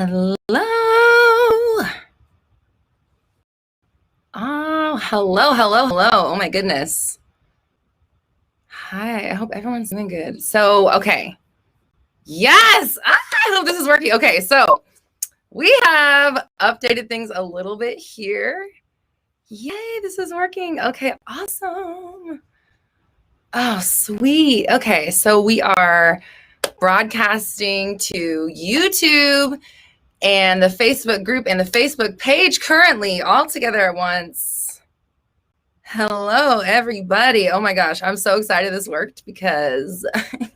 Hello. Oh, hello. Oh my goodness. Hi, I hope everyone's doing good. So, okay. Yes, I hope this is working. Okay, so we have updated things a little bit here. Yay, this is working. Okay, awesome. Oh, sweet. Okay, so we are broadcasting to YouTube and the Facebook group and the Facebook page currently all together at once. Hello, everybody. Oh my gosh, I'm so excited this worked because this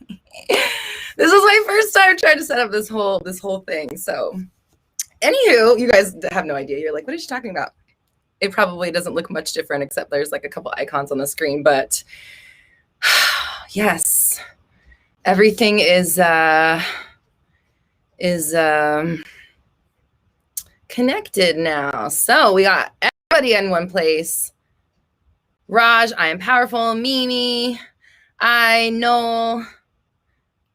was my first time trying to set up this whole thing. So, anywho, you guys have no idea. You're like, what is she talking about? It probably doesn't look much different except there's like a couple icons on the screen, but yes, everything is connected now. So we got everybody in one place. Raj, I am powerful. Mimi, I know.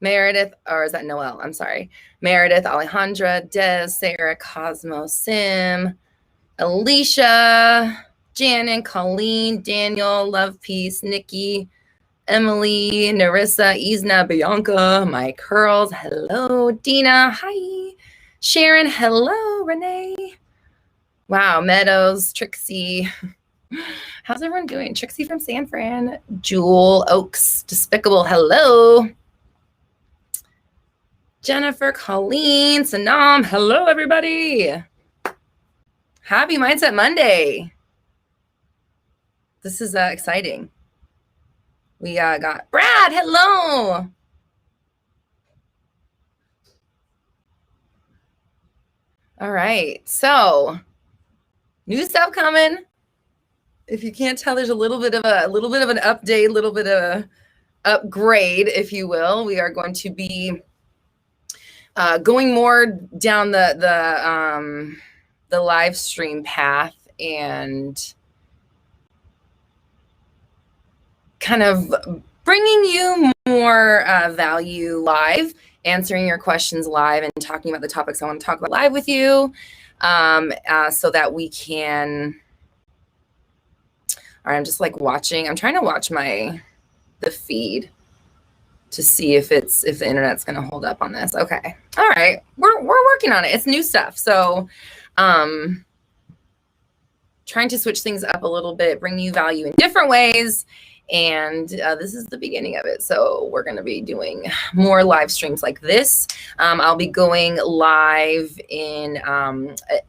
Meredith, or is that Noelle? I'm sorry. Meredith, Alejandra, Des, Sarah, Cosmo, Sim, Alicia, Janet, Colleen, Daniel, Love Peace, Nikki, Emily, Narissa, Isna, Bianca, My Curls, hello, Dina, hi, Sharon, hello, Renee, wow, Meadows, Trixie, how's everyone doing? Trixie from San Fran, Jewel, Oaks, Despicable, hello, Jennifer, Colleen, Sanam, hello, everybody. Happy Mindset Monday. This is exciting. We got Brad, hello. All right, so new stuff coming. If you can't tell, there's a little bit of an update, a little bit of a upgrade, if you will. We are going to be going more down the live stream path and kind of bringing you more value live, answering your questions live, and talking about the topics I want to talk about live with you, so that we can. All right, I'm just like watching. I'm trying to watch the feed to see if the internet's going to hold up on this. Okay, all right, we're working on it. It's new stuff, so trying to switch things up a little bit, bring you value in different ways. And this is the beginning of it. So we're going to be doing more live streams like this. I'll be going live in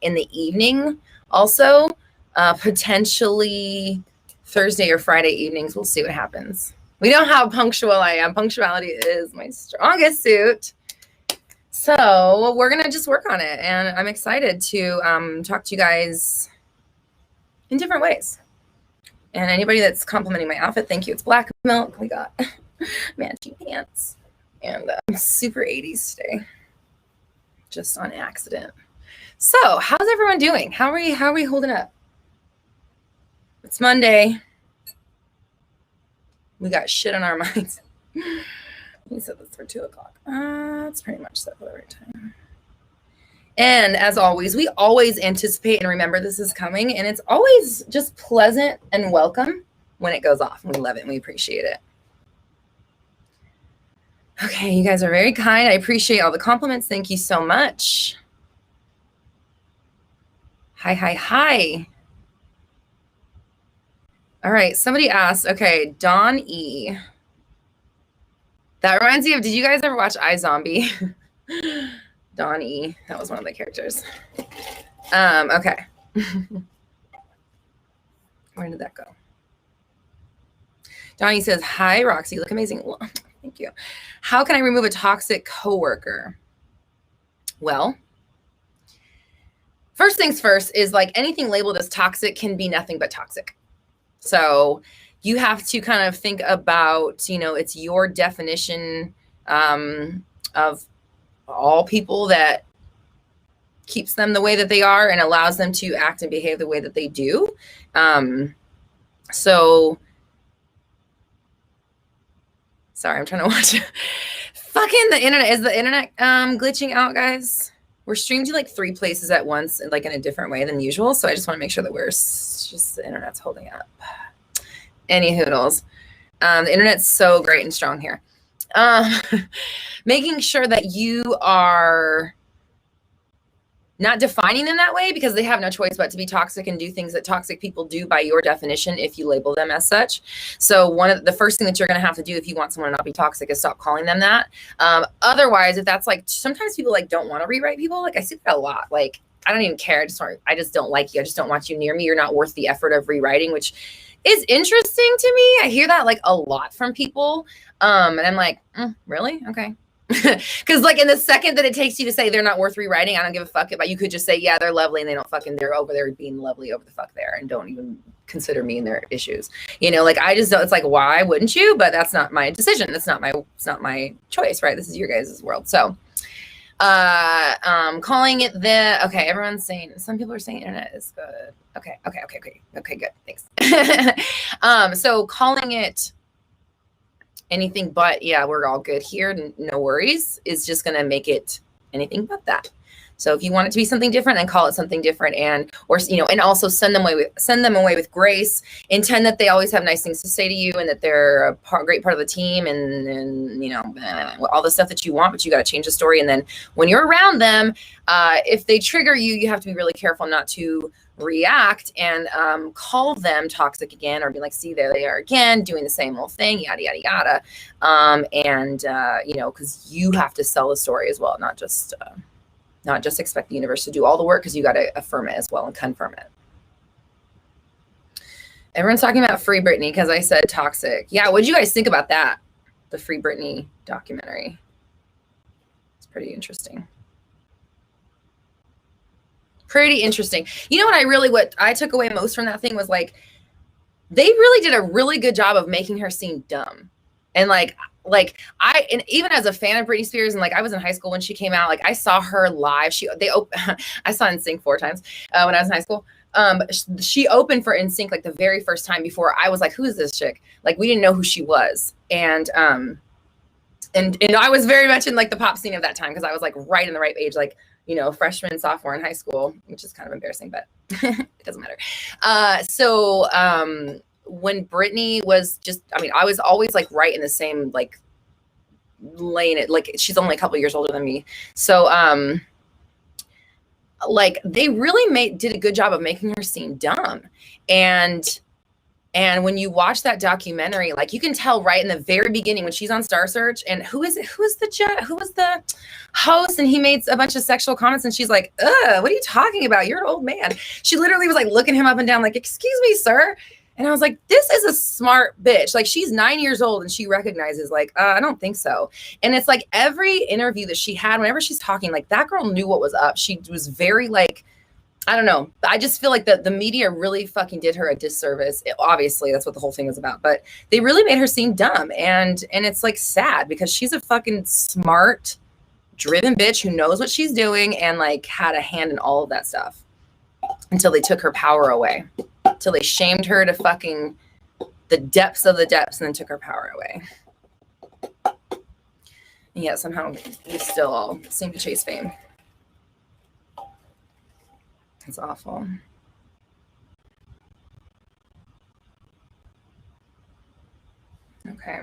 the evening also, potentially Thursday or Friday evenings. We'll see what happens. We know how punctual I am. Punctuality is my strongest suit. So we're going to just work on it. And I'm excited to talk to you guys in different ways. And anybody that's complimenting my outfit, thank you. It's black milk. We got matching pants and super 80s today, just on accident. So, how's everyone doing? How are we holding up? It's Monday. We got shit on our minds. We said this for 2 o'clock. It's pretty much set for the right time. And as always, we always anticipate and remember this is coming. And it's always just pleasant and welcome when it goes off. We love it and we appreciate it. Okay, you guys are very kind. I appreciate all the compliments. Thank you so much. Hi. All right, somebody asked, okay, Dawn E. That reminds me of, did you guys ever watch iZombie? Donnie, that was one of the characters. Okay. Where did that go? Donnie says, hi, Roxy, you look amazing. Well, thank you. How can I remove a toxic coworker? Well, first things first is like anything labeled as toxic can be nothing but toxic. So you have to kind of think about, it's your definition of all people that keeps them the way that they are and allows them to act and behave the way that they do. So sorry, I'm trying to watch. Fucking the internet. Is the internet glitching out, guys? we're streamed to like 3 places at once, like in a different way than usual. So I just want to make sure that just the internet's holding up. Any hoodles. The internet's so great and strong here. Making sure that you are not defining them that way, because they have no choice but to be toxic and do things that toxic people do by your definition if you label them as such. So one of the first thing that you're going to have to do if you want someone to not be toxic is stop calling them that. Otherwise, if that's like, sometimes people like don't want to rewrite people. Like I see that a lot. Like, I don't even care. I just don't like you. I just don't want you near me. You're not worth the effort of rewriting, which is interesting to me. I hear that like a lot from people. And I'm like, really? Okay. Because like in the second that it takes you to say they're not worth rewriting, I don't give a fuck about. You could just say, yeah, they're lovely, and they're over there being lovely over the fuck there, and don't even consider me in their issues. You know, like I just don't. It's like, why wouldn't you? But that's not my decision. It's not my choice, right? This is your guys' world. So, calling it okay. Everyone's saying, some people are saying internet is good. Okay, good. Thanks. So calling it anything but, yeah, we're all good here, no worries, is just going to make it anything but that. So if you want it to be something different, then call it something different, and also send them away with grace. Intend that they always have nice things to say to you, and that they're a great part of the team, and all the stuff that you want. But you got to change the story. And then when you're around them, if they trigger you, you have to be really careful not to react and call them toxic again, or be like, see, there they are again doing the same old thing, yada yada yada. Because you have to sell the story as well, not just expect the universe to do all the work, because you got to affirm it as well and confirm it. Everyone's talking about Free Britney because I said toxic. Yeah, what did you guys think about that? The Free Britney documentary. It's pretty interesting. Pretty interesting. You know what I took away most from that thing was like, they really did a really good job of making her seem dumb. And and even as a fan of Britney Spears, and like I was in high school when she came out, like I saw her live. I saw NSYNC 4 times when I was in high school. She opened for NSYNC like the very first time, before I was like, who is this chick? Like we didn't know who she was. And I was very much in like the pop scene of that time, because I was like right in the right age, like, freshman, sophomore in high school, which is kind of embarrassing, but it doesn't matter. When Britney was I was always like right in the same like lane. Like she's only a couple years older than me. So, like they really did a good job of making her seem dumb. And when you watch that documentary, like you can tell right in the very beginning when she's on Star Search, and who was the host, and he made a bunch of sexual comments, and she's like, what are you talking about? You're an old man. She literally was like looking him up and down like, excuse me, sir. And I was like, this is a smart bitch. Like she's 9 years old and she recognizes like, I don't think so. And it's like every interview that she had, whenever she's talking, like that girl knew what was up. She was very like, I don't know. I just feel like the media really fucking did her a disservice. Obviously, that's what the whole thing is about. But they really made her seem dumb. And it's like sad, because she's a fucking smart, driven bitch who knows what she's doing and like had a hand in all of that stuff, until they took her power away, till they shamed her to fucking the depths of the depths, and then took her power away. And yet somehow we still all seem to chase fame. It's awful. Okay.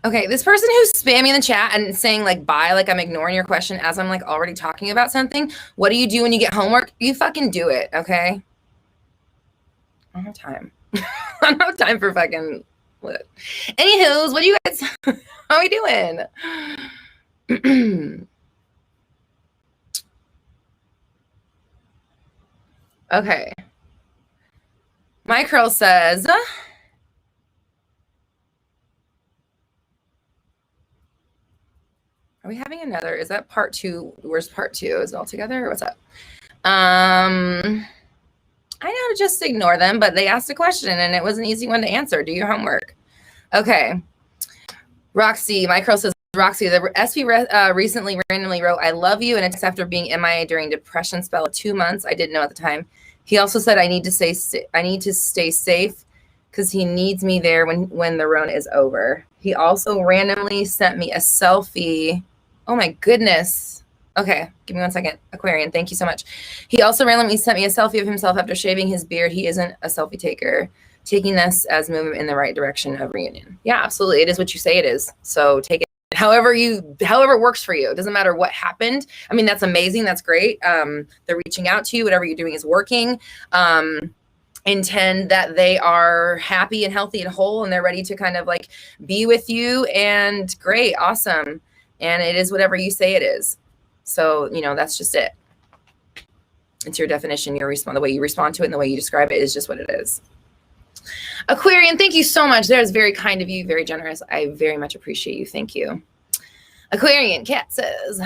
Okay, this person who's spamming the chat and saying like bye, like I'm ignoring your question as I'm like already talking about something. What do you do when you get homework? You fucking do it, okay? I don't have time. I don't have time for fucking what. Anywho's, what do you guys, how are we doing? Okay. My curl says, are we having another? Is that part 2? Where's part 2? Is it all together or what's up? I know to just ignore them, but they asked a question and it was an easy one to answer. Do your homework. Okay. Roxy, my curl says, Roxy, the SP recently randomly wrote, I love you, and it's after being MIA during depression spell of 2 months. I didn't know at the time. He also said, I need to stay safe because he needs me there when the run is over. He also randomly sent me a selfie. Oh my goodness. Okay, give me 1 second. Aquarian, thank you so much. He also randomly sent me a selfie of himself after shaving his beard. He isn't a selfie taker. Taking this as movement in the right direction of reunion. Yeah, absolutely. It is what you say it is. So take it however works for you. It doesn't matter what happened. I mean, that's amazing. That's great. They're reaching out to you. Whatever you're doing is working. Intend that they are happy and healthy and whole, and they're ready to kind of like be with you. And great, awesome. And it is whatever you say it is. So, you know, that's just it. It's your definition, the way you respond to it and the way you describe it is just what it is. Aquarian, thank you so much. That is very kind of you, very generous. I very much appreciate you. Thank you. Aquarian Cat says,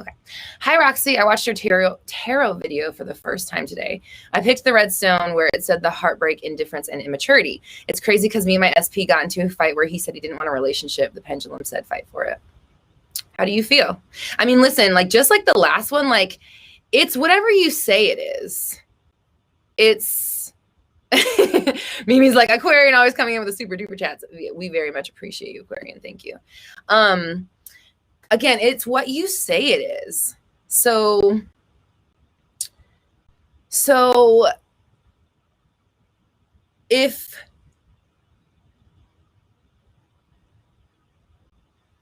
okay. Hi, Roxy. I watched your tarot video for the first time today. I picked the red stone where it said the heartbreak, indifference, and immaturity. It's crazy because me and my SP got into a fight where he said he didn't want a relationship. The pendulum said fight for it. How do you feel? I mean, listen, like just like the last one, like it's whatever you say it is. It's Mimi's like, Aquarian always coming in with the super duper chats. We very much appreciate you, Aquarian. Thank you. Again, it's what you say it is. So if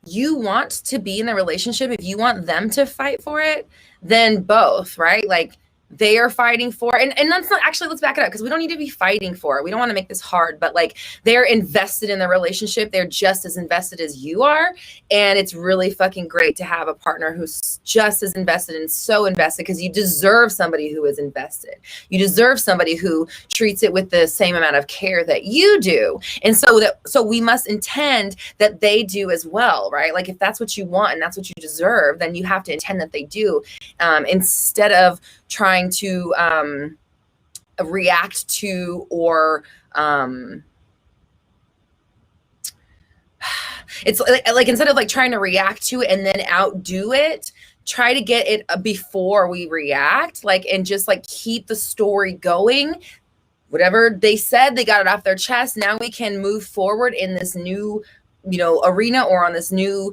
you want to be in the relationship, if you want them to fight for it, then both, right? Like they are fighting for it. And that's not actually, let's back it up because we don't need to be fighting for it. We don't want to make this hard, but like they're invested in the relationship. They're just as invested as you are. And it's really fucking great to have a partner who's just as invested and so invested because you deserve somebody who is invested. You deserve somebody who treats it with the same amount of care that you do. And so we must intend that they do as well, right? Like if that's what you want and that's what you deserve, then you have to intend that they do instead of trying to react to or it's like instead of like trying to react to it and then outdo it, try to get it before we react, like, and just like keep the story going. Whatever they said, they got it off their chest. Now we can move forward in this new, you know, arena or on this new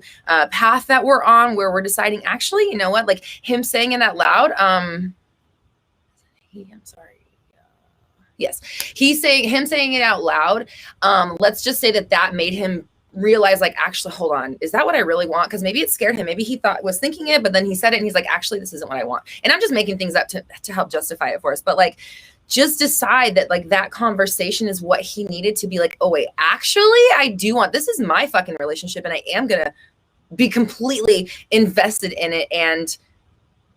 path that we're on where we're deciding, actually, you know what, like him saying it out loud. I'm sorry. Yes. Him saying it out loud. Let's just say that made him realize, like, actually, hold on, is that what I really want? Because maybe it scared him. Maybe he was thinking it, but then he said it and he's like, actually, this isn't what I want. And I'm just making things up to help justify it for us. But like, just decide that like that conversation is what he needed to be like, oh wait, actually, I do want, this is my fucking relationship and I am going to be completely invested in it and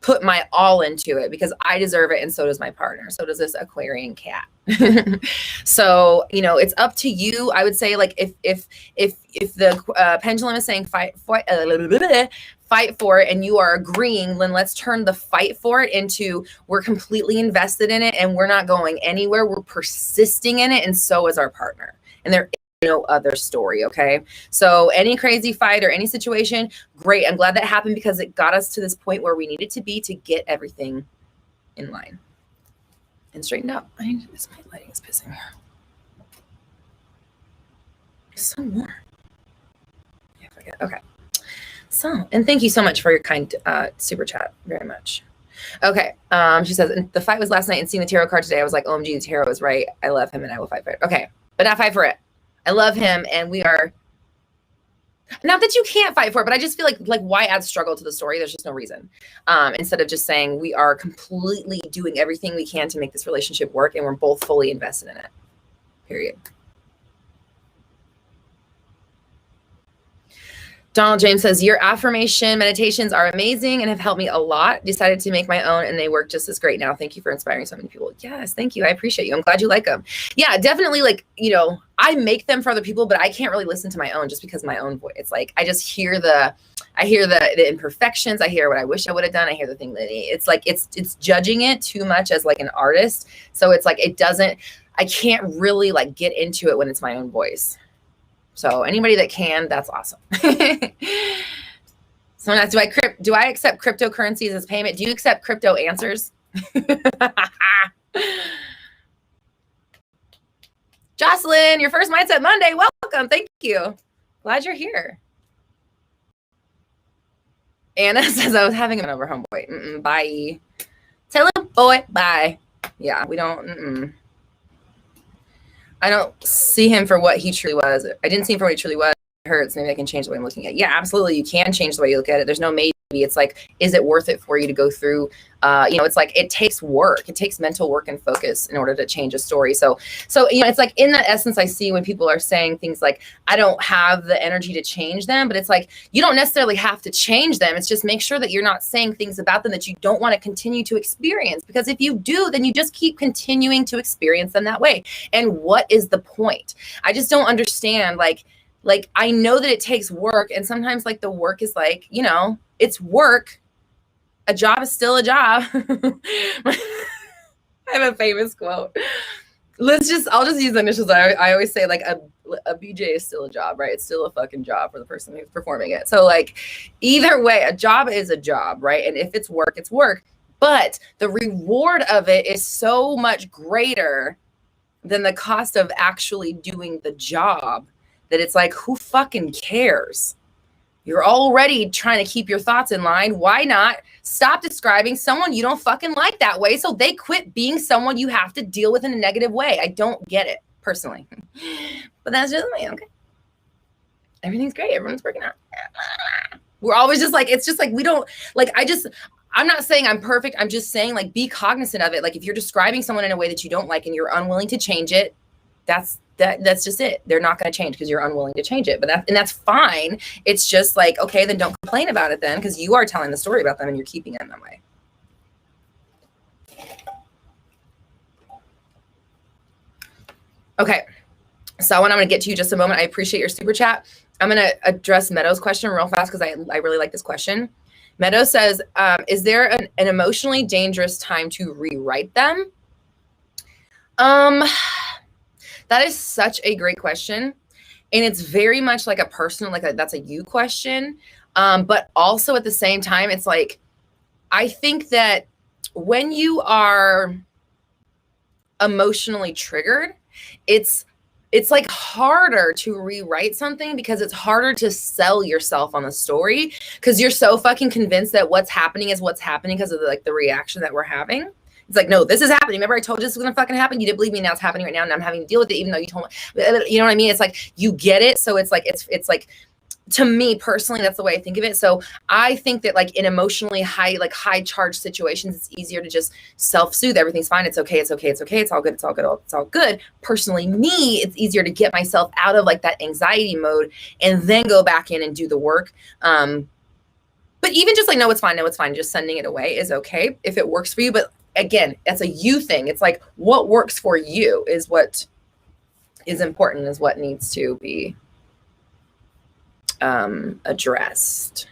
put my all into it because I deserve it. And so does my partner. So does this Aquarian cat. So, you know, it's up to you. I would say like, if the pendulum is saying fight for it and you are agreeing, then let's turn the fight for it into we're completely invested in it and we're not going anywhere. We're persisting in it. And so is our partner. And there no other story. Okay. So any crazy fight or any situation, great. I'm glad that happened because it got us to this point where we needed to be to get everything in line and straightened out. My lighting is pissing me off. It's so warm. Yeah, forget. Okay. So, and thank you so much for your kind super chat. Very much. Okay. She says, the fight was last night and seeing the tarot card today. I was like, OMG, the tarot is right. I love him and I will fight for it. Okay. But not fight for it. I love him and we are, not that you can't fight for it, but I just feel like why add struggle to the story? There's just no reason. Instead of just saying we are completely doing everything we can to make this relationship work and we're both fully invested in it. Period. Donald James says, your affirmation meditations are amazing and have helped me a lot. Decided to make my own and they work just as great now. Thank you for inspiring so many people. Yes, thank you. I appreciate you. I'm glad you like them. Yeah, definitely. Like, you know, I make them for other people, but I can't really listen to my own just because my own voice. It's like, I just hear the imperfections. I hear what I wish I would have done. I hear the thing that it's like, it's judging it too much as like an artist. So it's like, I can't really like get into it when it's my own voice. So anybody that can, that's awesome. Someone asked, do I accept cryptocurrencies as payment? Do you accept crypto answers? Jocelyn, your first Mindset Monday. Welcome. Thank you. Glad you're here. Anna says I was having him over, homeboy. Bye. Tell him, boy, bye. Yeah, we don't. I don't see him for what he truly was. I didn't see him for what he truly was. It hurts. Maybe I can change the way I'm looking at it. Yeah, absolutely. You can change the way you look at it. There's no maybe. It's like, is it worth it for you to go through? It's like, it takes work. It takes mental work and focus in order to change a story. So, it's like, in that essence, I see when people are saying things like, I don't have the energy to change them, but it's like, you don't necessarily have to change them. It's just make sure that you're not saying things about them that you don't want to continue to experience. Because if you do, then you just keep continuing to experience them that way. And what is the point? I just don't understand. Like, I know that it takes work. And sometimes like the work is like, it's work. A job is still a job. I have a famous quote. I'll just use the initials. I always say like a BJ is still a job, right? It's still a fucking job for the person who's performing it. So like either way, a job is a job, right? And if it's work, it's work. But the reward of it is so much greater than the cost of actually doing the job that it's like, who fucking cares? You're already trying to keep your thoughts in line. Why not stop describing someone you don't fucking like that way so they quit being someone you have to deal with in a negative way? I don't get it, personally. But that's just me, okay? Everything's great. Everyone's working out. We're always just like, it's just like, we don't, like, I'm not saying I'm perfect. I'm just saying, like, be cognizant of it. Like, if you're describing someone in a way that you don't like and you're unwilling to change it, that's just it. They're not going to change because you're unwilling to change it. But that's fine. It's just like, okay, then don't complain about it then, because you are telling the story about them and you're keeping it in that way. Okay. So I'm going to get to you just a moment. I appreciate your super chat. I'm going to address Meadow's question real fast because I really like this question. Meadow says, is there an emotionally dangerous time to rewrite them? That is such a great question. And it's very much like a personal, that's a you question. But also at the same time, it's like, I think that when you are emotionally triggered, it's like harder to rewrite something because it's harder to sell yourself on the story because you're so fucking convinced that what's happening is what's happening because of the reaction that we're having. It's like, no, this is happening. Remember I told you this was going to fucking happen? You didn't believe me. Now it's happening right now. And I'm having to deal with it, even though you told me, you know what I mean? It's like, you get it. So it's like, it's like, to me personally, that's the way I think of it. So I think that like in emotionally high charged situations, it's easier to just self-soothe. Everything's fine. It's okay. It's okay. It's okay. It's all good. It's all good. It's all good. Personally, me, it's easier to get myself out of like that anxiety mode and then go back in and do the work. But even just like, no, it's fine. No, it's fine. Just sending it away is okay if it works for you. But again, that's a you thing. It's like what works for you is what is important, is what needs to be addressed.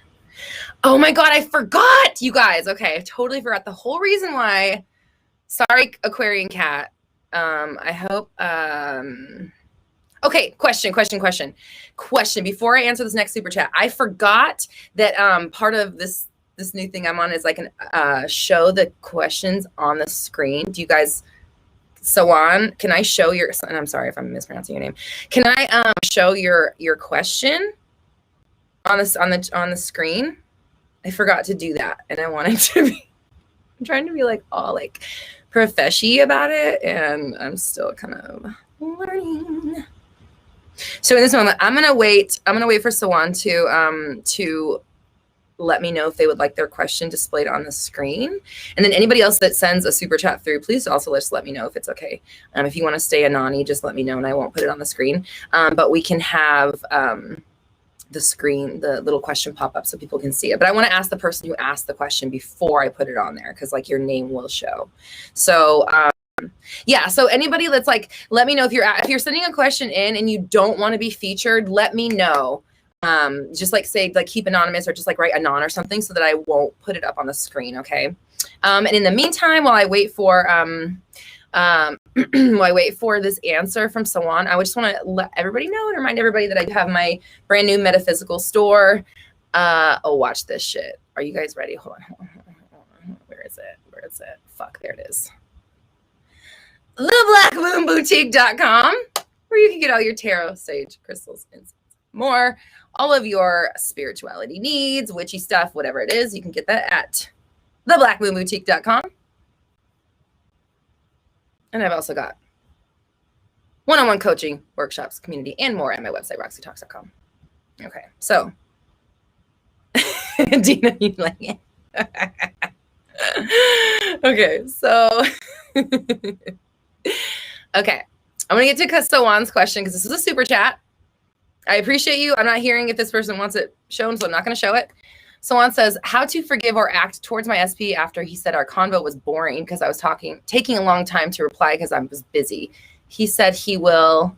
Oh my God, I forgot, you guys. Okay, I totally forgot the whole reason why. Sorry, Aquarian Cat. I hope. Okay, question. Before I answer this next super chat, I forgot that part of this new thing I'm on is like show the questions on the screen. Do you guys, Sawan, can I show your, and I'm sorry if I'm mispronouncing your name. Can I show your question on the screen? I forgot to do that, and I wanted to be, I'm trying to be like all like profeshy about it, and I'm still kind of learning. So in this moment, I'm gonna wait for Sawan to let me know if they would like their question displayed on the screen. And then anybody else that sends a super chat through, please also just let me know if it's okay. If you want to stay anony, just let me know and I won't put it on the screen. But we can have the screen, the little question pop up so people can see it. But I want to ask the person who asked the question before I put it on there, because like your name will show. So yeah, so anybody that's like, let me know if you're sending a question in and you don't want to be featured, let me know. Just like say like keep anonymous or just like write anon or something so that I won't put it up on the screen. Okay. And in the meantime, while I wait for this answer from Sawan, I just want to let everybody know and remind everybody that I have my brand new metaphysical store. Oh, watch this shit. Are you guys ready? Hold on. Where is it? Fuck, there it is. TheBlackMoonBoutique.com, where you can get all your tarot, sage, crystals, incense, more. All of your spirituality needs, witchy stuff, whatever it is, you can get that at theblackmoonboutique.com. And I've also got one-on-one coaching, workshops, community, and more at my website, roxytalks.com. Okay, so Dina, you like it? Okay, so okay, I'm gonna get to Sawan's question because this is a super chat. I appreciate you. I'm not hearing if this person wants it shown, so I'm not gonna show it. Sawan says, how to forgive or act towards my SP after he said our convo was boring because I was taking a long time to reply because I was busy. He said he will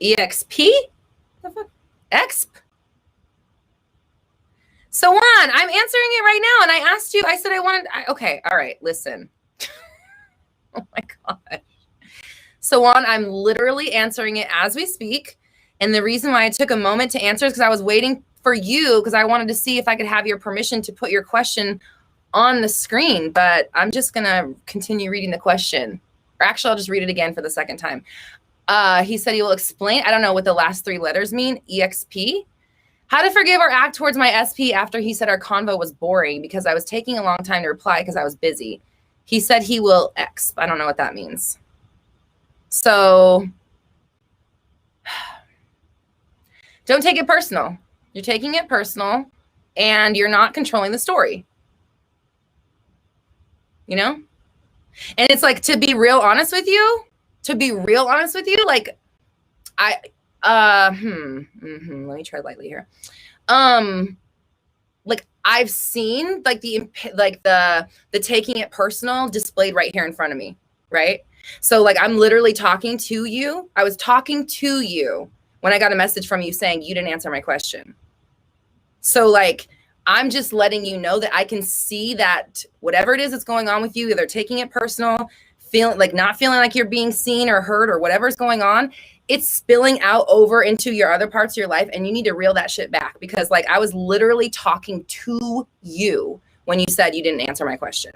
EXP? The fuck? Exp? Sawan, I'm answering it right now. And I asked you, I said I wanted, okay, all right, listen. Oh my God. Sawan, I'm literally answering it as we speak. And the reason why I took a moment to answer is because I was waiting for you because I wanted to see if I could have your permission to put your question on the screen. But I'm just going to continue reading the question. Or actually, I'll just read it again for the second time. He said he will explain. I don't know what the last three letters mean. EXP. How to forgive or act towards my SP after he said our convo was boring because I was taking a long time to reply because I was busy. He said he will exp. I don't know what that means. So don't take it personal. You're taking it personal and you're not controlling the story. You know? And it's like, to be real honest with you, like let me tread lightly here. Like I've seen like the taking it personal displayed right here in front of me, right? So like I'm literally talking to you. I was talking to you when I got a message from you saying you didn't answer my question. So like I'm just letting you know that I can see that whatever it is that's going on with you, either taking it personal, not feeling like you're being seen or heard or whatever's going on, it's spilling out over into your other parts of your life. And you need to reel that shit back because like I was literally talking to you when you said you didn't answer my question.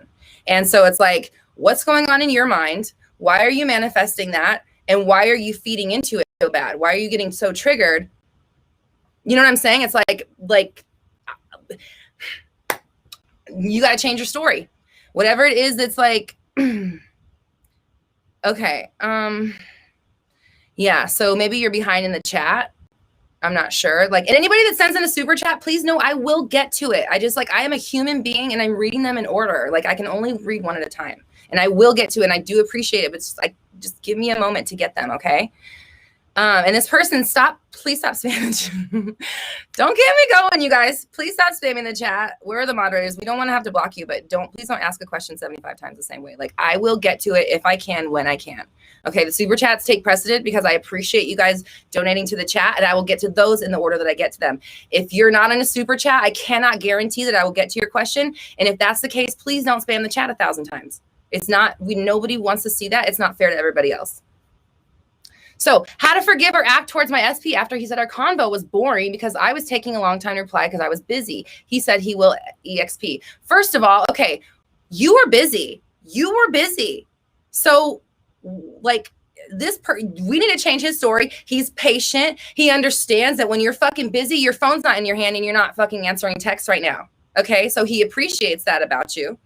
And so it's like, what's going on in your mind? Why are you manifesting that? And why are you feeding into it so bad? Why are you getting so triggered? You know what I'm saying? It's like you got to change your story. Whatever it is that's like, okay. Yeah. So maybe you're behind in the chat. I'm not sure. Like, and anybody that sends in a super chat, please know I will get to it. I am a human being and I'm reading them in order. Like I can only read one at a time and I will get to it. And I do appreciate it, but just give me a moment to get them. Okay. And this person, please stop spamming. Don't get me going, you guys. Please stop spamming the chat. We're the moderators. We don't want to have to block you, but please don't ask a question 75 times the same way. Like I will get to it if I can, when I can. Okay, the super chats take precedent because I appreciate you guys donating to the chat and I will get to those in the order that I get to them. If you're not in a super chat, I cannot guarantee that I will get to your question. And if that's the case, please don't spam the chat 1,000 times. It's not, nobody wants to see that. It's not fair to everybody else. So how to forgive or act towards my SP after he said our convo was boring because I was taking a long time to reply because I was busy. He said he will EXP. First of all, okay, you were busy. So like we need to change his story. He's patient. He understands that when you're fucking busy, your phone's not in your hand and you're not fucking answering texts right now. Okay. So he appreciates that about you.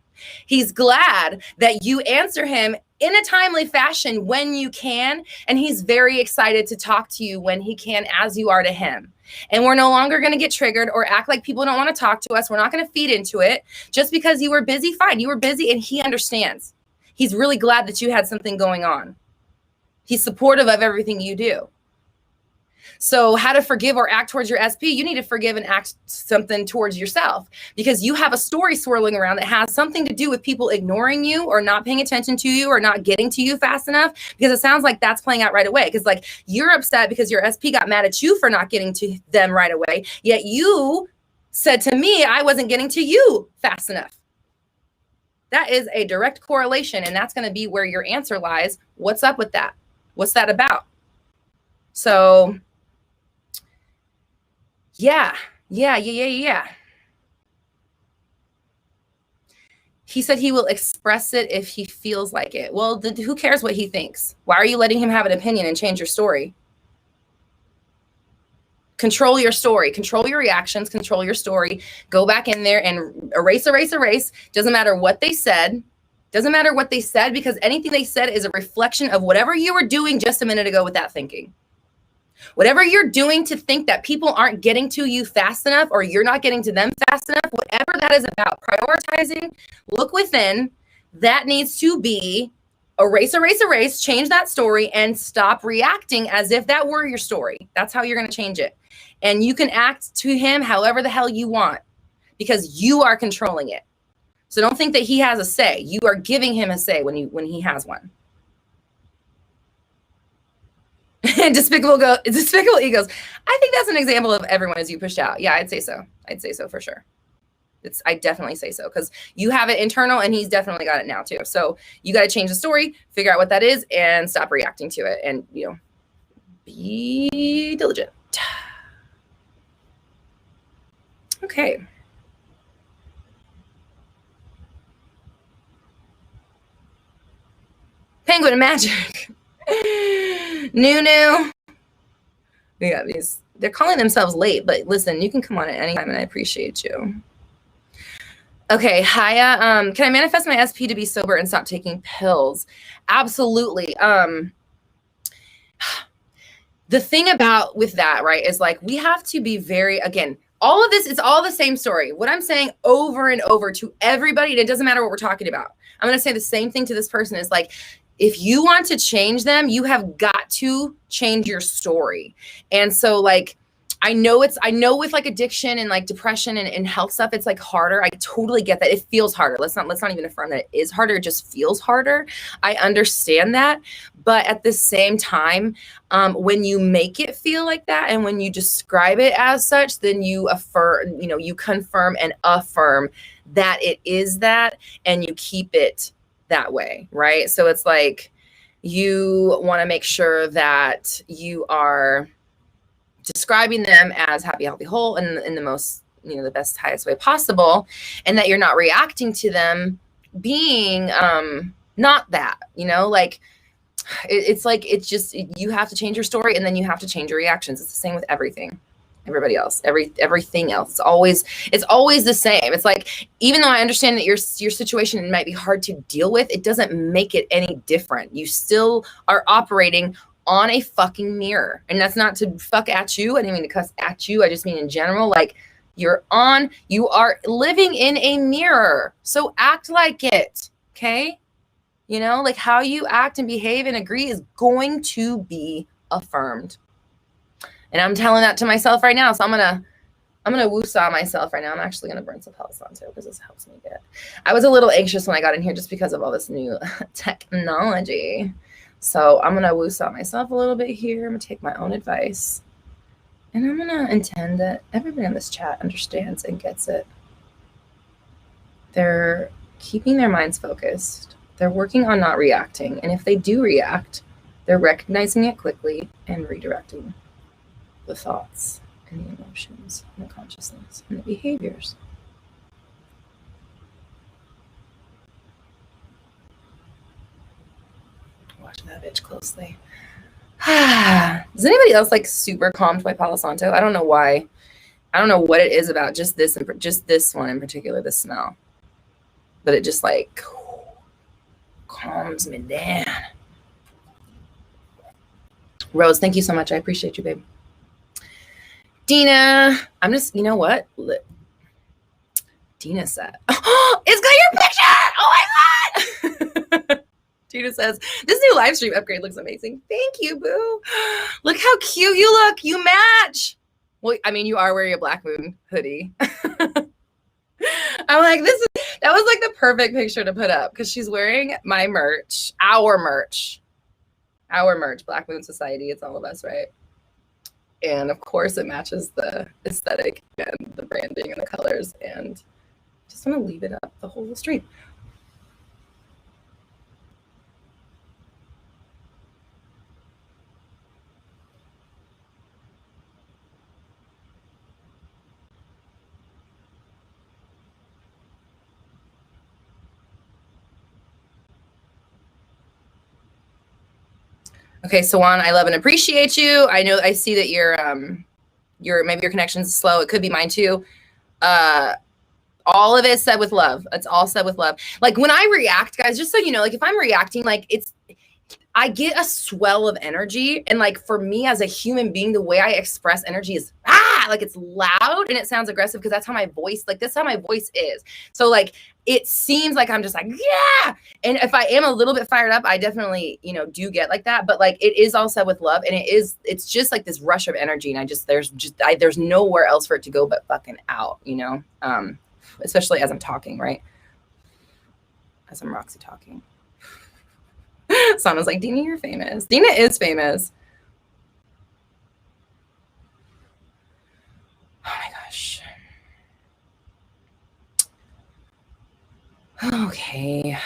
He's glad that you answer him in a timely fashion when you can. And he's very excited to talk to you when he can, as you are to him. And we're no longer going to get triggered or act like people don't want to talk to us. We're not going to feed into it just because you were busy. Fine. You were busy and he understands. He's really glad that you had something going on. He's supportive of everything you do. So how to forgive or act towards your SP, you need to forgive and act something towards yourself because you have a story swirling around that has something to do with people ignoring you or not paying attention to you or not getting to you fast enough, because it sounds like that's playing out right away. Because like you're upset because your SP got mad at you for not getting to them right away. Yet you said to me, I wasn't getting to you fast enough. That is a direct correlation. And that's going to be where your answer lies. What's up with that? What's that about? So yeah. He said he will express it if he feels like it. Well, who cares what he thinks? Why are you letting him have an opinion and change your story? Control your story, control your reactions, control your story. Go back in there and erase. Doesn't matter what they said. Doesn't matter what they said, because anything they said is a reflection of whatever you were doing just a minute ago with that thinking. Whatever you're doing to think that people aren't getting to you fast enough, or you're not getting to them fast enough, whatever that is about, prioritizing, look within, that needs to be erase, change that story and stop reacting as if that were your story. That's how you're going to change it. And you can act to him however the hell you want, because you are controlling it. So don't think that he has a say. You are giving him a say when he has one. Despicable egos. I think that's an example of everyone as you pushed out. Yeah, I'd say so. I'd say so for sure. I definitely say so, because you have it internal and he's definitely got it now too. So you got to change the story, figure out what that is, and stop reacting to it. And, be diligent. Okay. Penguin Magic. New. We got these. They're calling themselves late, but listen, you can come on at any time and I appreciate you. Okay, Haya, can I manifest my SP to be sober and stop taking pills? Absolutely. The thing about with that, right, is like we have to be very, again, all of this is all the same story. What I'm saying over and over to everybody, and it doesn't matter what we're talking about. I'm going to say the same thing to this person is like, if you want to change them, you have got to change your story. And so like, I know with like addiction and like depression and health stuff, it's like harder. I totally get that. It feels harder. Let's not even affirm that it is harder. It just feels harder. I understand that. But at the same time, when you make it feel like that and when you describe it as such, then you affirm, you confirm and affirm that it is that, and you keep it that way, right? So it's like you want to make sure that you are describing them as happy, healthy, whole, and in the most, the best, highest way possible, and that you're not reacting to them being not that, like it's like, it's just, you have to change your story and then you have to change your reactions. It's the same with everything. Everybody else, everything else. It's always the same. It's like, even though I understand that your situation might be hard to deal with, it doesn't make it any different. You still are operating on a fucking mirror. And that's not to fuck at you. I didn't mean to cuss at you. I just mean in general, like you are living in a mirror. So act like it. Okay. Like how you act and behave and agree is going to be affirmed. And I'm telling that to myself right now. So I'm gonna woo-saw myself right now. I'm actually gonna burn some Palo Santo because this helps me get. I was a little anxious when I got in here just because of all this new technology. So I'm gonna woo-saw myself a little bit here. I'm gonna take my own advice. And I'm gonna intend that everybody on this chat understands and gets it. They're keeping their minds focused. They're working on not reacting. And if they do react, they're recognizing it quickly and redirecting the thoughts and the emotions and the consciousness and the behaviors. Watch that bitch closely. Is anybody else like super calmed by Palo Santo? I don't know why. I don't know what it is about just this one in particular, the smell. But it just like calms me down. Rose, thank you so much. I appreciate you, babe. Dina, I'm just, you know what? Dina said, oh, it's got your picture. Oh my God. Dina says, this new live stream upgrade looks amazing. Thank you, boo. Look how cute you look. You match. Well, I mean, you are wearing a Black Moon hoodie. I'm like, that was like the perfect picture to put up because she's wearing my merch, our merch, Black Moon Society. It's all of us, right? And of course it matches the aesthetic and the branding and the colors, and just want to leave it up the whole stream. Okay, Sawan, I love and appreciate you. I see that you're maybe your connection's slow. It could be mine too. All of it said with love. It's all said with love. Like when I react, guys, just so you know, like if I'm reacting, like I get a swell of energy. And like for me as a human being, the way I express energy is like it's loud and it sounds aggressive because that's how my voice, like this is how my voice is. So like it seems like I'm just like, yeah. And if I am a little bit fired up, I definitely, you know, do get like that. But like it is all said with love. And it's just like this rush of energy. And there's nowhere else for it to go but fucking out, you know? Especially as I'm talking, right? As I'm Roxy talking. Sana's like, Dina, you're famous. Dina is famous. Oh my gosh. Okay.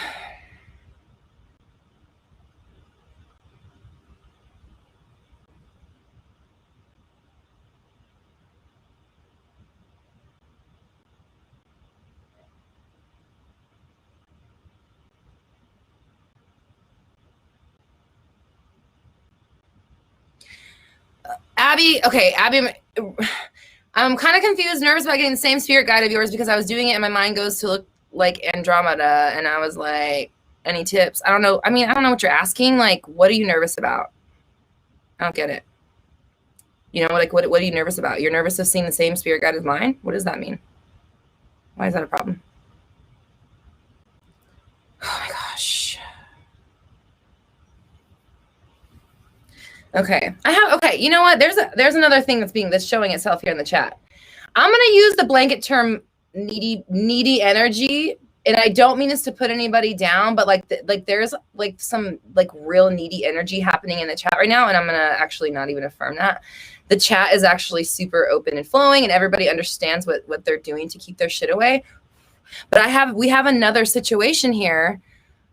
Abby, okay, Abby, I'm kind of confused, nervous about getting the same spirit guide of yours because I was doing it and my mind goes to look like Andromeda. And I was like, any tips? I don't know. I mean, I don't know what you're asking. Like, what are you nervous about? I don't get it. You know, like, what are you nervous about? You're nervous of seeing the same spirit guide as mine? What does that mean? Why is that a problem? Oh my gosh. Okay. Okay. You know what? There's another thing that's showing itself here in the chat. I'm going to use the blanket term needy energy. And I don't mean this to put anybody down, but like there's like some like real needy energy happening in the chat right now. And I'm going to actually not even affirm that. The chat is actually super open and flowing and everybody understands what they're doing to keep their shit away. But we have another situation here.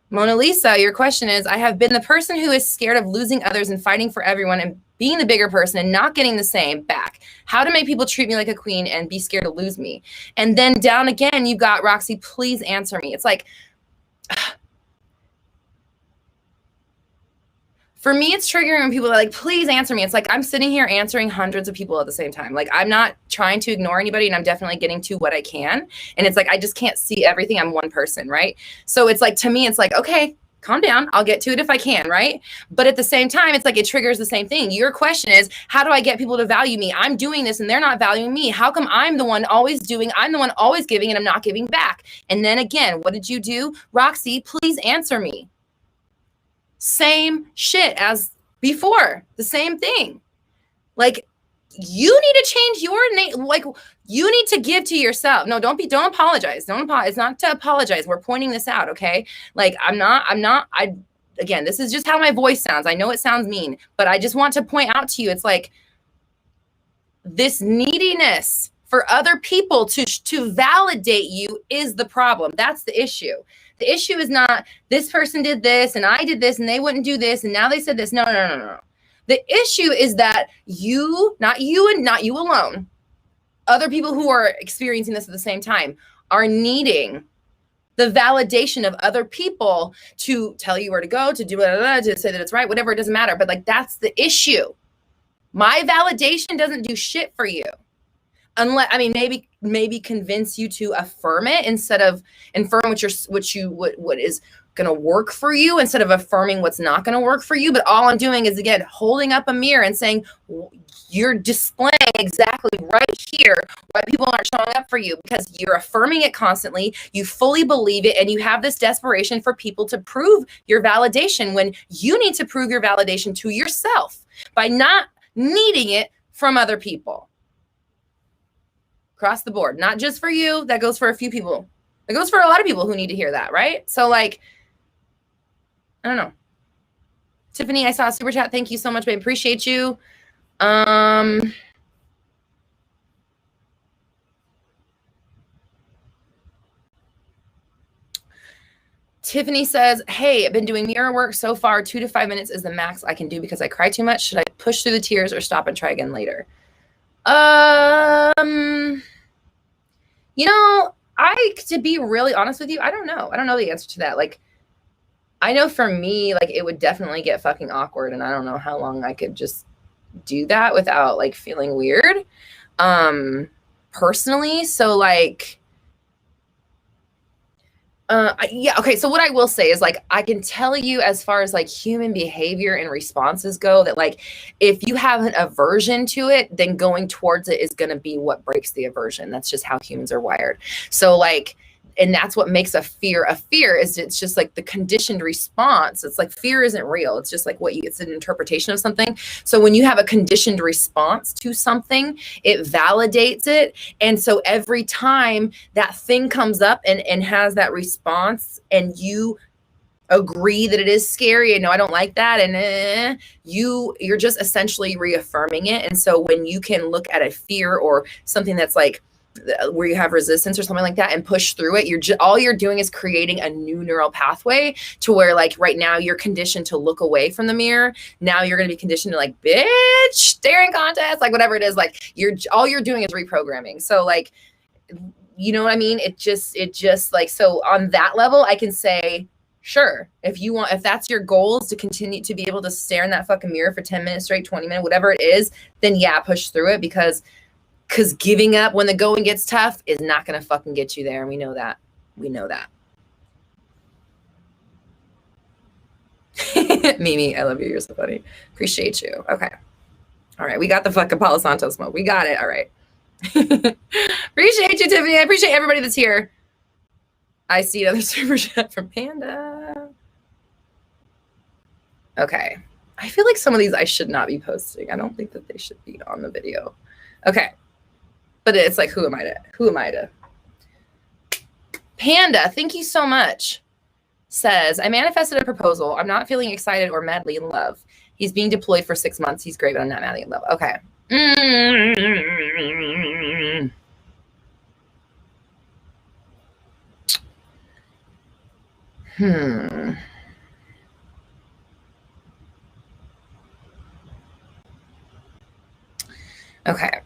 Mona Lisa, your question is, I have been the person who is scared of losing others and fighting for everyone and being the bigger person and not getting the same back. How to make people treat me like a queen and be scared to lose me. And then down again, you got Roxy, please answer me. It's like, for me, it's triggering when people are like, please answer me. It's like, I'm sitting here answering hundreds of people at the same time. Like, I'm not trying to ignore anybody and I'm definitely getting to what I can. And it's like, I just can't see everything. I'm one person, right? So it's like, to me, it's like, okay, calm down. I'll get to it if I can, right? But at the same time, it's like, it triggers the same thing. Your question is, how do I get people to value me? I'm doing this and they're not valuing me. How come I'm the one always doing, I'm the one always giving and I'm not giving back? And then again, what did you do? Roxy, please answer me. Same shit as before, the same thing. Like, you need to change your name. Like, you need to give to yourself. No, don't apologize. Don't apologize. It's not to apologize. We're pointing this out. Okay. Like, again, this is just how my voice sounds. I know it sounds mean, but I just want to point out to you. It's like this neediness for other people to validate you is the problem. That's the issue. The issue is not this person did this and I did this and they wouldn't do this and now they said this. No. The issue is that not you alone, other people who are experiencing this at the same time are needing the validation of other people to tell you where to go, to do it, to say that it's right, whatever, it doesn't matter. But like, that's the issue. My validation doesn't do shit for you. Unless, I mean, maybe convince you to affirm it instead of affirm what is going to work for you instead of affirming what's not going to work for you. But all I'm doing is, again, holding up a mirror and saying, you're displaying exactly right here why people aren't showing up for you, because you're affirming it constantly. You fully believe it. And you have this desperation for people to prove your validation when you need to prove your validation to yourself by not needing it from other people. Across the board, not just for you. That goes for a few people. It goes for a lot of people who need to hear that, right? So like, I don't know. Tiffany, I saw a super chat. Thank you so much, babe. Appreciate you. Tiffany says, hey, I've been doing mirror work so far. 2 to 5 minutes is the max I can do because I cry too much. Should I push through the tears or stop and try again later? You know, to be really honest with you, I don't know. I don't know the answer to that. Like, I know for me, like, it would definitely get fucking awkward. And I don't know how long I could just do that without like feeling weird. personally. So like, yeah. Okay. So what I will say is like, I can tell you as far as like human behavior and responses go that like, if you have an aversion to it, then going towards it is going to be what breaks the aversion. That's just how humans are wired. So like, and that's what makes a fear is it's just like the conditioned response. It's like fear isn't real. It's just like it's an interpretation of something. So when you have a conditioned response to something, it validates it. And so every time that thing comes up and has that response and you agree that it is scary and no, I don't like that. And you're just essentially reaffirming it. And so when you can look at a fear or something that's like, where you have resistance or something like that and push through it, all you're doing is creating a new neural pathway to where like right now you're conditioned to look away from the mirror. Now you're going to be conditioned to like, bitch, staring contest, like whatever it is, like all you're doing is reprogramming. So like, you know what I mean? It just like, so on that level, I can say, sure, if that's your goal is to continue to be able to stare in that fucking mirror for 10 minutes straight, 20 minutes, whatever it is, then yeah, push through it because giving up when the going gets tough is not going to fucking get you there. And we know that. Mimi, I love you. You're so funny. Appreciate you. Okay. All right. We got the fucking Palo Santo smoke. We got it. All right. Appreciate you, Tiffany. I appreciate everybody that's here. I see another super chat from Panda. Okay. I feel like some of these I should not be posting. I don't think that they should be on the video. Okay. But it's like, who am I to? Panda, thank you so much. Says, I manifested a proposal. I'm not feeling excited or madly in love. He's being deployed for 6 months. He's great, but I'm not madly in love. Okay. Okay.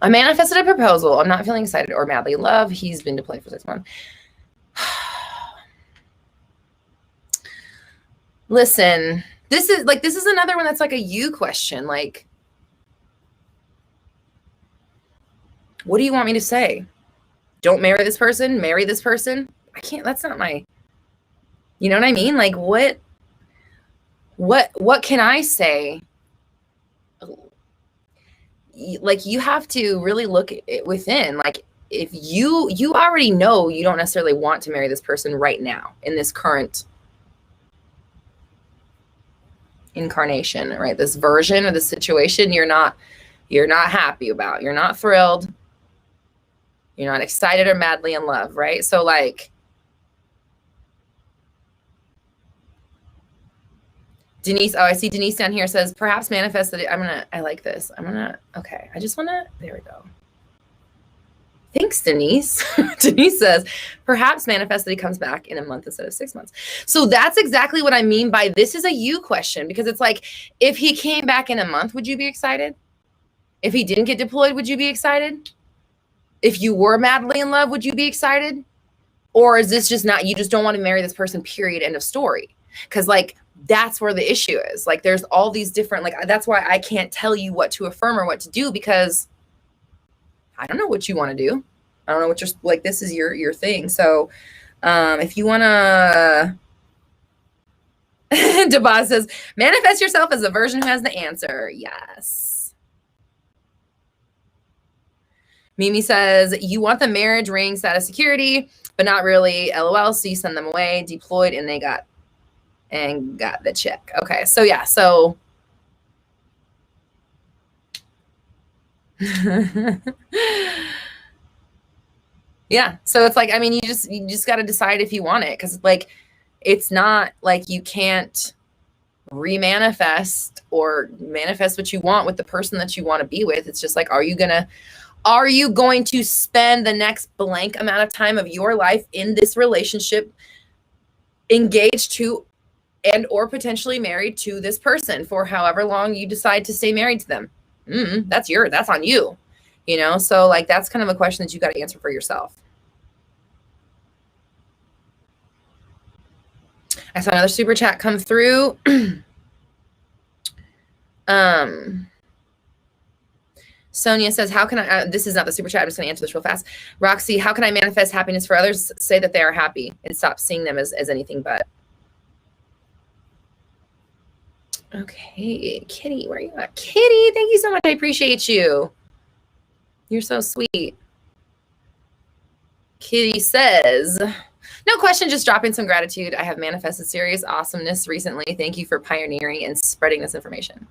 I manifested a proposal. I'm not feeling excited or madly in love. He's been deployed for 6 months. Listen, this is another one that's like a you question. Like, what do you want me to say? Don't marry this person, marry this person? I can't, that's not my, you know what I mean? Like, what can I say? Like, you have to really look at it within. Like, if you already know you don't necessarily want to marry this person right now in this current incarnation, right? This version of the situation you're not happy about. You're not thrilled. You're not excited or madly in love, right? So like, Denise, I see Denise down here says, perhaps manifest that I like this. Okay. There we go. Thanks, Denise. Denise says, perhaps manifest that he comes back in a month instead of 6 months. So that's exactly what I mean by this is a you question, because it's like, if he came back in a month, would you be excited? If he didn't get deployed, would you be excited? If you were madly in love, would you be excited? Or is this just not, you just don't want to marry this person, period, end of story? Because like, that's where the issue is. Like, there's all these different, like, that's why I can't tell you what to affirm or what to do, because I don't know what you want to do. I don't know what you're like, this is your thing. So if you want to, Dabaz says, manifest yourself as a version who has the answer. Yes. Mimi says, you want the marriage ring status security, but not really. LOL. So you send them away, deployed, and they got the check. Okay. So yeah. So yeah. So it's like, I mean, you just got to decide if you want it. Cause like, it's not like you can't remanifest or manifest what you want with the person that you want to be with. It's just like, are you going to spend the next blank amount of time of your life in this relationship engaged to and or potentially married to this person for however long you decide to stay married to them? That's on you, you know? So like, that's kind of a question that you got to answer for yourself. I saw another super chat come through. Sonia says, how can I, this is not the super chat, I'm just going to answer this real fast. Roxy, how can I manifest happiness for others? Say that they are happy and stop seeing them as anything but. Okay, Kitty, where are you at? Kitty, thank you so much. I appreciate you. You're so sweet. Kitty says, no question, just dropping some gratitude. I have manifested serious awesomeness recently. Thank you for pioneering and spreading this information.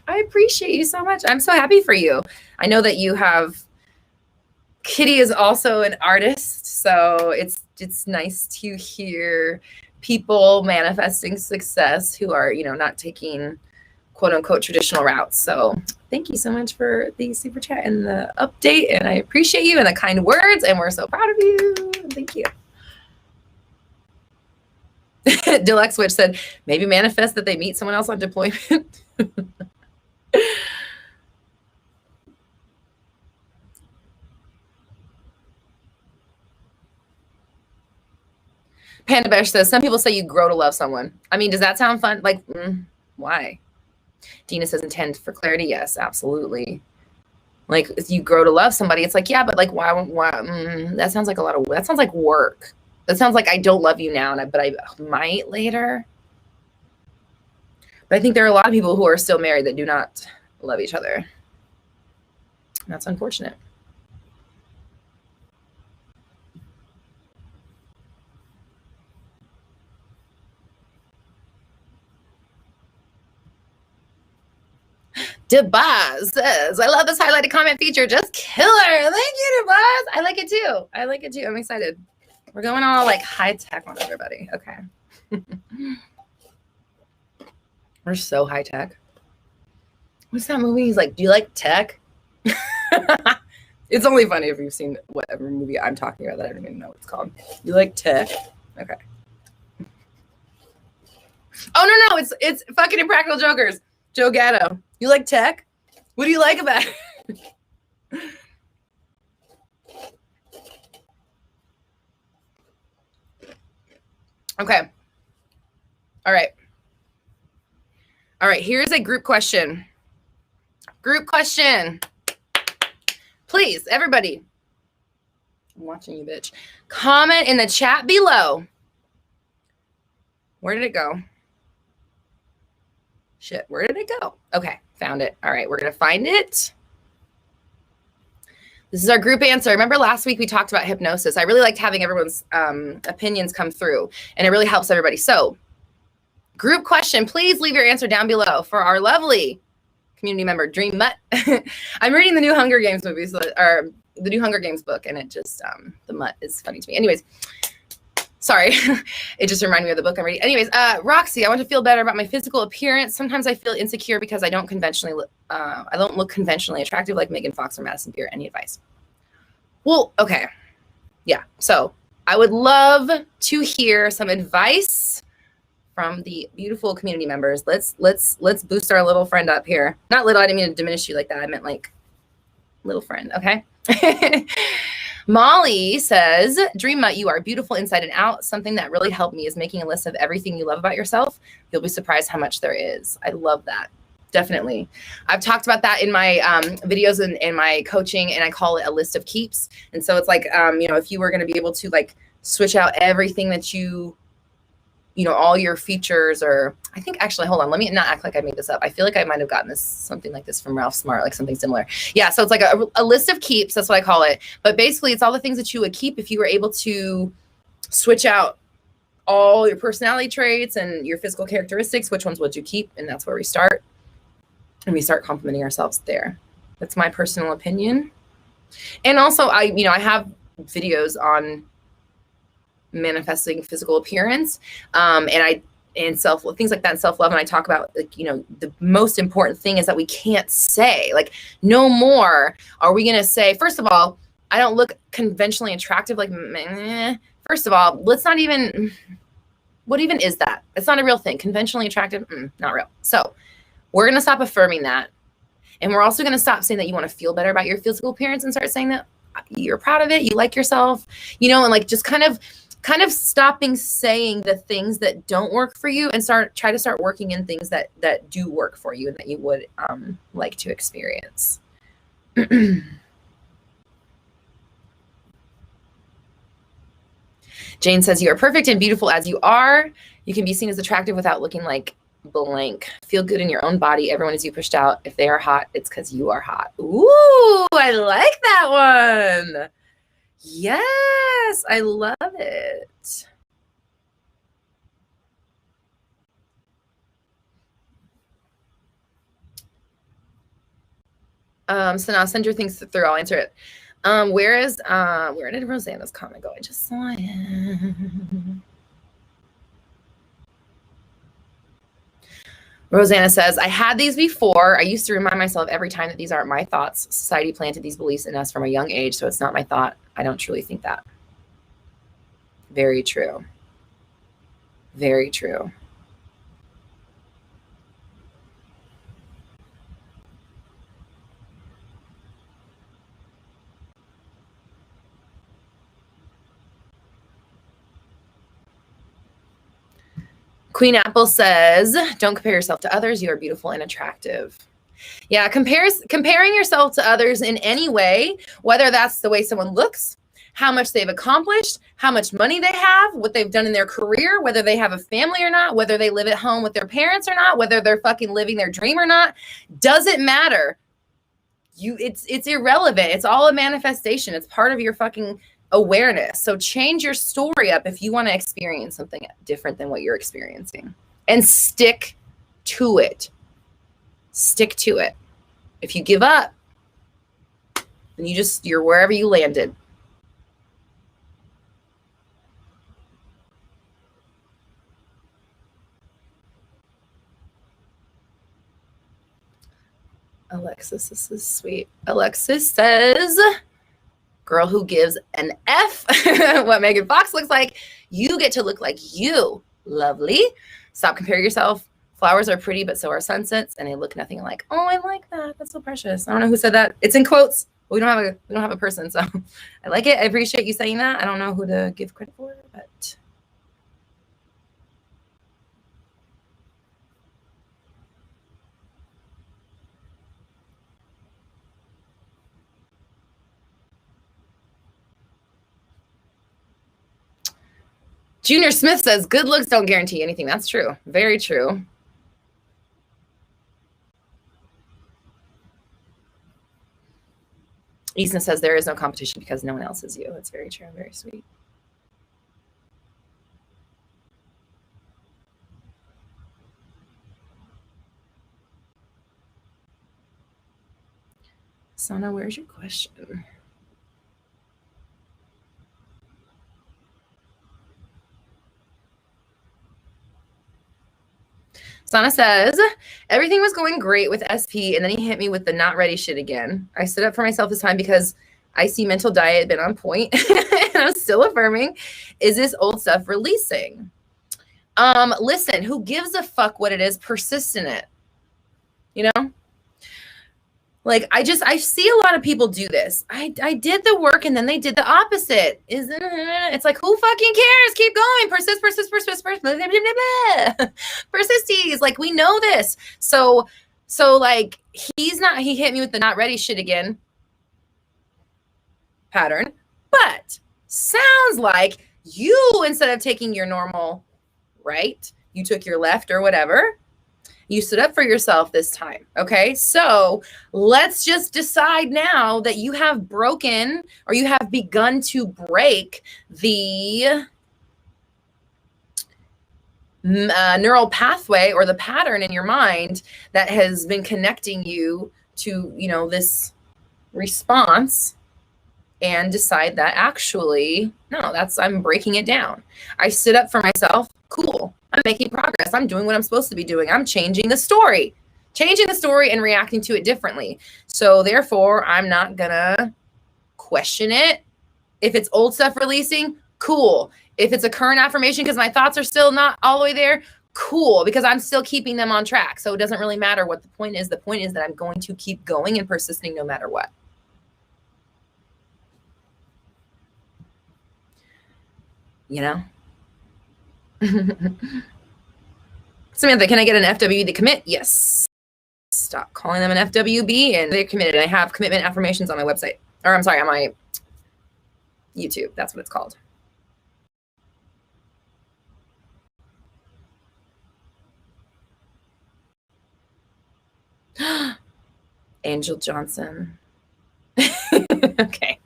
I appreciate you so much. I'm so happy for you. I know that you have, Kitty is also an artist, so it's nice to hear people manifesting success who are, you know, not taking quote unquote traditional routes. So thank you so much for the super chat and the update. And I appreciate you and the kind words. And we're so proud of you. Thank you. Deluxe Witch said, maybe manifest that they meet someone else on deployment. Panda Besh says, some people say you grow to love someone. I mean, does that sound fun? Like, why? Dina says, intend for clarity. Yes, absolutely. Like, if you grow to love somebody, it's like, yeah, but like, why that sounds like a lot of, that sounds like work. That sounds like I don't love you now, but I might later. But I think there are a lot of people who are still married that do not love each other. That's unfortunate. Debaz says, I love this highlighted comment feature. Just killer. Thank you, Debaz. I like it too. I like it too. I'm excited. We're going all like high tech on everybody. Okay. We're so high tech. What's that movie? He's like, do you like tech? It's only funny if you've seen whatever movie I'm talking about that I don't even know what it's called. You like tech? Okay. Oh, no. It's fucking Impractical Jokers. Joe Gatto. You like tech? What do you like about it? Okay. All right. All right. Here's a group question. Group question. Please, everybody. I'm watching you, bitch. Comment in the chat below. Where did it go? Shit, where did it go? Okay, found it. All right, we're going to find it. This is our group answer. Remember last week we talked about hypnosis. I really liked having everyone's opinions come through, and it really helps everybody. So, group question, please leave your answer down below for our lovely community member, Dream Mutt. I'm reading the new Hunger Games movies, or the new Hunger Games book, and it just, the Mutt is funny to me. Anyways, sorry, it just reminded me of the book I'm reading. Anyways, Roxy, I want to feel better about my physical appearance. Sometimes I feel insecure because I don't look conventionally attractive like Megan Fox or Madison Beer. Any advice? Well, okay, yeah. So I would love to hear some advice from the beautiful community members. Let's boost our little friend up here. Not little. I didn't mean to diminish you like that. I meant like little friend. Okay. Molly says, Dream Mutt, you are beautiful inside and out. Something that really helped me is making a list of everything you love about yourself. You'll be surprised how much there is. I love that. Definitely. I've talked about that in my videos and in my coaching, and I call it a list of keeps. And so it's like, if you were going to be able to like switch out everything that you all your features, or I think actually, hold on, let me not act like I made this up. I feel like I might've gotten something like this from Ralph Smart, like something similar. Yeah. So it's like a list of keeps. That's what I call it. But basically it's all the things that you would keep if you were able to switch out all your personality traits and your physical characteristics. Which ones would you keep? And that's where we start. And we start complimenting ourselves there. That's my personal opinion. And also I have videos on manifesting physical appearance and self things like that, and self-love. And I talk about the most important thing is that we can't say like no more are we gonna say, first of all, I don't look conventionally attractive, like first of all, let's not even, what even is that? It's not a real thing. Conventionally attractive, not real. So we're gonna stop affirming that, and we're also gonna stop saying that you want to feel better about your physical appearance and start saying that you're proud of it, you like yourself, and like just kind of kind of stopping saying the things that don't work for you and try to start working in things that do work for you and that you would like to experience. Jane says, you are perfect and beautiful as you are. You can be seen as attractive without looking like blank. Feel good in your own body. Everyone is you pushed out. If they are hot, it's because you are hot. Ooh, I like that one. Yes, I love it. So now I'll send your things through. I'll answer it. Where did Rosanna's comment go? I just saw it. Rosanna says, I had these before. I used to remind myself every time that these aren't my thoughts. Society planted these beliefs in us from a young age, so it's not my thought. I don't truly think that. Very true. Very true. Queen Apple says, don't compare yourself to others. You are beautiful and attractive. Yeah, comparing yourself to others in any way, whether that's the way someone looks, how much they've accomplished, how much money they have, what they've done in their career, whether they have a family or not, whether they live at home with their parents or not, whether they're fucking living their dream or not, doesn't matter. It's irrelevant. It's all a manifestation. It's part of your fucking awareness. So change your story up if you want to experience something different than what you're experiencing, and stick to it. Stick to it. If you give up, then you're wherever you landed. Alexis, this is sweet. Alexis says, girl who gives an F what Megan Fox looks like. You get to look like you. Lovely. Stop comparing yourself. Flowers are pretty, but so are sunsets, and they look nothing alike. Oh, I like that. That's so precious. I don't know who said that. It's in quotes. We don't have a person, so I like it. I appreciate you saying that. I don't know who to give credit for, but Junior Smith says, good looks don't guarantee anything. That's true. Very true. Isna says, there is no competition because no one else is you. That's very true. Very sweet. Sana, where's your question? Sana says, everything was going great with SP, and then he hit me with the not ready shit again. I stood up for myself this time because I see mental diet been on point, and I'm still affirming. Is this old stuff releasing? Listen, who gives a fuck what it is? Persist in it. You know? Like, I see a lot of people do this. I did the work and then they did the opposite. It's like, who fucking cares? Keep going. Persist. Persisties. Like, we know this. So like, he hit me with the not ready shit again pattern, but sounds like you, instead of taking your normal right, you took your left or whatever. You stood up for yourself this time. Okay. So let's just decide now that you have broken, or you have begun to break the neural pathway or the pattern in your mind that has been connecting you to, this response, and decide that actually, no, I'm breaking it down. I stood up for myself. Cool. I'm making progress. I'm doing what I'm supposed to be doing. I'm changing the story and reacting to it differently. So therefore, I'm not gonna question it. If it's old stuff releasing, cool. If it's a current affirmation because my thoughts are still not all the way there, cool, because I'm still keeping them on track. So it doesn't really matter what the point is. The point is that I'm going to keep going and persisting no matter what. you know? Samantha, can I get an FWB to commit? Yes. Stop calling them an FWB, and they're committed. I have commitment affirmations on my website. Or I'm sorry, on my YouTube. That's what it's called. Angel Johnson. Okay.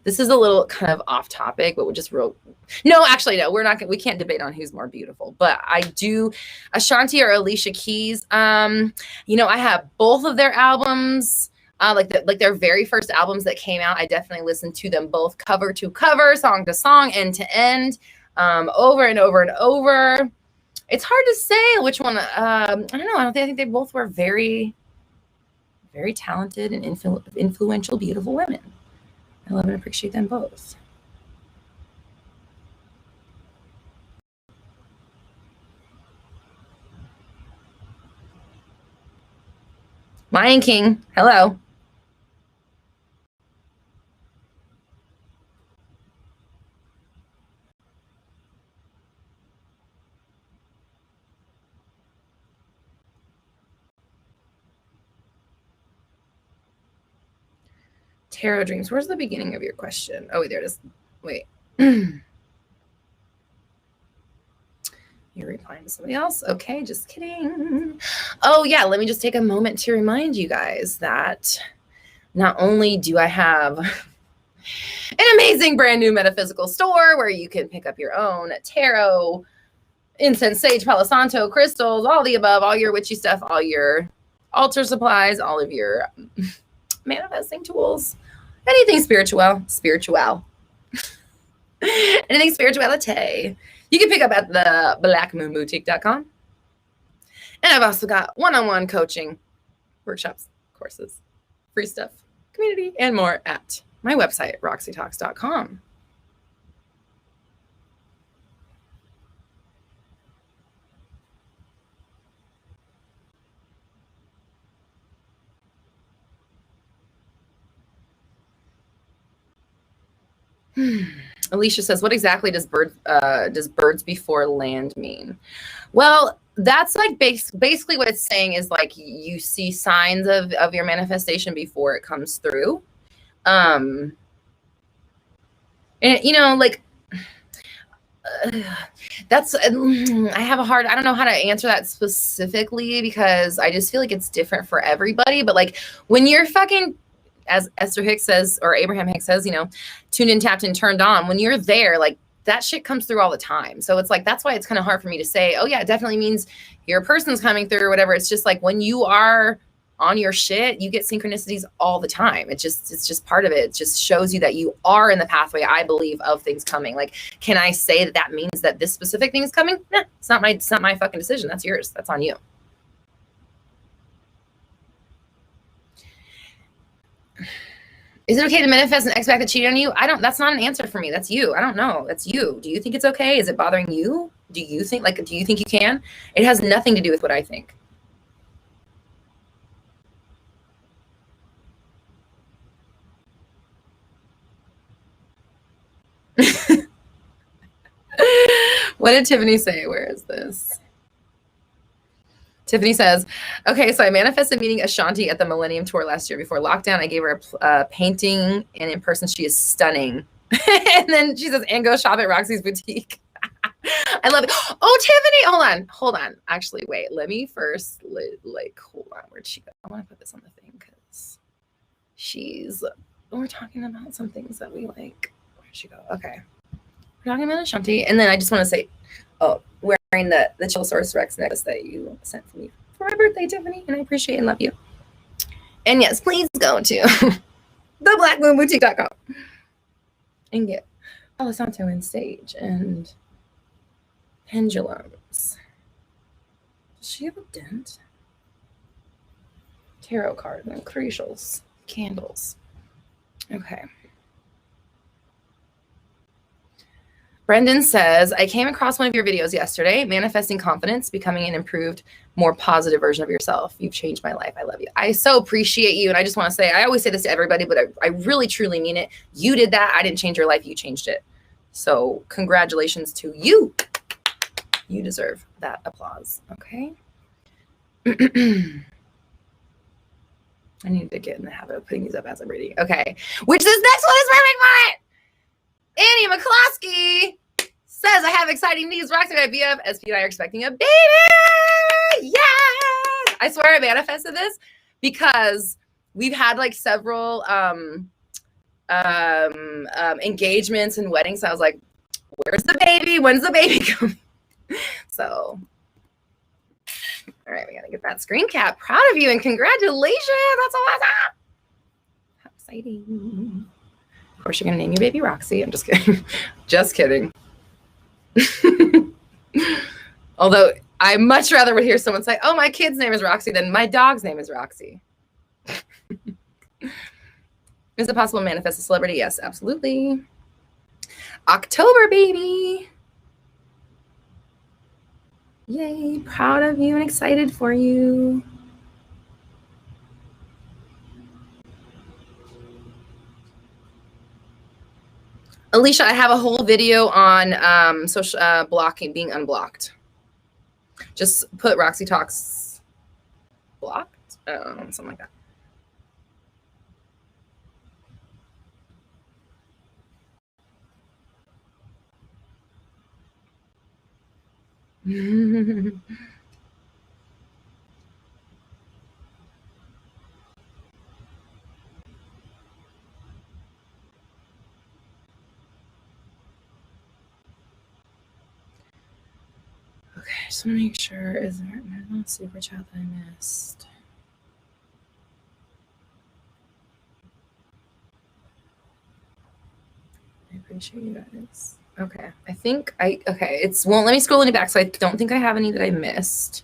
This is a little kind of off topic, but we're just no, actually, no, we can't debate on who's more beautiful, but I do Ashanti or Alicia Keys. I have both of their albums, like their very first albums that came out. I definitely listened to them both cover to cover, song to song, end to end, over and over and over. It's hard to say which one. I don't know. I think they both were very, very talented and influential, beautiful women. I love and appreciate them both. Lion King, hello. Tarot dreams. Where's the beginning of your question? Oh, wait, there it is. Wait. You're replying to somebody else? Okay, just kidding. Oh, yeah, let me just take a moment to remind you guys that not only do I have an amazing brand new metaphysical store where you can pick up your own tarot, incense, sage, Palo Santo, crystals, all the above, all your witchy stuff, all your altar supplies, all of your manifesting tools, anything spiritual, anything spirituality, you can pick up at the blackmoonboutique.com. And I've also got one-on-one coaching, workshops, courses, free stuff, community, and more at my website, roxytalks.com. Alicia says, what exactly does birds before land mean? Well, that's like basically what it's saying is like you see signs of your manifestation before it comes through. And like that's I don't know how to answer that specifically because I just feel like it's different for everybody. But like when you're fucking, as Esther Hicks says, or Abraham Hicks says, tuned in, tapped in, turned on, when you're there, like that shit comes through all the time. So it's like, that's why it's kind of hard for me to say, oh yeah, it definitely means your person's coming through or whatever. It's just like when you are on your shit, you get synchronicities all the time. It's just part of it. It just shows you that you are in the pathway, I believe, of things coming. Like, can I say that means that this specific thing is coming? Nah, it's not my fucking decision. That's yours. That's on you. Is it okay to manifest an ex-back that cheated on you? That's not an answer for me. That's you. I don't know. That's you. Do you think it's okay? Is it bothering you? Do you think you can? It has nothing to do with what I think. What did Tiffany say? Where is this? Tiffany says, okay, so I manifested meeting Ashanti at the Millennium Tour last year before lockdown. I gave her a painting, and in person, she is stunning. And then she says, and go shop at Roxy's boutique. I love it. Oh, Tiffany, hold on. Actually, wait, let me first, hold on. Where'd she go? I want to put this on the thing because we're talking about some things that we like. Where'd she go? Okay. We're talking about Ashanti. And then I just want to say, wearing the Chillosaurus Rex necklace that you sent for me for my birthday, Tiffany, and I appreciate and love you. And yes, please go to theblackmoonboutique.com and get Palo Santo and sage and pendulums. Does she have a dent? Tarot cards and crucials, candles. Okay. Brendan says, I came across one of your videos yesterday, manifesting confidence, becoming an improved, more positive version of yourself. You've changed my life. I love you. I so appreciate you. And I just want to say, I always say this to everybody, but I really, truly mean it. You did that. I didn't change your life. You changed it. So congratulations to you. You deserve that applause. Okay. I need to get in the habit of putting these up as I'm reading. Okay. Which this next one is perfect for it. Annie McCloskey says, I have exciting news. Roxy and IVF, SP and I are expecting a baby. Yes! I swear I manifested this because we've had like several engagements and weddings. So I was like, where's the baby? When's the baby coming? So, all right, we got to get that screen cap. Proud of you and congratulations. That's awesome. How exciting. Of course, you're going to name your baby Roxy. I'm just kidding. Just kidding. Although I much rather would hear someone say, oh, my kid's name is Roxy than my dog's name is Roxy. Is it possible to manifest a celebrity? Yes, absolutely. October, baby. Yay, proud of you and excited for you. Alicia, I have a whole video on social blocking, being unblocked. Just put Roxy Talks blocked, something like that. Okay, just want to make sure, is there no super chat that I missed? I appreciate you guys. Okay, I think okay, it's won't let me scroll any back, so I don't think I have any that I missed.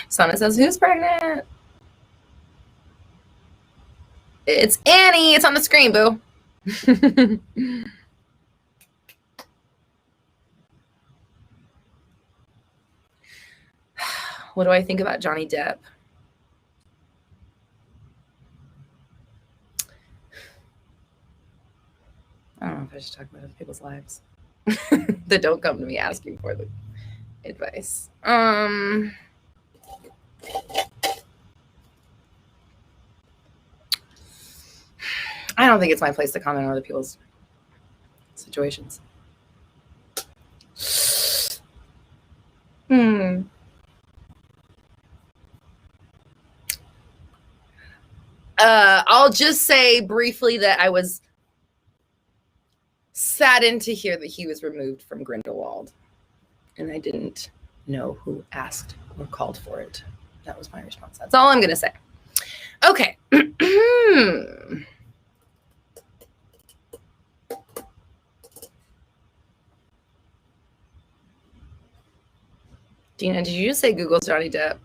Sana says, who's pregnant? It's Annie. It's on the screen, boo. What do I think about Johnny Depp? I don't know if I should talk about other people's lives that don't come to me asking for the advice. I don't think it's my place to comment on other people's situations. I'll just say briefly that I was saddened to hear that he was removed from Grindelwald, and I didn't know who asked or called for it. That was my response. That's all I'm going to say. Okay. Dina, did you just say Google's Johnny Depp?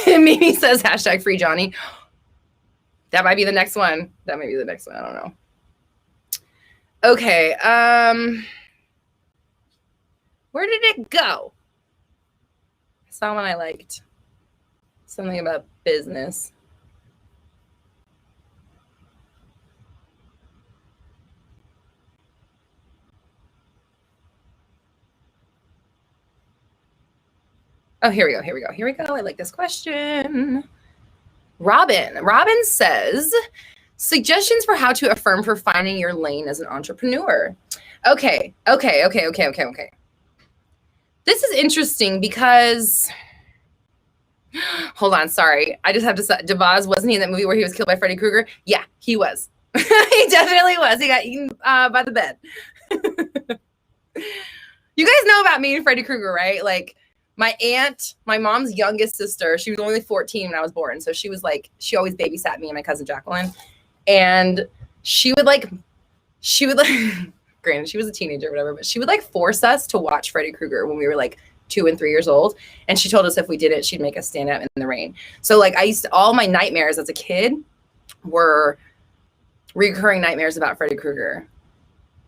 Mimi says hashtag free Johnny. That might be the next one. That might be the next one. I don't know. Okay. Where did it go? I saw one I liked. Something about business. Oh, here we go. Here we go. Here we go. I like this question. Robin says, suggestions for how to affirm for finding your lane as an entrepreneur. Okay. This is interesting because, hold on, sorry. I just have to say, Devaz, wasn't he in that movie where he was killed by Freddy Krueger? Yeah, he was. He definitely was. He got eaten by the bed. You guys know about me and Freddy Krueger, right? Like, my aunt, my mom's youngest sister, she was only 14 when I was born. So she was like, she always babysat me and my cousin Jacqueline. And she would like, granted, she was a teenager or whatever, but she would like force us to watch Freddy Krueger when we were like 2 and 3 years old. And she told us if we did it, she'd make us stand out in the rain. So like all my nightmares as a kid were recurring nightmares about Freddy Krueger.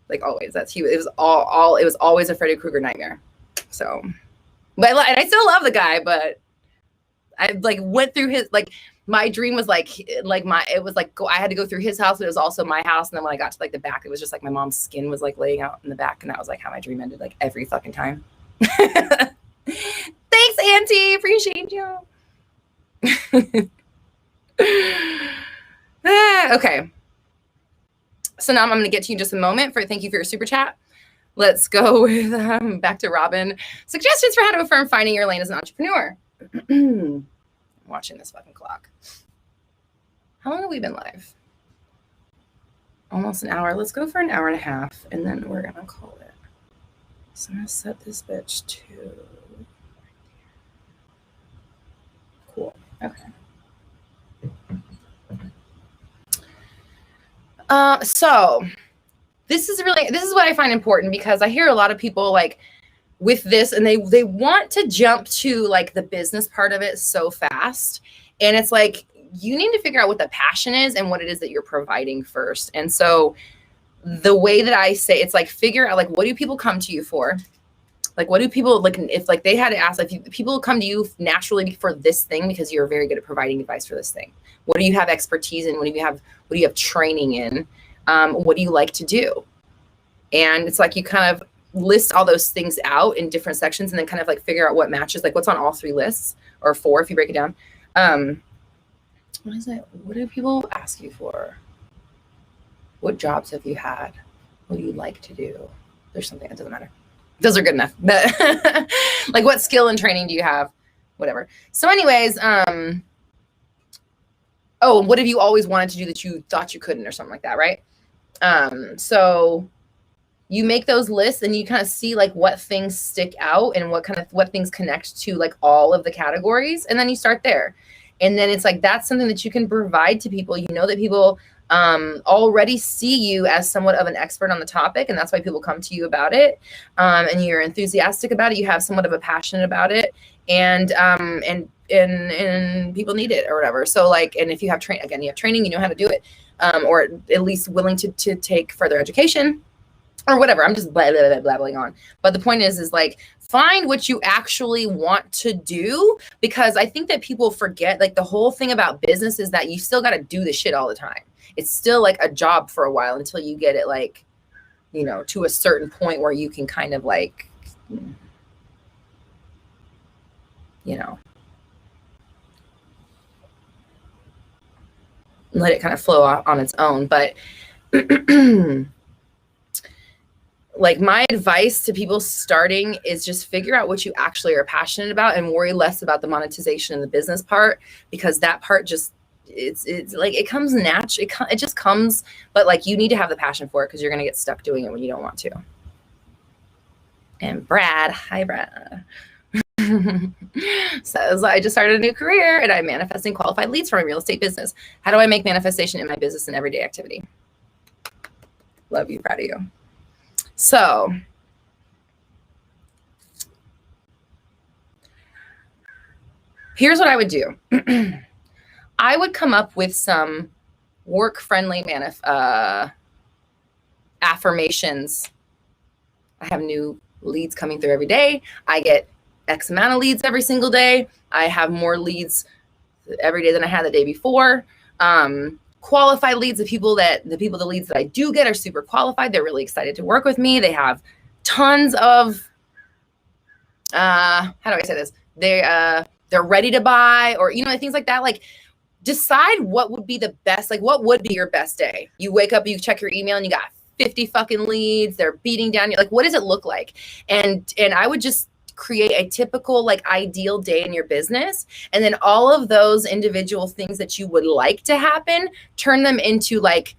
Like always, it was always a Freddy Krueger nightmare. So, and I still love the guy, but I like went through his, like, my dream was I had to go through his house, but it was also my house. And then when I got to like the back, it was just like my mom's skin was like laying out in the back. And that was like how my dream ended, like every fucking time. Thanks, Auntie. Appreciate you. Okay. So now I'm going to get to you in just a moment thank you for your super chat. Let's go with back to Robin. Suggestions for how to affirm finding your lane as an entrepreneur. I'm watching this fucking clock. How long have we been live? Almost an hour. Let's go for an hour and a half, and then we're going to call it. So I'm going to set this bitch to... Cool. Okay. So this is what I find important, because I hear a lot of people like with this and they want to jump to like the business part of it so fast. And it's like, you need to figure out what the passion is and what it is that you're providing first. And so the way that I say, it's like, figure out like, what do people come to you for? Like, what do people like, if like they had to ask, like people come to you naturally for this thing because you're very good at providing advice for this thing. What do you have expertise in? What do you have training in? What do you like to do? And it's like, you kind of list all those things out in different sections and then kind of like figure out what matches, like what's on all three lists, or four if you break it down. What is it? What do people ask you for? What jobs have you had? What do you like to do? There's something that doesn't matter. Those are good enough. But like, what skill and training do you have? Whatever. So anyways, oh, what have you always wanted to do that you thought you couldn't, or something like that, right? So you make those lists and you kind of see like what things stick out and what things connect to like all of the categories. And then you start there. And then it's like, that's something that you can provide to people. You know that people already see you as somewhat of an expert on the topic, and that's why people come to you about it. And you're enthusiastic about it. You have somewhat of a passion about it, and people need it or whatever. So like, and if you have you have training, you know how to do it, or at least willing to take further education or whatever. I'm just blabbling on. But the point is like, find what you actually want to do, because I think that people forget, like, the whole thing about business is that you still got to do the shit all the time. It's still like a job for a while until you get it, like, you know, to a certain point where you can kind of like, you know, let it kind of flow on its own. But like, my advice to people starting is just figure out what you actually are passionate about and worry less about the monetization and the business part, because that part just, it's like, it comes natural. It just comes, but like, you need to have the passion for it, because you're going to get stuck doing it when you don't want to. And Brad, hi Brad, says, I just started a new career and I'm manifesting qualified leads for my real estate business. How do I make manifestation in my business and everyday activity? Love you, proud of you. So here's what I would do. I would come up with some work-friendly affirmations. I have new leads coming through every day. I get X amount of leads every single day. I have more leads every day than I had the day before. Qualified leads, the leads that I do get are super qualified. They're really excited to work with me. They have tons of, how do I say this? They're ready to buy, or, you know, things like that. Like, decide what would be the best, like, what would be your best day? You wake up, you check your email and you got 50 fucking leads. They're beating down you. Like, what does it look like? And I would just create a typical, like, ideal day in your business. And then all of those individual things that you would like to happen, turn them into, like,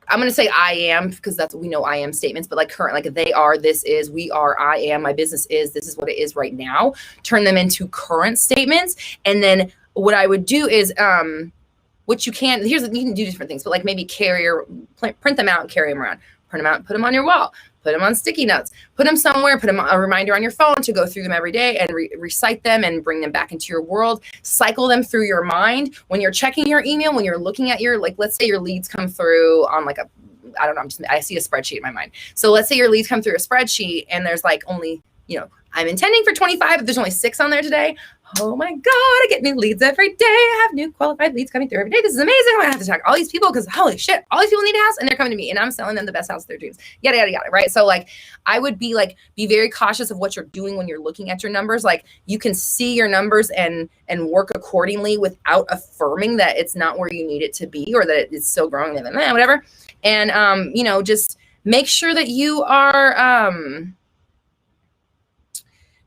I'm going to say I am, because that's what we know, I am statements, but like current, like they are, this is, we are, I am, my business is, this is what it is right now. Turn them into current statements. And then what I would do is, what you can, you can do different things, but like maybe print them out and carry them around, print them out, put them on your wall, put them on sticky notes, put them somewhere, put them a reminder on your phone to go through them every day and recite them and bring them back into your world. Cycle them through your mind. When you're checking your email, when you're looking at your, like, let's say your leads come through on like I don't know, I see a spreadsheet in my mind. So let's say your leads come through a spreadsheet and there's like only, you know, I'm intending for 25, but there's only 6 on there today. Oh my God, I get new leads every day. I have new qualified leads coming through every day. This is amazing. I have to talk to all these people because holy shit, all these people need a house and they're coming to me and I'm selling them the best house of their dreams. Yada, yada, yada, right? So like, I would be very cautious of what you're doing when you're looking at your numbers. Like you can see your numbers and work accordingly without affirming that it's not where you need it to be or that it's still growing, whatever. And, just make sure that you are,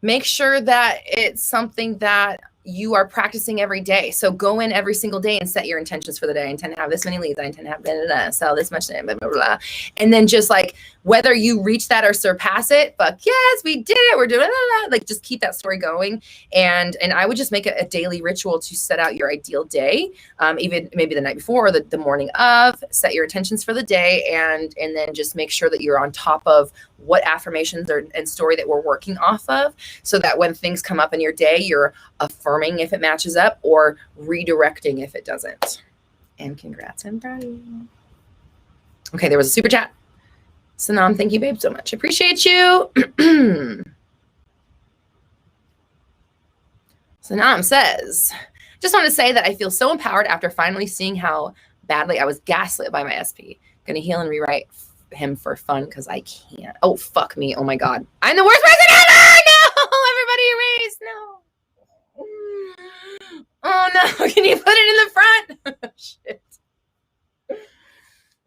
make sure that it's something that you are practicing every day. So go in every single day and set your intentions for the day. I intend to have this many leads. I intend to have sell this much, blah, blah, blah, blah. And then just like, whether you reach that or surpass it, fuck yes, we did it. We're doing it. Like, just keep that story going. And I would just make it a daily ritual to set out your ideal day. Even maybe the night before or the morning of, set your intentions for the day. And then just make sure that you're on top of what affirmations and story that we're working off of, so that when things come up in your day, you're affirming if it matches up or redirecting if it doesn't. And congrats, I'm proud of you. Okay, there was a super chat. Sanam, thank you, babe, so much. Appreciate you. Sanam says, just want to say that I feel so empowered after finally seeing how badly I was gaslit by my SP. Gonna heal and rewrite him for fun because I can't. Oh, fuck me. Oh my God. I'm the worst person ever. No, everybody erase. No. Oh no. Can you put it in the front? Shit.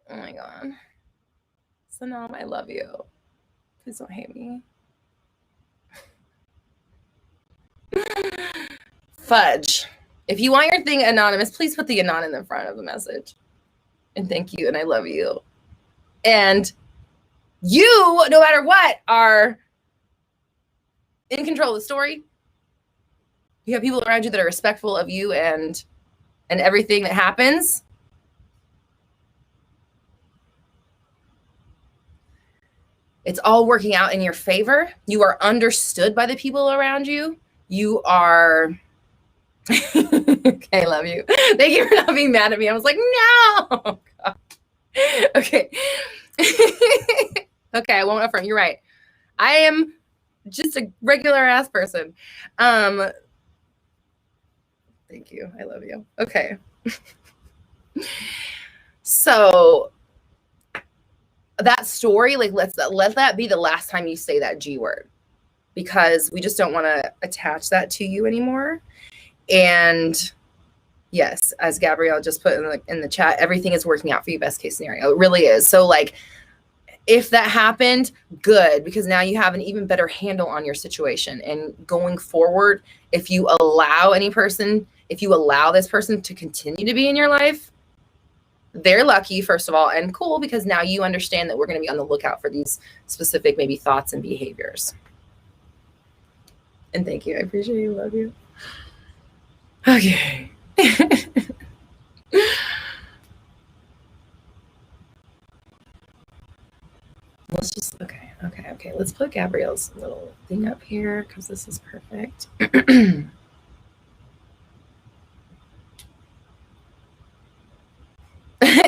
Oh my God. Sanam, I love you. Please don't hate me. Fudge. If you want your thing anonymous, please put the anon in the front of the message. And thank you. And I love you. And you, no matter what, are in control of the story. You have people around you that are respectful of you and everything that happens. It's all working out in your favor. You are understood by the people around you. You are... Okay, love you. Thank you for not being mad at me. I was like, no. Oh, God. Okay. Okay, I won't affirm. You're right. I am just a regular ass person. Thank you. I love you. Okay. So that story, like, let that be the last time you say that G word, because we just don't want to attach that to you anymore. And yes, as Gabrielle just put in the chat, everything is working out for you, best case scenario. It really is. So like, if that happened, good, because now you have an even better handle on your situation. And going forward, if you allow this person to continue to be in your life, they're lucky, first of all, and cool, because now you understand that we're going to be on the lookout for these specific maybe thoughts and behaviors. And thank you. I appreciate you. Love you. Okay. Let's just, okay. Let's put Gabrielle's little thing up here because this is perfect.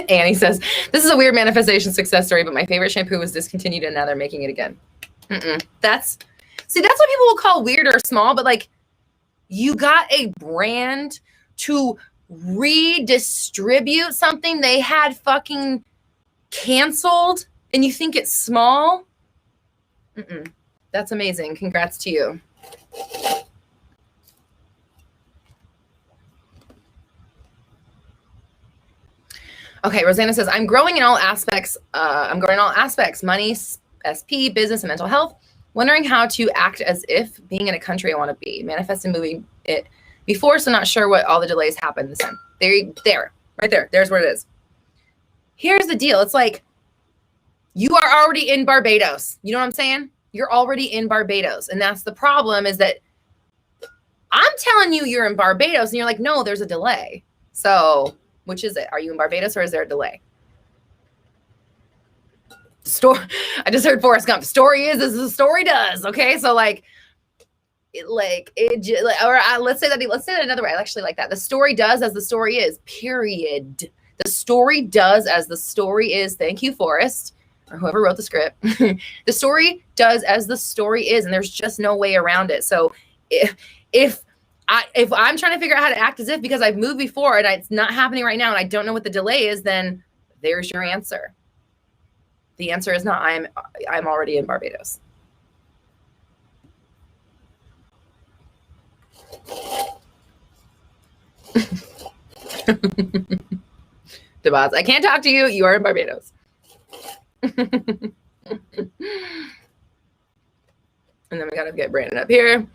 Annie says, this is a weird manifestation success story, but my favorite shampoo was discontinued and now they're making it again. That's what people will call weird or small, but like, you got a brand to redistribute something they had fucking canceled and you think it's small? That's amazing. Congrats to you. Okay, Rosanna says, I'm growing in all aspects. Money, SP, business, and mental health. Wondering how to act as if being in a country I want to be. Manifesting moving it before, so not sure what all the delays happen this time. There, right there. There's where it is. Here's the deal. It's like, you are already in Barbados. You know what I'm saying? You're already in Barbados. And that's the problem, is that I'm telling you you're in Barbados and you're like, no, there's a delay. So which is it? Are you in Barbados or is there a delay? I just heard Forrest Gump. Story is as the story does. Okay. So let's say that another way. I actually like that. The story does as the story is, period. The story does as the story is. Thank you, Forrest, or whoever wrote the script. The story does as the story is, and there's just no way around it. So if if I'm trying to figure out how to act as if because I've moved before and it's not happening right now and I don't know what the delay is, then there's your answer. The answer is not I'm already in Barbados. Devaz, I can't talk to you. You are in Barbados. And then we got to get Brandon up here.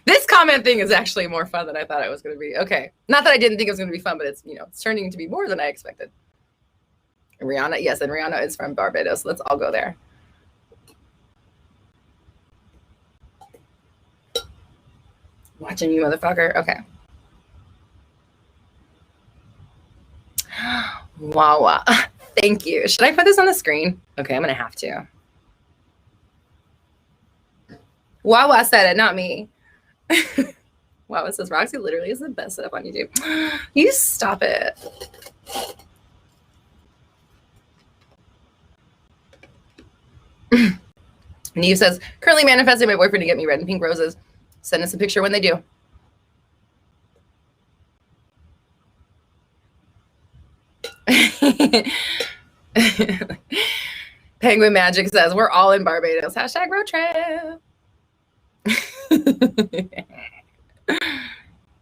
This comment thing is actually more fun than I thought it was going to be. Okay. Not that I didn't think it was going to be fun, but it's, it's turning to be more than I expected. Rihanna. Yes. And Rihanna is from Barbados. Let's all go there. Watching you, motherfucker. Okay. Wow. Thank you. Should I put this on the screen? Okay, I'm going to have to. Wawa said it, not me. Wawa says, Roxy literally is the best setup on YouTube. You stop it. Neve says, currently manifesting my boyfriend to get me red and pink roses. Send us a picture when they do. Penguin Magic says, we're all in Barbados. Hashtag road trip.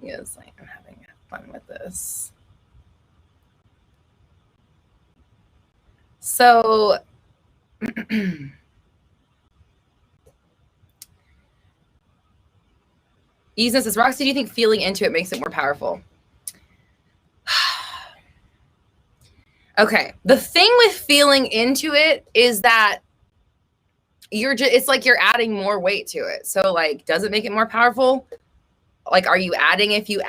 Yes, I'm having fun with this. So, Ethan says, Roxy, do you think feeling into it makes it more powerful? Okay. The thing with feeling into it is that it's like you're adding more weight to it. So like, does it make it more powerful? Like, are you asking if you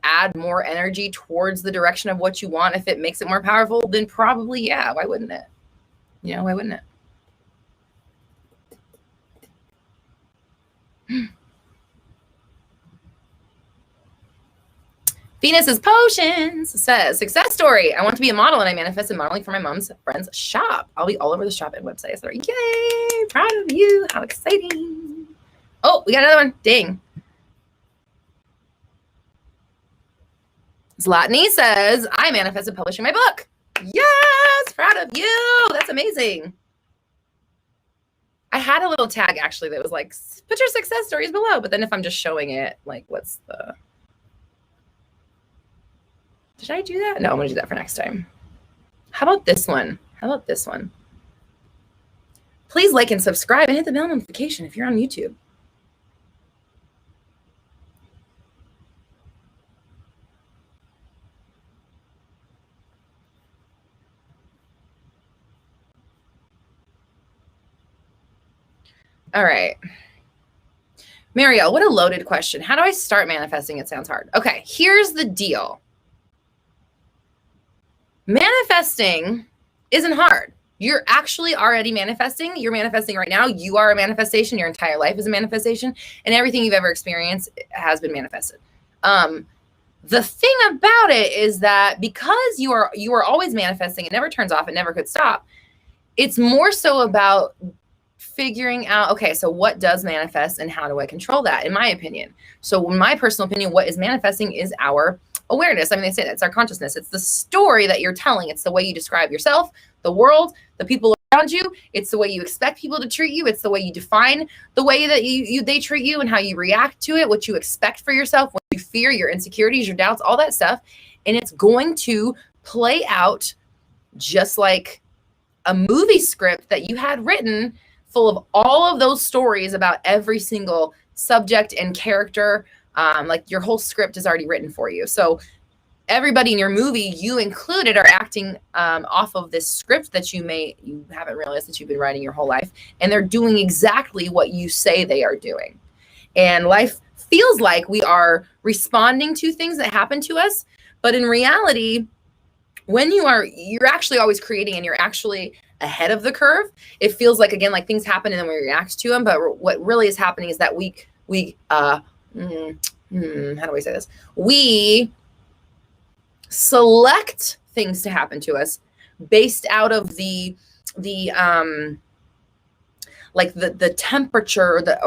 add more energy towards the direction of what you want? If it makes it more powerful, then probably, yeah. Why wouldn't it? Why wouldn't it? Venus's Potions says, success story. I want to be a model and I manifested modeling for my mom's friend's shop. I'll be all over the shop and website. So, yay, proud of you. How exciting. Oh, we got another one. Dang. Zlatny says, I manifested publishing my book. Yes, proud of you. That's amazing. I had a little tag actually that was like, put your success stories below. But then if I'm just showing it, like, what's the... Did I do that? No, I'm going to do that for next time. How about this one? Please like and subscribe and hit the bell notification if you're on YouTube. All right. Marielle, what a loaded question. How do I start manifesting? It sounds hard. Okay, here's the deal. Manifesting isn't hard. You're actually already manifesting. You're manifesting right now. You are a manifestation. Your entire life is a manifestation. And everything you've ever experienced has been manifested. The thing about it is that because you are always manifesting, it never turns off, it never could stop. It's more so about figuring out, okay, so what does manifest and how do I control that, in my opinion? So in my personal opinion, what is manifesting is our awareness. I mean, they say that it's our consciousness. It's the story that you're telling. It's the way you describe yourself, the world, the people around you. It's the way you expect people to treat you. It's the way you define the way that they treat you and how you react to it, what you expect for yourself, what you fear, your insecurities, your doubts, all that stuff. And it's going to play out just like a movie script that you had written full of all of those stories about every single subject and character. Like your whole script is already written for you. So everybody in your movie, you included, are acting off of this script that you haven't realized that you've been writing your whole life. And they're doing exactly what you say they are doing. And life feels like we are responding to things that happen to us. But in reality, when you're actually always creating and you're actually ahead of the curve. It feels like, again, like things happen and then we react to them. But what really is happening is that how do I say this? We select things to happen to us based out of the like the temperature, the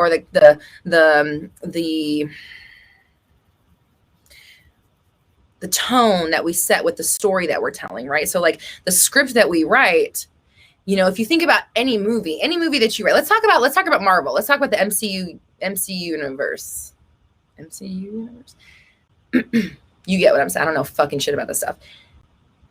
tone that we set with the story that we're telling, right? So like the script that we write, you know, if you think about any movie that you write, let's talk about Marvel. Let's talk about the MCU universe. MCU universe. You get what I'm saying? I don't know fucking shit about this stuff.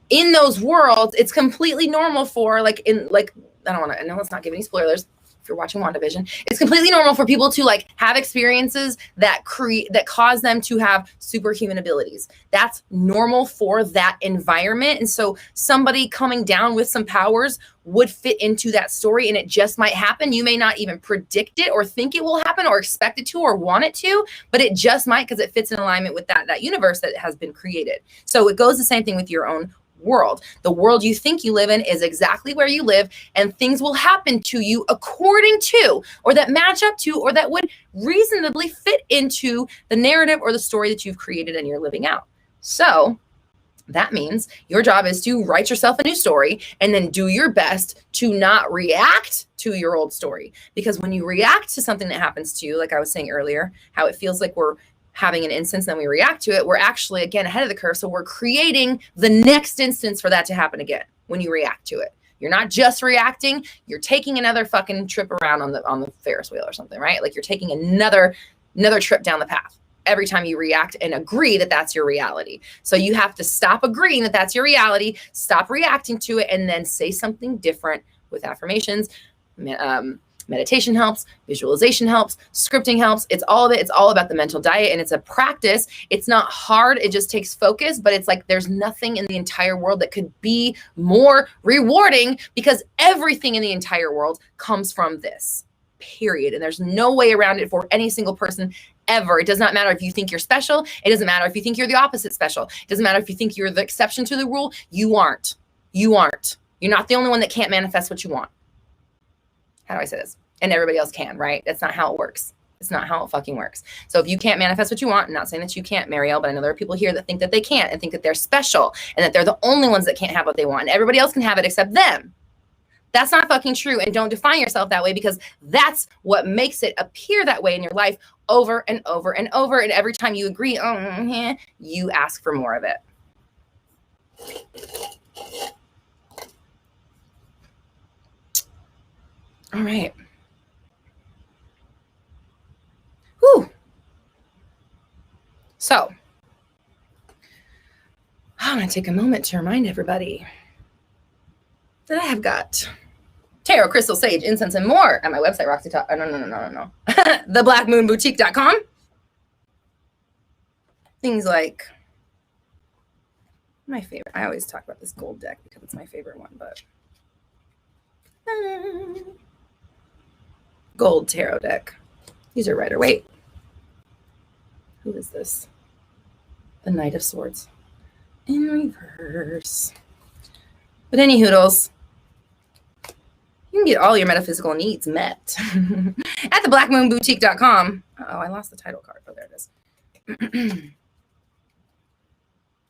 In those worlds, it's completely normal for I know let's not give any spoilers. If you're watching WandaVision, it's completely normal for people to like have experiences that cause them to have superhuman abilities. That's normal for that environment. And so somebody coming down with some powers would fit into that story, and it just might happen. You may not even predict it or think it will happen or expect it to or want it to, but it just might, because it fits in alignment with that universe that has been created. So it goes the same thing with your own world. The world you think you live in is exactly where you live, and things will happen to you according to, or that match up to, or that would reasonably fit into the narrative or the story that you've created and you're living out. So that means your job is to write yourself a new story and then do your best to not react to your old story. Because when you react to something that happens to you, like I was saying earlier, how it feels like we're having an instance, then we react to it, we're actually, again, ahead of the curve. So we're creating the next instance for that to happen again when you react to it. You're not just reacting, you're taking another fucking trip around on the Ferris wheel or something, right? Like you're taking another trip down the path every time you react and agree that that's your reality. So you have to stop agreeing that that's your reality, stop reacting to it, and then say something different with affirmations. Meditation helps, visualization helps, scripting helps. It's all of it. It's all about the mental diet, and it's a practice. It's not hard. It just takes focus, but it's like there's nothing in the entire world that could be more rewarding, because everything in the entire world comes from this, period. And there's no way around it for any single person ever. It does not matter if you think you're special. It doesn't matter if you think you're the opposite special. It doesn't matter if you think you're the exception to the rule. You aren't. You aren't. You're not the only one that can't manifest what you want. How do I say this? And everybody else can, right? That's not how it works. It's not how it fucking works. So if you can't manifest what you want, I'm not saying that you can't, Marielle, but I know there are people here that think that they can't and think that they're special and that they're the only ones that can't have what they want, and everybody else can have it except them. That's not fucking true. And don't define yourself that way, because that's what makes it appear that way in your life over and over and over. And every time you agree, you ask for more of it. All right. Whew. So I'm going to take a moment to remind everybody that I have got tarot, crystal, sage, incense, and more at my website, Roxy Talks. No. theblackmoonboutique.com. Things like my favorite. I always talk about this gold deck because it's my favorite one, but gold tarot deck. These are Rider-Waite. Who is this? The Knight of Swords in reverse. But any hoodles, you can get all your metaphysical needs met at theblackmoonboutique.com. Oh, I lost the title card. Oh, there it is.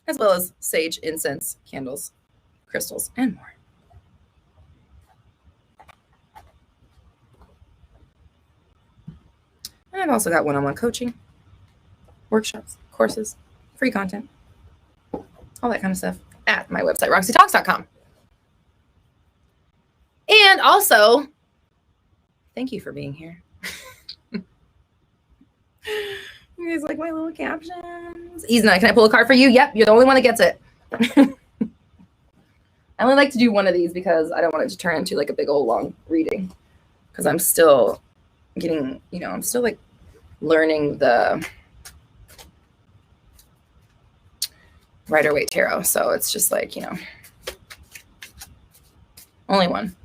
As well as sage, incense, candles, crystals, and more. And I've also got one-on-one coaching, workshops, courses, free content, all that kind of stuff at my website, roxytalks.com. And also, thank you for being here. You guys like my little captions? Isna, can I pull a card for you? Yep, you're the only one that gets it. I only like to do one of these because I don't want it to turn into like a big old long reading, because I'm still getting, I'm still like learning the Rider-Waite tarot. So it's just like, only one.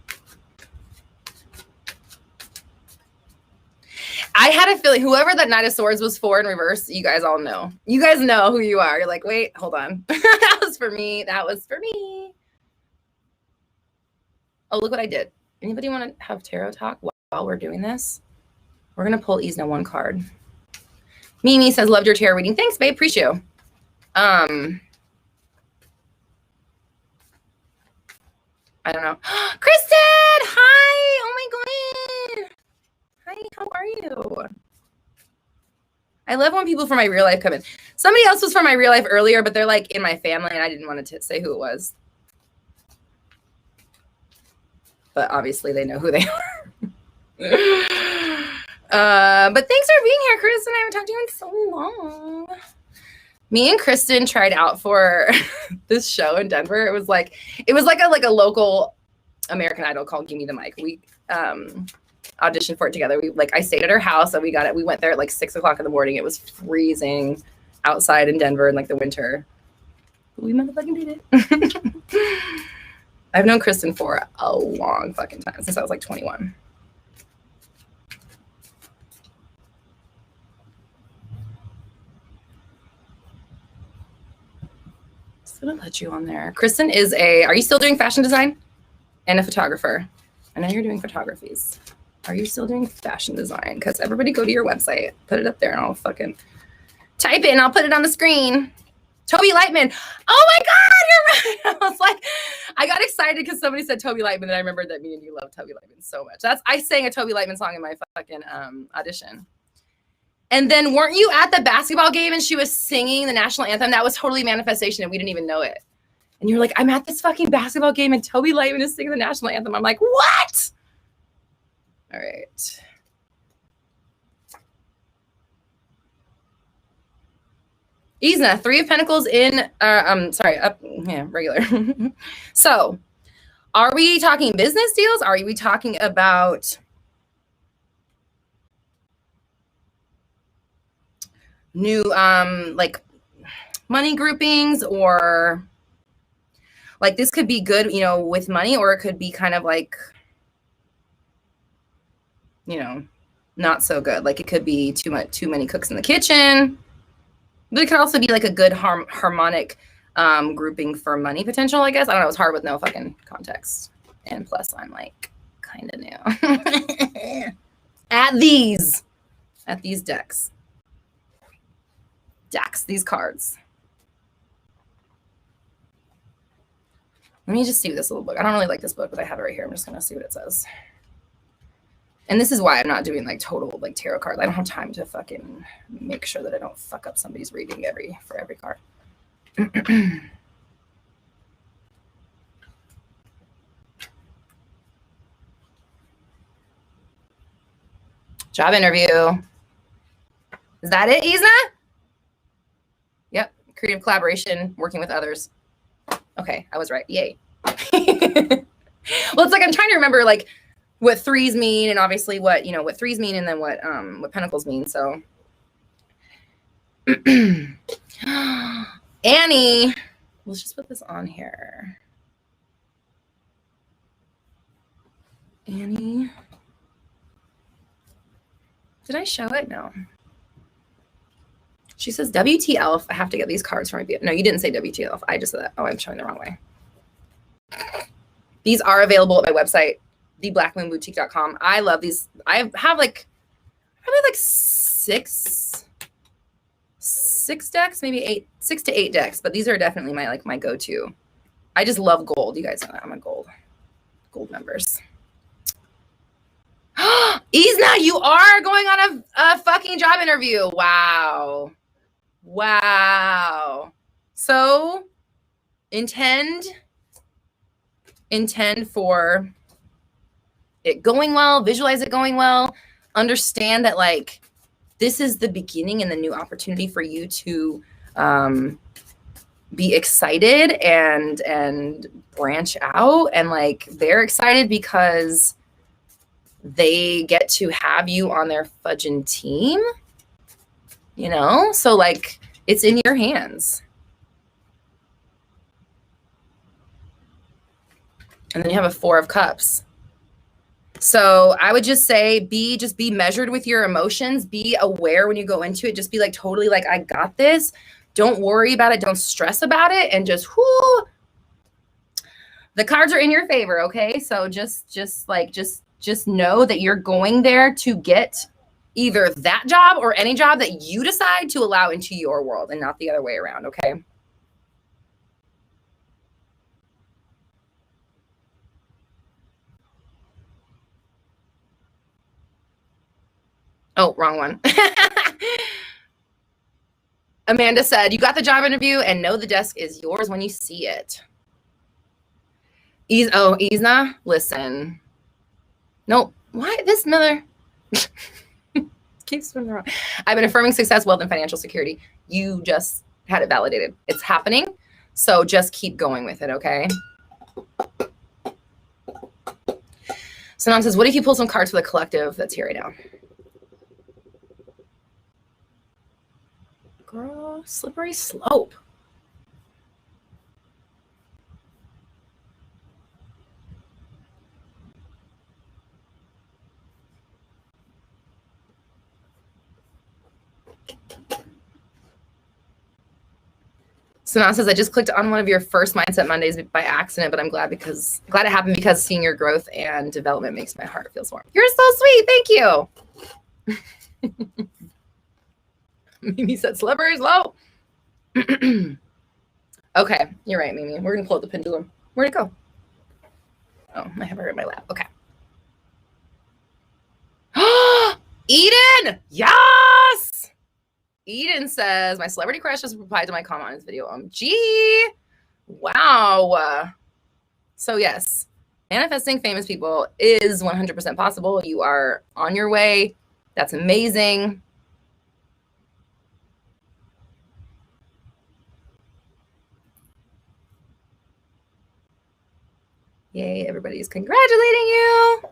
I had a feeling whoever that Knight of Swords was for in reverse, you guys all know. You guys know who you are. You're like, wait, hold on. That was for me. That was for me. Oh, look what I did. Anybody want to have tarot talk while we're doing this? We're going to pull Isna one card. Mimi says, loved your tarot reading. Thanks, babe. Appreciate you. I don't know. Kristen! Hi! Oh my God! are you? I love when people from my real life come in. Somebody else was from my real life earlier, but they're like in my family, and I didn't want to say who it was. But obviously they know who they are. But thanks for being here, Kristen. I haven't talked to you in so long. Me and Kristen tried out for this show in Denver. It was like a local American Idol called Give Me the Mic. We auditioned for it together. I stayed at her house and we got it. We went there at like 6 o'clock in the morning. It was freezing outside in Denver in like the winter. But we motherfucking did it. I've known Kristen for a long fucking time, since I was like 21. Just gonna put you on there. Kristen is are you still doing fashion design? And a photographer. I know you're doing photographies. Are you still doing fashion design? Because everybody go to your website, put it up there, and I'll fucking type it and I'll put it on the screen. Toby Lightman. Oh my God, you're right. I was like, I got excited because somebody said Toby Lightman, and I remembered that me and you love Toby Lightman so much. I sang a Toby Lightman song in my fucking audition. And then weren't you at the basketball game and she was singing the national anthem? That was totally manifestation and we didn't even know it. And you're like, I'm at this fucking basketball game and Toby Lightman is singing the national anthem. I'm like, what? All right. Isna, 3 of Pentacles in, regular. So, are we talking business deals? Are we talking about new, like money groupings, or like this could be good, you know, with money, or it could be kind of like, you know, not so good. Like it could be too many cooks in the kitchen. But it could also be like a good harmonic grouping for money potential, I guess. I don't know. It's hard with no fucking context. And plus, I'm like kind of new at these decks. These cards. Let me just see this little book. I don't really like this book, but I have it right here. I'm just going to see what it says. And this is why I'm not doing like total like tarot cards. I don't have time to fucking make sure that I don't fuck up somebody's reading for every card. Job interview. Is that it, Isna? Yep. Creative collaboration, working with others. Okay, I was right. Yay. Well, it's like I'm trying to remember like what 3s mean, and obviously what 3s mean, and then what Pentacles mean. So Annie, let's just put this on here. Annie, did I show it? No. She says WTF. I have to get these cards for my. No, you didn't say WTF. I just said that. Oh, I'm showing the wrong way. These are available at my website, theblackmoonboutique.com. I love these. I have like probably like six decks, maybe 6 to 8 decks, but these are definitely my go-to. I just love gold. You guys know that I'm a gold members. Isna, you are going on a fucking job interview. Wow. So intend for it going well, visualize it going well, understand that like this is the beginning and the new opportunity for you to be excited and branch out, and like they're excited because they get to have you on their fudging team, you know? So like it's in your hands. And then you have a 4 of Cups. So I would just say be measured with your emotions. Be aware when you go into it. Just be like totally like, I got this. Don't worry about it. Don't stress about it. And just the cards are in your favor. Okay. So just know that you're going there to get either that job or any job that you decide to allow into your world, and not the other way around. Okay. Oh, wrong one. Amanda said, you got the job interview and know the desk is yours when you see it. Isna, listen. Nope. Why this Miller? Keeps spinning around. I've been affirming success, wealth, and financial security. You just had it validated. It's happening. So just keep going with it, okay? Sanan says, what if you pull some cards for the collective that's here right now? Girl, slippery slope. Sanan says, I just clicked on one of your first Mindset Mondays by accident, but I'm glad it happened because seeing your growth and development makes my heart feel warm. You're so sweet. Thank you. Mimi said, slippery slope. Okay, you're right, Mimi. We're going to pull up the pendulum. Where'd it go? Oh, I have her in my lap. Okay. Eden! Yes! Eden says, my celebrity crush just replied to my comment on this video. Gee! Wow. So yes, manifesting famous people is 100% possible. You are on your way. That's amazing. Yay, everybody's congratulating you.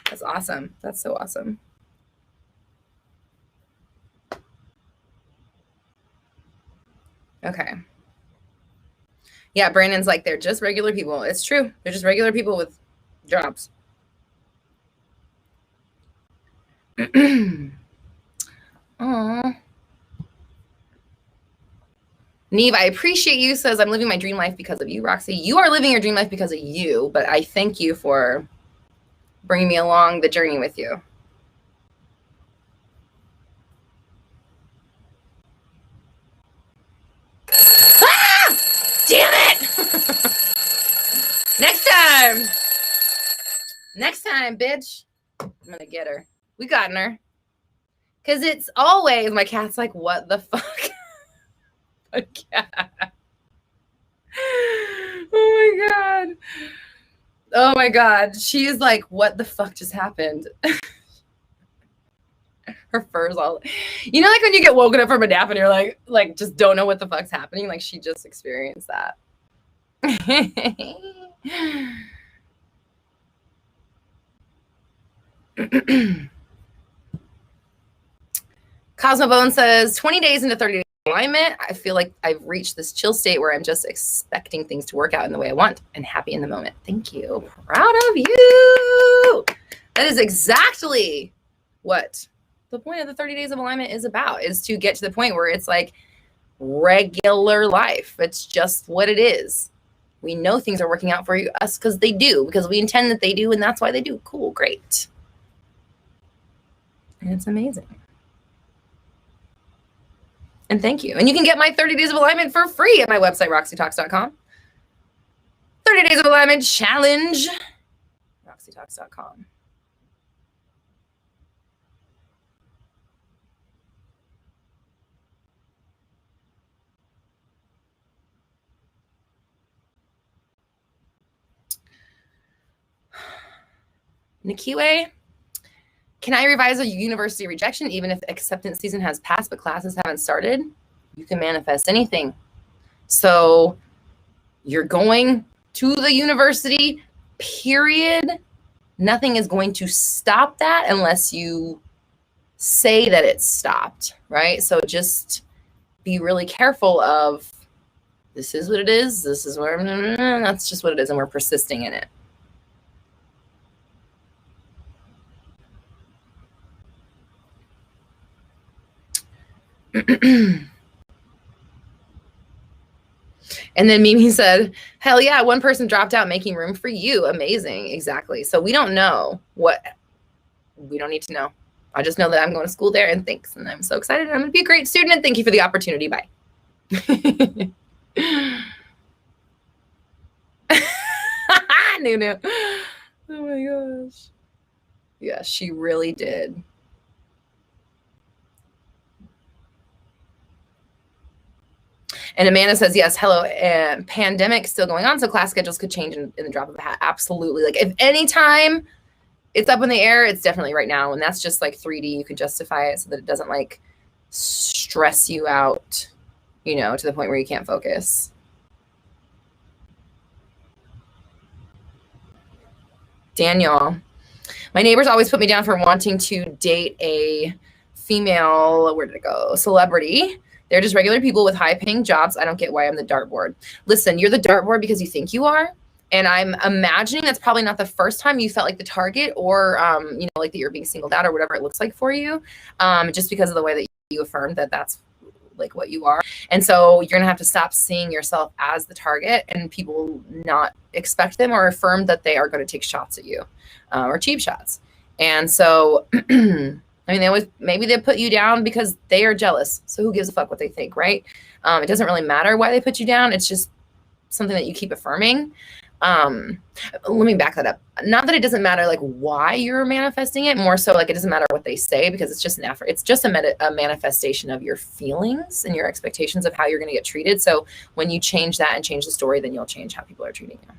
That's awesome. That's so awesome. Okay. Yeah, Brandon's like, they're just regular people. It's true. They're just regular people with jobs. Aww. Neve, I appreciate you, says, I'm living my dream life because of you, Roxy. You are living your dream life because of you, but I thank you for bringing me along the journey with you. Ah! Damn it! Next time, bitch. I'm gonna get her. We gotten her. Because it's always, my cat's like, what the fuck? My cat. Oh my God. Oh my God. She is like, what the fuck just happened? Her fur's all, you know, like when you get woken up from a nap and you're like just don't know what the fuck's happening. Like she just experienced that. Cosmobone says 20 days into 30 days alignment, I feel like I've reached this chill state where I'm just expecting things to work out in the way I want and happy in the moment. Thank you. Proud of you. That is exactly what the point of the 30 days of alignment is about, is to get to the point where it's like regular life. It's just what it is. We know things are working out for us because they do, because we intend that they do, and that's why they do. Cool, great. And it's amazing. And thank you. And you can get my 30 days of alignment for free at my website, roxytalks.com. 30 days of alignment challenge, roxytalks.com. Nikiwe, can I revise a university rejection even if acceptance season has passed but classes haven't started? You can manifest anything. So you're going to the university, period. Nothing is going to stop that unless you say that it's stopped, right? So just be really careful of, this is what it is. This is where, that's just what it is. And we're persisting in it. And then Mimi said, hell yeah, one person dropped out, making room for you. Amazing. Exactly. So we don't know what, we don't need to know. I just know that I'm going to school there, and thanks. And I'm so excited. I'm going to be a great student, and thank you for the opportunity. Bye. Nunu. Oh my gosh. Yeah, she really did. And Amanda says, yes, hello, pandemic still going on, so class schedules could change in the drop of a hat. Absolutely. Like if any time it's up in the air, it's definitely right now. And that's just like 3D. You can justify it so that it doesn't like stress you out, you know, to the point where you can't focus. Daniel, my neighbors always put me down for wanting to date a female, where did it go? Celebrity. They're just regular people with high paying jobs. I don't get why I'm the dartboard. Listen, you're the dartboard because you think you are. And I'm imagining that's probably not the first time you felt like the target or, you know, like that you're being singled out or whatever it looks like for you, just because of the way that you affirmed that that's like what you are. And so you're going to have to stop seeing yourself as the target and people not expect them or affirm that they are going to take shots at you or cheap shots. And so, I mean, maybe they put you down because they are jealous. So who gives a fuck what they think, right? It doesn't really matter why they put you down. It's just something that you keep affirming. Let me back that up. Not that it doesn't matter like why you're manifesting it, more so like it doesn't matter what they say because it's just an effort. It's just a manifestation of your feelings and your expectations of how you're going to get treated. So when you change that and change the story, then you'll change how people are treating you.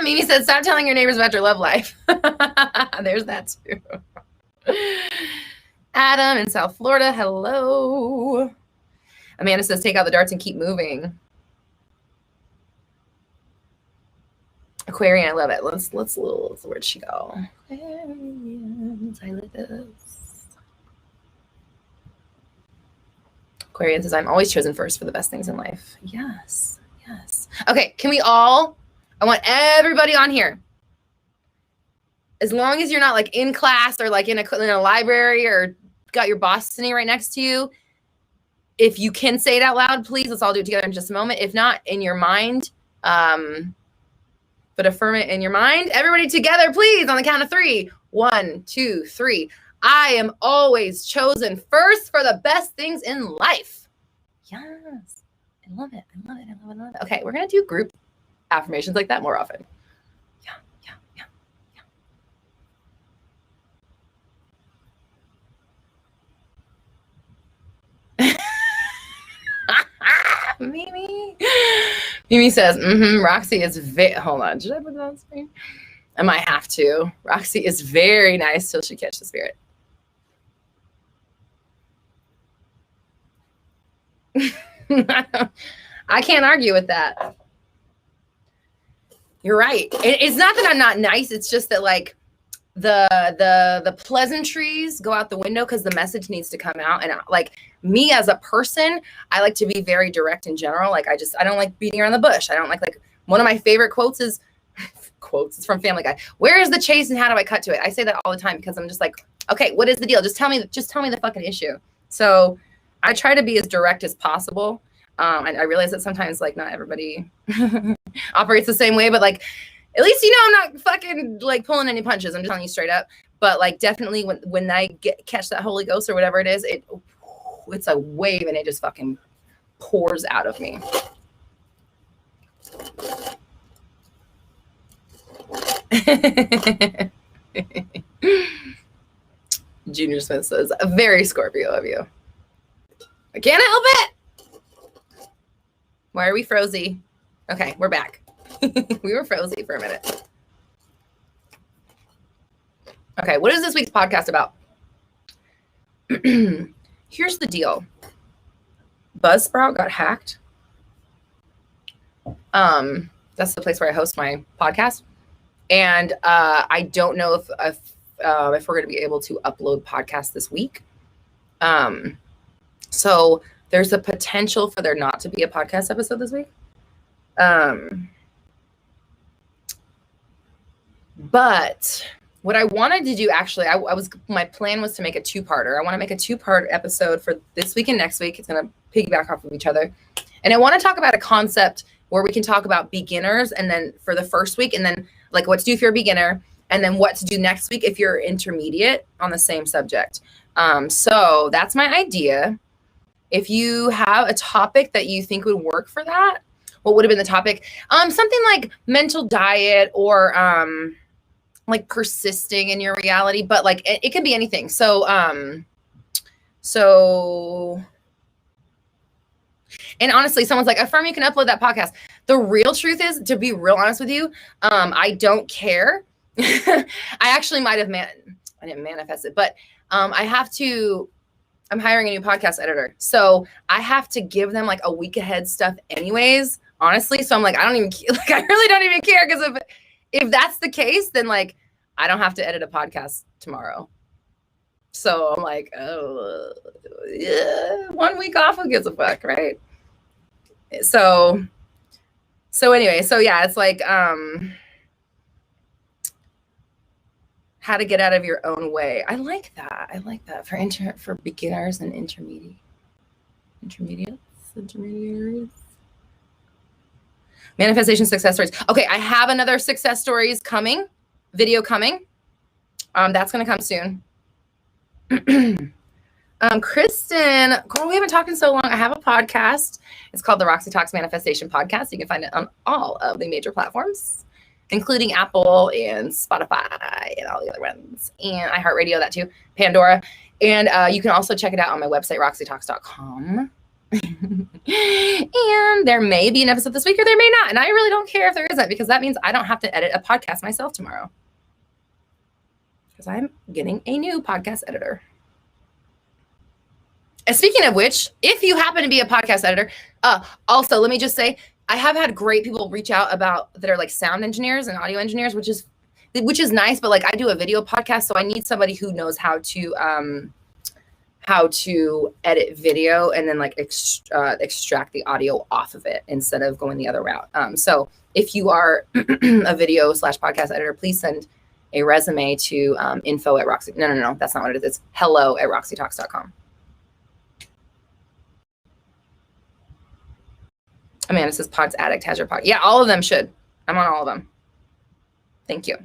Mimi said, stop telling your neighbors about your love life. There's that too. Adam in South Florida. Hello. Amanda says, take out the darts and keep moving. Aquarian, I love it. Where'd she go? Aquarians, I love this. Aquarian says, I'm always chosen first for the best things in life. Yes, yes. Okay, I want everybody on here. As long as you're not like in class or like in a library or got your boss sitting right next to you, if you can say it out loud, please, let's all do it together in just a moment. If not, in your mind, but affirm it in your mind. Everybody together, please, on the count of 3. 1, 2, 3. I am always chosen first for the best things in life. Yes. I love it. I love it. I love it. I love it. Okay, we're going to do group affirmations like that more often. Mimi says, Roxy is hold on, should I put that on screen? I might have to. Roxy is very nice till she catches the spirit. I can't argue with that. You're right. It's not that I'm not nice. It's just that like the pleasantries go out the window because the message needs to come out. And like me as a person, I like to be very direct in general. Like I don't like beating around the bush. I don't like one of my favorite quotes is it's from Family Guy. Where is the chase and how do I cut to it? I say that all the time because I'm just like, okay, what is the deal? Just tell me the fucking issue. So I try to be as direct as possible. And I realize that sometimes like not everybody operates the same way, but like, at least, you know, I'm not fucking like pulling any punches. I'm just telling you straight up. But like, definitely when I catch that Holy Ghost or whatever it is, it's a wave and it just fucking pours out of me. Junior Smith says, very Scorpio of you. I can't help it. Why are we frozy? Okay, we're back. We were frozy for a minute. Okay, what is this week's podcast about? Here's the deal. Buzzsprout got hacked. That's the place where I host my podcast. And I don't know if we're going to be able to upload podcasts this week. So there's a potential for there not to be a podcast episode this week. But what I wanted to do, actually, my plan was to make a 2-parter. I want to make a 2-part episode for this week and next week. It's going to piggyback off of each other. And I want to talk about a concept where we can talk about beginners and then for the first week and then like what to do if you're a beginner and then what to do next week if you're intermediate on the same subject. So that's my idea. If you have a topic that you think would work for that, what would have been the topic? Something like mental diet or like persisting in your reality, but like it can be anything. So So, and honestly, someone's like, Affirm, you can upload that podcast. The real truth is, to be real honest with you, I don't care. I actually might have, I didn't manifest it, but I have to, I'm hiring a new podcast editor. So I have to give them like a week ahead stuff anyways, honestly. So I'm like, I don't even, like, I really don't even care. Because if that's the case, then like, I don't have to edit a podcast tomorrow. So I'm like, oh, yeah, 1 week off, who gives a fuck, right? So anyway, so yeah, it's like, how to get out of your own way. I like that. I like that for beginners and intermediaries. Manifestation success stories. Okay, I have another success stories video coming. That's gonna come soon. Kristen, girl, we haven't talked in so long. I have a podcast. It's called the Roxy Talks Manifestation Podcast. You can find it on all of the major platforms, including Apple and Spotify and all the other ones, and iHeartRadio, that too, Pandora. And you can also check it out on my website, roxytalks.com. And there may be an episode this week or there may not. And I really don't care if there isn't, because that means I don't have to edit a podcast myself tomorrow, because I'm getting a new podcast editor. And speaking of which, if you happen to be a podcast editor, also, let me just say, I have had great people reach out that are like sound engineers and audio engineers, which is nice. But like, I do a video podcast, so I need somebody who knows how to edit video and then like extract the audio off of it instead of going the other route. So if you are a video / podcast editor, please send a resume to info at Roxy. No, that's not what it is. It's hello at roxytalks.com. Amanda says Pods Addict has your pod. Yeah, all of them should. I'm on all of them. Thank you.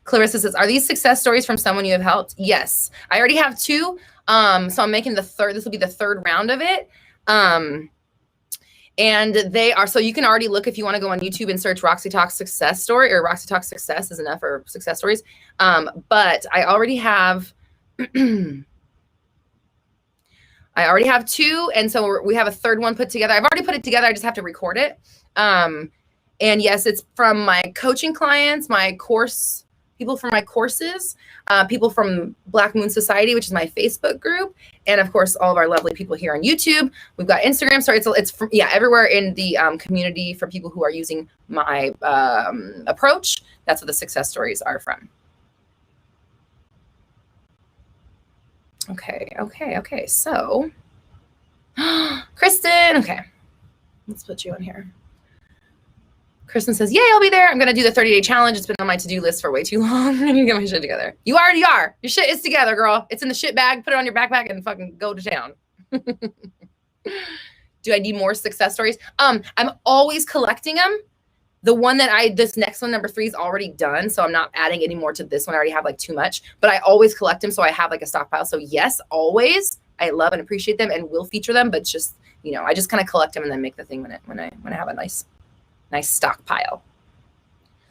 Clarissa says, are these success stories from someone you have helped? Yes. I already have 2. So I'm making the third. This will be the third round of it. And they are, so you can already look, if you want to go on YouTube and search Roxy Talks success story, or Roxy Talks success is enough, or success stories. But I already have... I already have 2, and so we have a third one put together. I've already put it together. I just have to record it. And yes, it's from my coaching clients, people from my courses, people from Black Moon Society, which is my Facebook group, and of course, all of our lovely people here on YouTube. We've got Instagram. So it's from, everywhere in the community for people who are using my approach. That's what the success stories are from. Okay. So, Kristen, okay. Let's put you in here. Kristen says, yay, I'll be there. I'm going to do the 30-day challenge. It's been on my to-do list for way too long. I need to get my shit together. You already are. Your shit is together, girl. It's in the shit bag. Put it on your backpack and fucking go to town. Do I need more success stories? I'm always collecting them. The one this next one, number 3, is already done. So I'm not adding any more to this one. I already have like too much, but I always collect them. So I have like a stockpile. So yes, always. I love and appreciate them and will feature them, but just, I just kind of collect them and then make the thing when I have a nice stockpile.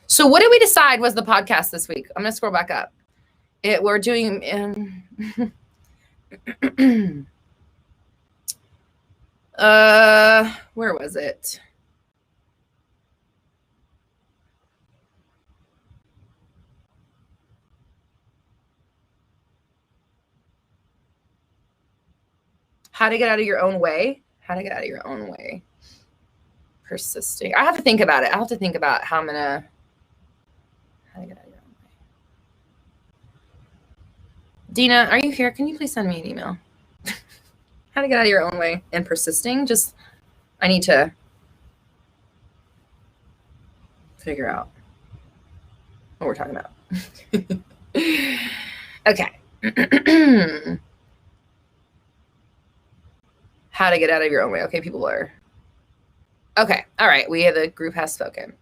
So what did we decide was the podcast this week? I'm going to scroll back up. We're doing, where was it? How to get out of your own way. Persisting. I have to think about it. I'll have to think about how I'm going to, how to get out of your own way. Dina, are you here? Can you please send me an email? How to get out of your own way and persisting. I need to figure out what we're talking about. Okay. How to get out of your own way. Okay, people are. Okay, all right. The group has spoken.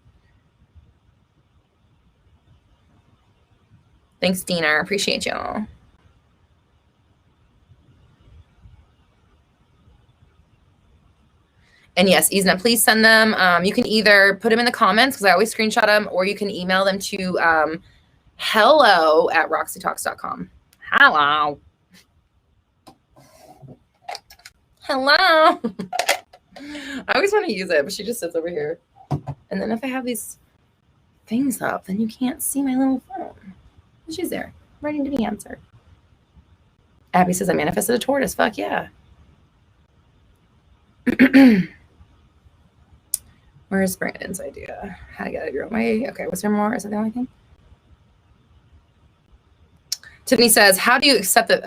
Thanks, Dina. I appreciate y'all. And yes, Isna, please send them. You can either put them in the comments, because I always screenshot them, or you can email them to hello@roxytalks.com. Hello. Hello. I always want to use it, but she just sits over here. And then if I have these things up, then you can't see my little phone. She's there, ready to be answered. Abby says, I manifested a tortoise. Fuck yeah. Where's Brandon's idea? How to get out of your own way? Okay, was there more? Is that the only thing? Tiffany says, how do you accept the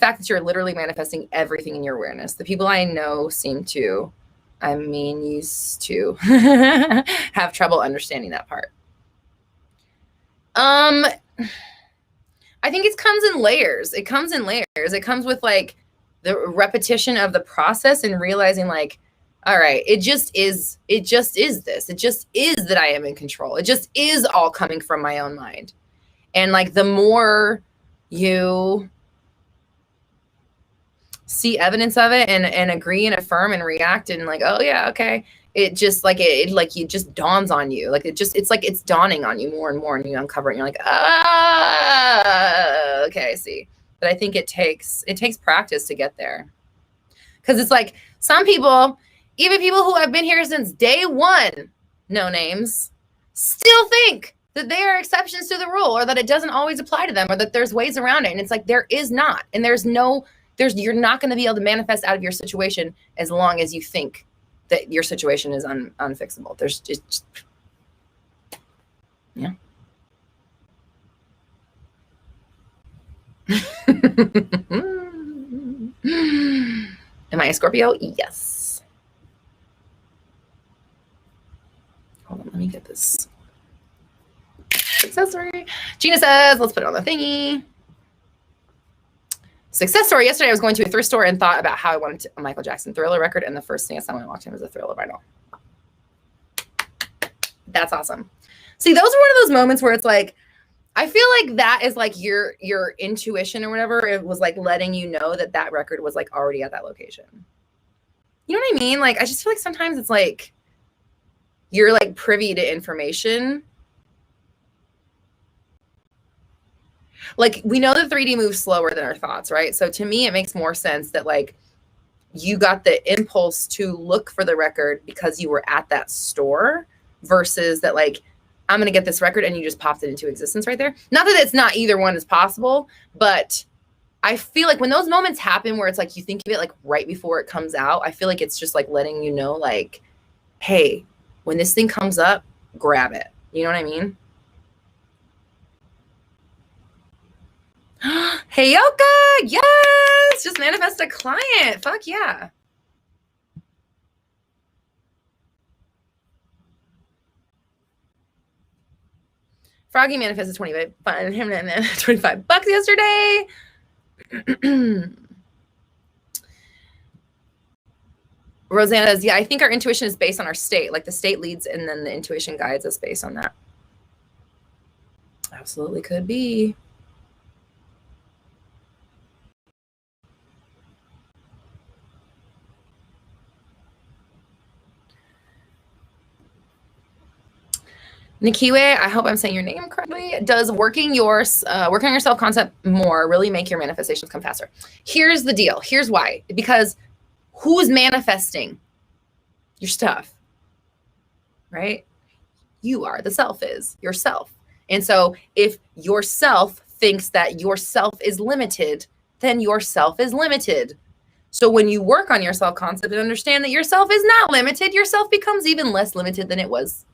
fact that you're literally manifesting everything in your awareness? The people I know seem to, used to have trouble understanding that part. I think it comes in layers. It comes with like the repetition of the process and realizing like, all right, it just is this. It just is that I am in control. It just is all coming from my own mind. And like the more you see evidence of it and agree and affirm and react and like, oh yeah, okay. It just like it just dawns on you. Like it's like it's dawning on you more and more, and you uncover it and you're like, okay, I see. But I think it takes practice to get there. Because it's like some people, even people who have been here since day one, no names, still think that they are exceptions to the rule, or that it doesn't always apply to them, or that there's ways around it. And it's like, there is not. And you're not going to be able to manifest out of your situation as long as you think that your situation is unfixable. There's just, yeah. Am I a Scorpio? Yes. Hold on, let me get this success story. Gina says, let's put it on the thingy. Success story. Yesterday I was going to a thrift store and thought about how I wanted a Michael Jackson Thriller record, and the first thing I saw when I walked in was a Thriller vinyl. That's awesome. See, those are one of those moments where it's like, I feel like that is like your intuition or whatever. It was like letting you know that record was like already at that location. You know what I mean? Like, I just feel like sometimes it's like you're like privy to information. Like, we know that 3D moves slower than our thoughts, right? So to me, it makes more sense that like you got the impulse to look for the record because you were at that store, versus that like, I'm going to get this record and you just popped it into existence right there. Not that it's not either one is possible, but I feel like when those moments happen where it's like you think of it like right before it comes out, I feel like it's just like letting you know like, hey, when this thing comes up, grab it. You know what I mean? Hey, Yoka, yes, just manifest a client. Fuck yeah. Froggy manifested 25 $25 yesterday. Rosanna says, yeah, I think our intuition is based on our state. Like the state leads and then the intuition guides us based on that. Absolutely could be. Nikiwe, I hope I'm saying your name correctly. Does working on your self-concept more really make your manifestations come faster? Here's the deal. Here's why. Because who's manifesting your stuff, right? You are. The self is yourself. And so if yourself thinks that yourself is limited, then yourself is limited. So when you work on your self-concept and understand that yourself is not limited, yourself becomes even less limited than it was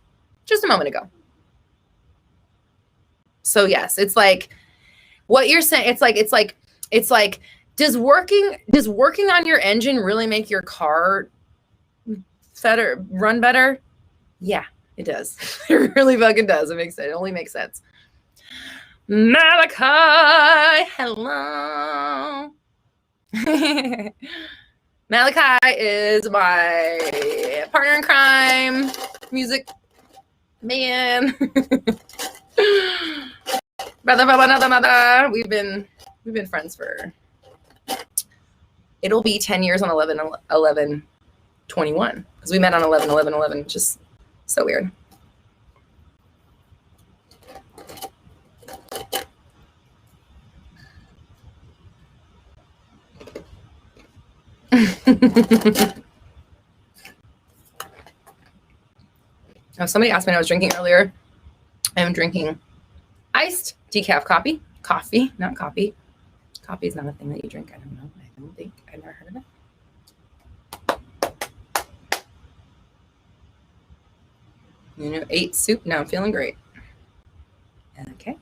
just a moment ago. So yes, it's like what you're saying. It's like, does working on your engine really make your car run better? Yeah, it does. It really fucking does. It only makes sense. Malachi, hello. Malachi is my partner in crime, music man. Brother from another mother. We've been friends for, it'll be 10 years on 11/11/21 because we met on 11/11/11. Just so weird. Oh, somebody asked me what I was drinking earlier. I'm drinking iced decaf coffee. Coffee, not coffee. Coffee is not a thing that you drink. I don't know. I don't think. I've never heard of it. Ate soup. Now I'm feeling great. Okay.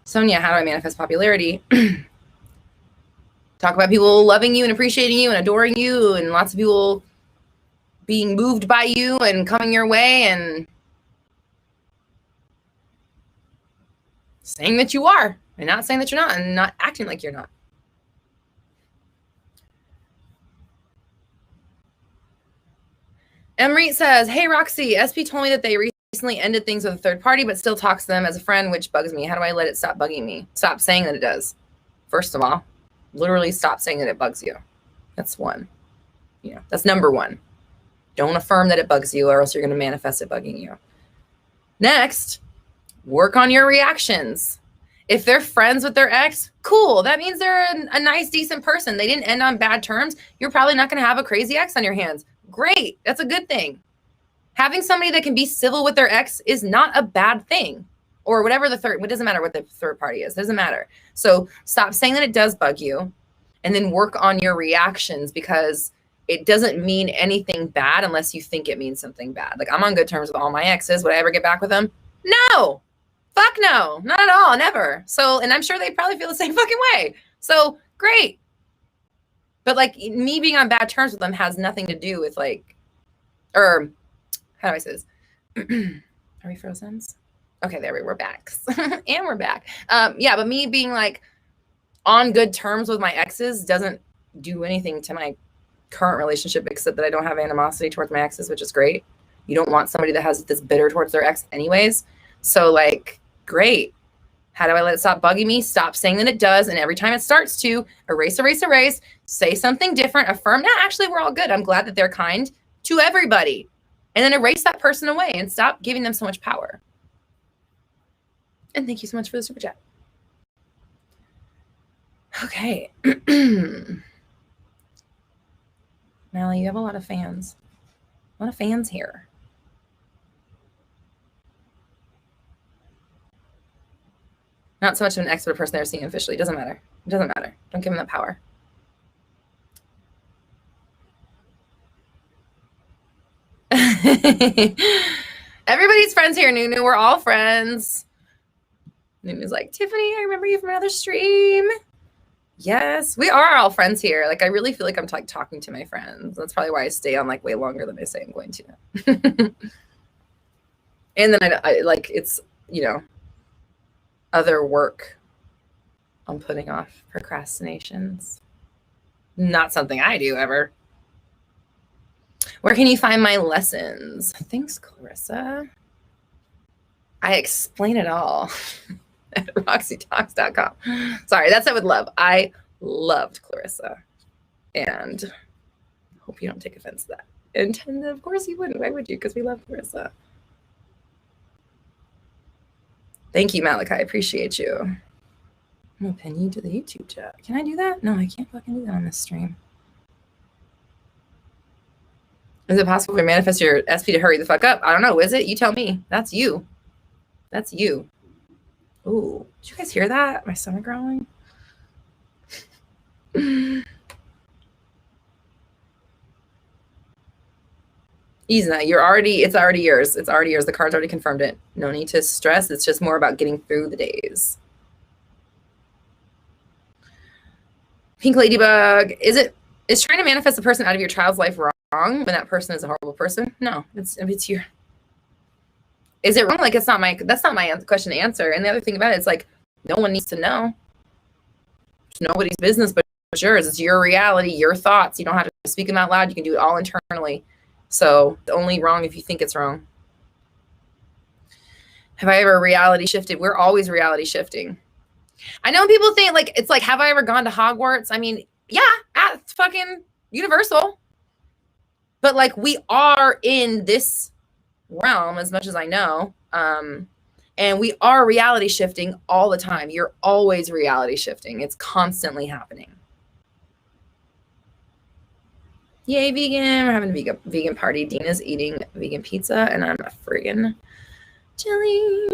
Sonia, how do I manifest popularity? Talk about people loving you and appreciating you and adoring you, and lots of people being moved by you and coming your way, and saying that you are and not saying that you're not, and not acting like you're not. Emery says, hey, Roxy, SP told me that they recently ended things with a third party, but still talks to them as a friend, which bugs me. How do I let it stop bugging me? Stop saying that it does. First of all, literally stop saying that it bugs you. That's one. That's number one. Don't affirm that it bugs you, or else you're going to manifest it bugging you. Next, work on your reactions. If they're friends with their ex, cool. That means they're a nice, decent person. They didn't end on bad terms. You're probably not going to have a crazy ex on your hands. Great. That's a good thing. Having somebody that can be civil with their ex is not a bad thing. Or whatever it doesn't matter what the third party is. It doesn't matter. So stop saying that it does bug you, and then work on your reactions, because it doesn't mean anything bad unless you think it means something bad. Like, I'm on good terms with all my exes. Would I ever get back with them? No. Fuck no. Not at all. Never. So, and I'm sure they probably feel the same fucking way. So great. But like, me being on bad terms with them has nothing to do with like, or how do I say this? Are we frozen? Okay, there we're back. And we're back. Yeah, but me being like on good terms with my exes doesn't do anything to my current relationship, except that I don't have animosity towards my exes, which is great. You don't want somebody that has this bitter towards their ex anyways. So like, great. How do I let it stop bugging me? Stop saying that it does. And every time it starts to erase, say something different, affirm, no, actually, we're all good. I'm glad that they're kind to everybody. And then erase that person away and stop giving them so much power. And thank you so much for the super chat. Okay. Mallie, you have a lot of fans. A lot of fans here. Not so much of an expert person they're seeing officially. It doesn't matter. It doesn't matter. Don't give them that power. Everybody's friends here, Nunu. We're all friends. Nunu's like, Tiffany, I remember you from another stream. Yes, we are all friends here. Like, I really feel like I'm like talking to my friends. That's probably why I stay on like way longer than I say I'm going to. And then I like, it's, other work on putting off procrastinations. Not something I do ever. Where can you find my lessons? Thanks, Clarissa. I explain it all at roxytalks.com. Sorry, that's it with love. I loved Clarissa, and hope you don't take offense to that. And of course you wouldn't. Why would you? Because we love Clarissa. Thank you, Malachi. I appreciate you. I'm going to pin you to the YouTube chat. Can I do that? No, I can't fucking do that on this stream. Is it possible to manifest your SP to hurry the fuck up? I don't know. Is it? You tell me. That's you. That's you. Ooh, did you guys hear that? My stomach growling. Isna, it's already yours. It's already yours. The card's already confirmed it. No need to stress. It's just more about getting through the days. Pink Ladybug, is trying to manifest a person out of your child's life wrong when that person is a horrible person? No, it's your. Is it wrong? Like, that's not my question to answer. And the other thing about it is like, no one needs to know. It's nobody's business but yours. It's your reality, your thoughts. You don't have to speak them out loud. You can do it all internally. So only wrong if you think it's wrong. Have I ever reality shifted? We're always reality shifting. I know people think like, it's like, have I ever gone to Hogwarts? I mean, yeah, at fucking Universal. But like, we are in this realm as much as I know. And we are reality shifting all the time. You're always reality shifting. It's constantly happening. Yay, vegan. We're having a vegan party. Dina's eating vegan pizza, and I'm a friggin' jelly.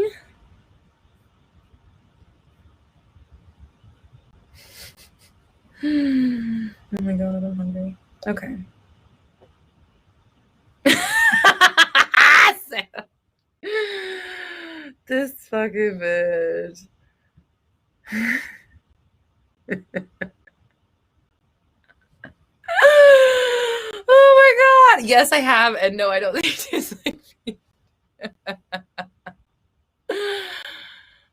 Oh my God, I'm hungry. Okay. This fucking bitch. Oh my God. Yes, I have. And no, I don't think it tastes like me.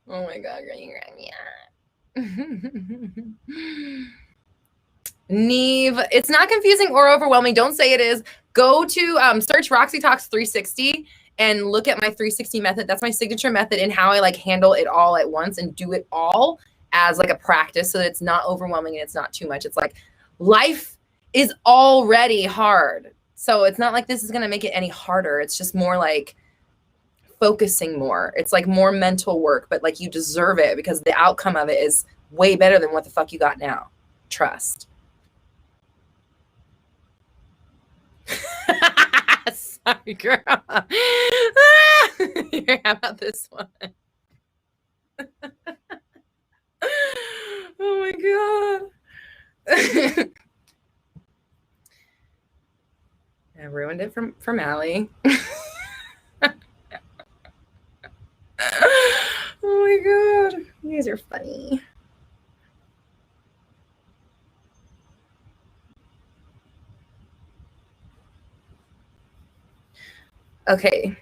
Oh my God, girl, you got me Neve, it's not confusing or overwhelming. Don't say it is. Go to search Roxy Talks 360 and look at my 360 method. That's my signature method in how I like handle it all at once and do it all as like a practice so that it's not overwhelming and it's not too much. It's like life is already hard. So it's not like this is going to make it any harder. It's just more like focusing more. It's like more mental work, but like you deserve it because the outcome of it is way better than what the fuck you got now. Trust. Sorry, girl. How about this one? Oh my God. I ruined it from Allie. Oh my God. You guys are funny. Okay.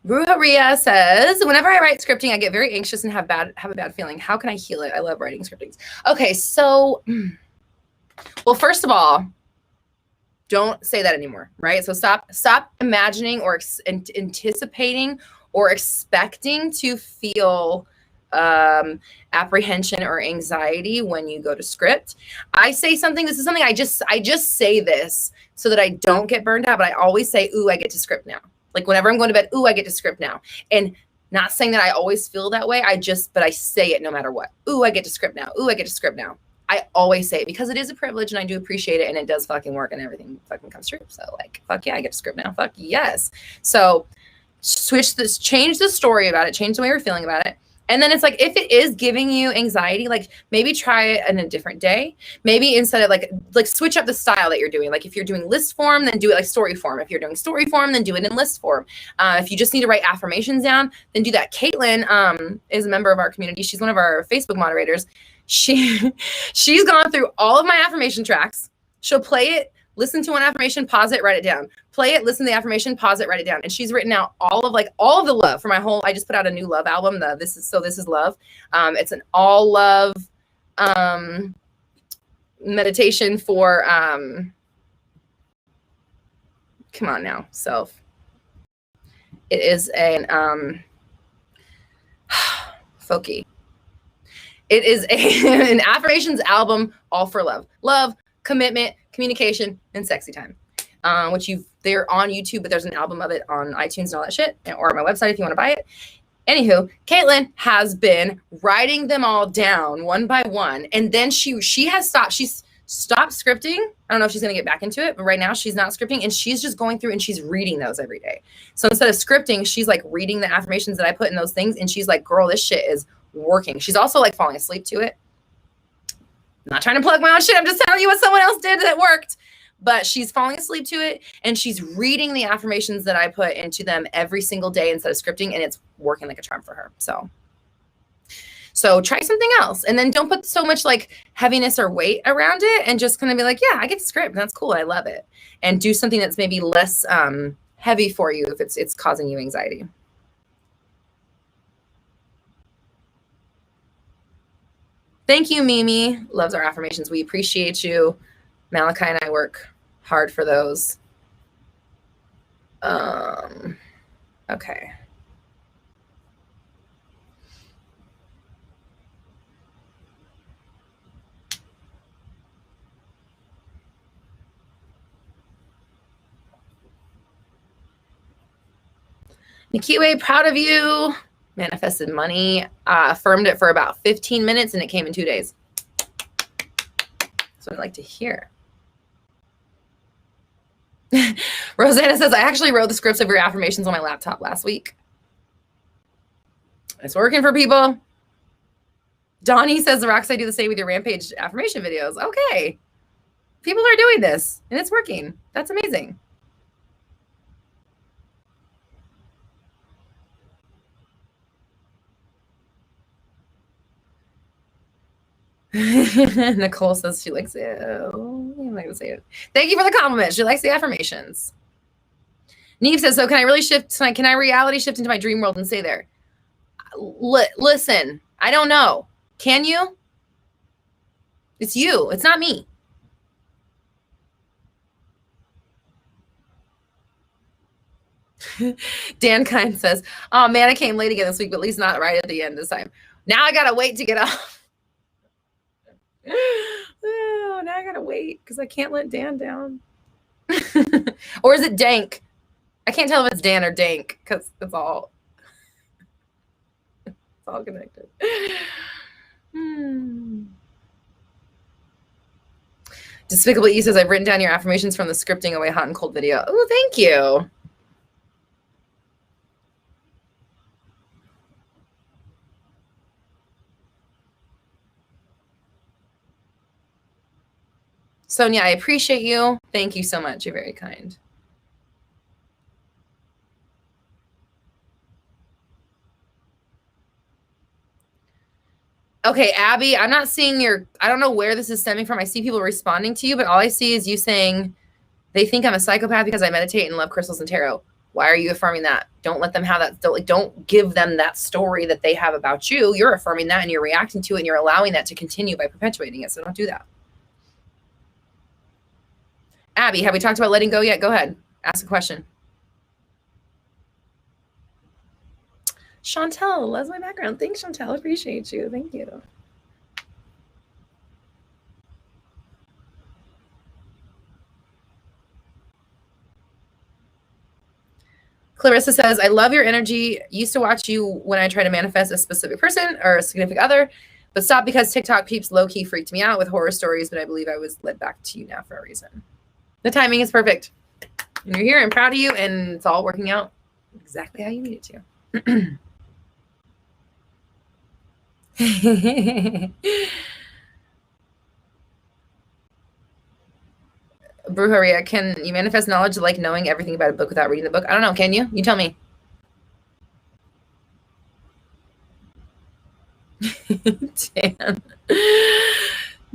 Brujeria says, whenever I write scripting, I get very anxious and have a bad feeling. How can I heal it? I love writing scriptings. Okay, so, well, first of all, don't say that anymore, right? So stop imagining or anticipating or expecting to feel apprehension or anxiety when you go to script. I say something, this is something I just say this so that I don't get burned out, but I always say, ooh, I get to script now. Like whenever I'm going to bed, ooh, I get to script now. And not saying that I always feel that way. But I say it no matter what. Ooh, I get to script now. Ooh, I get to script now. I always say it because it is a privilege and I do appreciate it and it does fucking work and everything fucking comes true. So like, fuck yeah, I get to script now. Fuck yes. So change the story about it, change the way you're feeling about it. And then it's like, if it is giving you anxiety, like maybe try it in a different day. Maybe instead of like switch up the style that you're doing. Like if you're doing list form, then do it like story form. If you're doing story form, then do it in list form. If you just need to write affirmations down, then do that. Caitlin is a member of our community. She's one of our Facebook moderators. She's gone through all of my affirmation tracks. She'll play it, listen to one affirmation, pause it, write it down. Play it, listen to the affirmation, pause it, write it down. And she's written out all of the love for my whole, I just put out a new love album. This is love. It's an all love meditation for come on now, self. It is an Foki. It is an affirmations album all for love. Love, commitment, communication, and sexy time. Which they're on YouTube, but there's an album of it on iTunes and all that shit, or on my website if you want to buy it. Anywho, Caitlin has been writing them all down one by one, and then she has stopped. She's stopped scripting. I don't know if she's going to get back into it, but right now she's not scripting, and she's just going through and she's reading those every day. So instead of scripting, she's like reading the affirmations that I put in those things, and she's like, girl, this shit is working. She's also like falling asleep to it. I'm not trying to plug my own shit. I'm just telling you what someone else did that worked. But she's falling asleep to it, and she's reading the affirmations that I put into them every single day instead of scripting, and it's working like a charm for her. So try something else, and then don't put so much like heaviness or weight around it, and just kind of be like, yeah, I get to script, and that's cool. I love it. And do something that's maybe less heavy for you if it's causing you anxiety. Thank you, Mimi. Loves our affirmations. We appreciate you. Malachi and I work hard for those. Okay. Nikiwe, proud of you. Manifested money, affirmed it for about 15 minutes and it came in 2 days. That's what I'd like to hear. Rosanna says, I actually wrote the scripts of your affirmations on my laptop last week. It's working for people. Donnie says, Roxy, do the same with your Rampage affirmation videos. Okay. People are doing this and it's working. That's amazing. Nicole says she likes it. Oh, I'm not gonna say it. Thank you for the compliment. She likes the affirmations. Neve says, so can I really shift? Can I reality shift into my dream world and stay there? Listen, I don't know. Can you? It's you. It's not me. Dan Kind says, oh man, I came late again this week, but at least not right at the end this time. Now I gotta wait to get off. Oh, now I gotta wait because I can't let Dan down. Or is it Dank? I can't tell if it's Dan or Dank because it's all connected. Despicable E says, I've written down your affirmations from the scripting away hot and cold video. Oh, thank you. Sonia, I appreciate you. Thank you so much. You're very kind. Okay, Abby, I'm not seeing I don't know where this is stemming from. I see people responding to you, but all I see is you saying they think I'm a psychopath because I meditate and love crystals and tarot. Why are you affirming that? Don't let them have that. Don't give them that story that they have about you. You're affirming that and you're reacting to it and you're allowing that to continue by perpetuating it. So don't do that. Abby, have we talked about letting go yet? Go ahead. Ask a question. Chantel loves my background. Thanks, Chantel. Appreciate you. Thank you. Clarissa says, I love your energy. Used to watch you when I try to manifest a specific person or a significant other, but stopped because TikTok peeps low-key freaked me out with horror stories, but I believe I was led back to you now for a reason. The timing is perfect. And you're here. I'm proud of you, and it's all working out exactly how you need it to. Brujeria, can you manifest knowledge like knowing everything about a book without reading the book? I don't know. Can you? You tell me.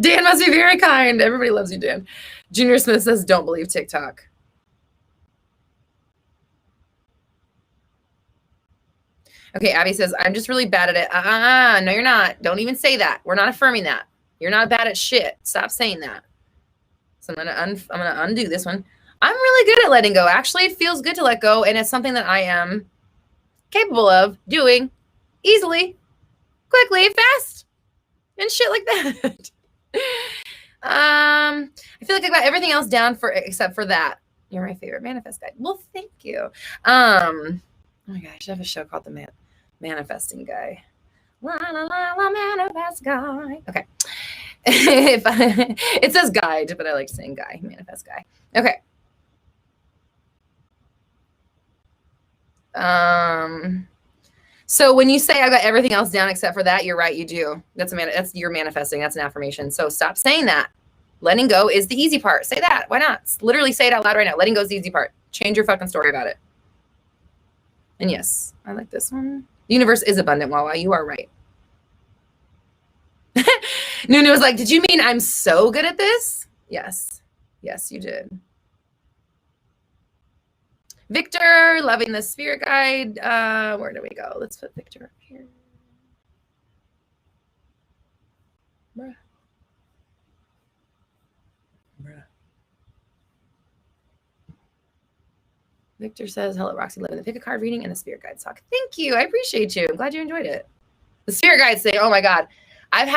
Dan must be very kind. Everybody loves you, Dan. Junior Smith says, don't believe TikTok. Okay, Abby says, I'm just really bad at it. No, you're not. Don't even say that. We're not affirming that. You're not bad at shit. Stop saying that. So I'm gonna undo this one. I'm really good at letting go. Actually, it feels good to let go, and it's something that I am capable of doing easily, quickly, fast, and shit like that. I feel like I got everything else down except for that. You're my favorite manifest guy. Well, thank you. Oh my gosh, I should have a show called The Manifesting Guy. La la la la, manifest guy. Okay. It says guide, but I like saying guy, manifest guy. Okay. So when you say I got everything else down except for that, you're right, you do. That's you're manifesting. That's an affirmation. So stop saying that. Letting go is the easy part. Say that. Why not? Literally say it out loud right now. Letting go is the easy part. Change your fucking story about it. And yes, I like this one. The universe is abundant, Wawa. You are right. Nunu was like, did you mean I'm so good at this? Yes. Yes, you did. Victor, loving the spirit guide. Where do we go? Let's put Victor up here. Bruh. Victor says, hello, Roxy, loving the pick a card reading and the spirit guide talk. Thank you. I appreciate you. I'm glad you enjoyed it. The spirit guides say, oh my God, I've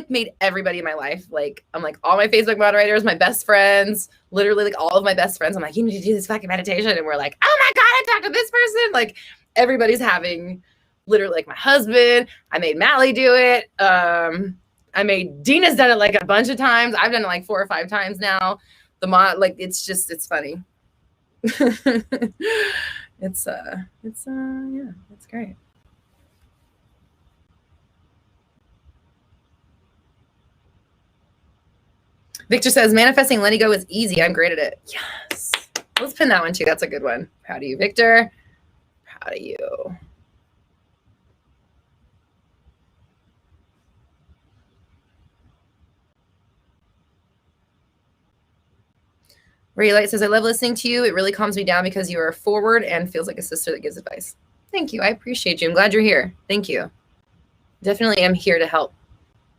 made everybody in my life, I'm all my Facebook moderators, my best friends, literally all of my best friends. I'm like, you need to do this fucking meditation. And we're like, oh my God, I talked to this person. Everybody's having literally like my husband. I made Mally do it. I made Dina's done it like a bunch of times. I've done it like 4 or 5 times now. The mod, like, it's funny. it's yeah, it's great. Victor says, manifesting letting go is easy. I'm great at it. Yes. Let's pin that one too. That's a good one. Proud of you, Victor. Proud of you. Ray Light says, I love listening to you. It really calms me down because you are forward and feels like a sister that gives advice. Thank you. I appreciate you. I'm glad you're here. Thank you. Definitely am here to help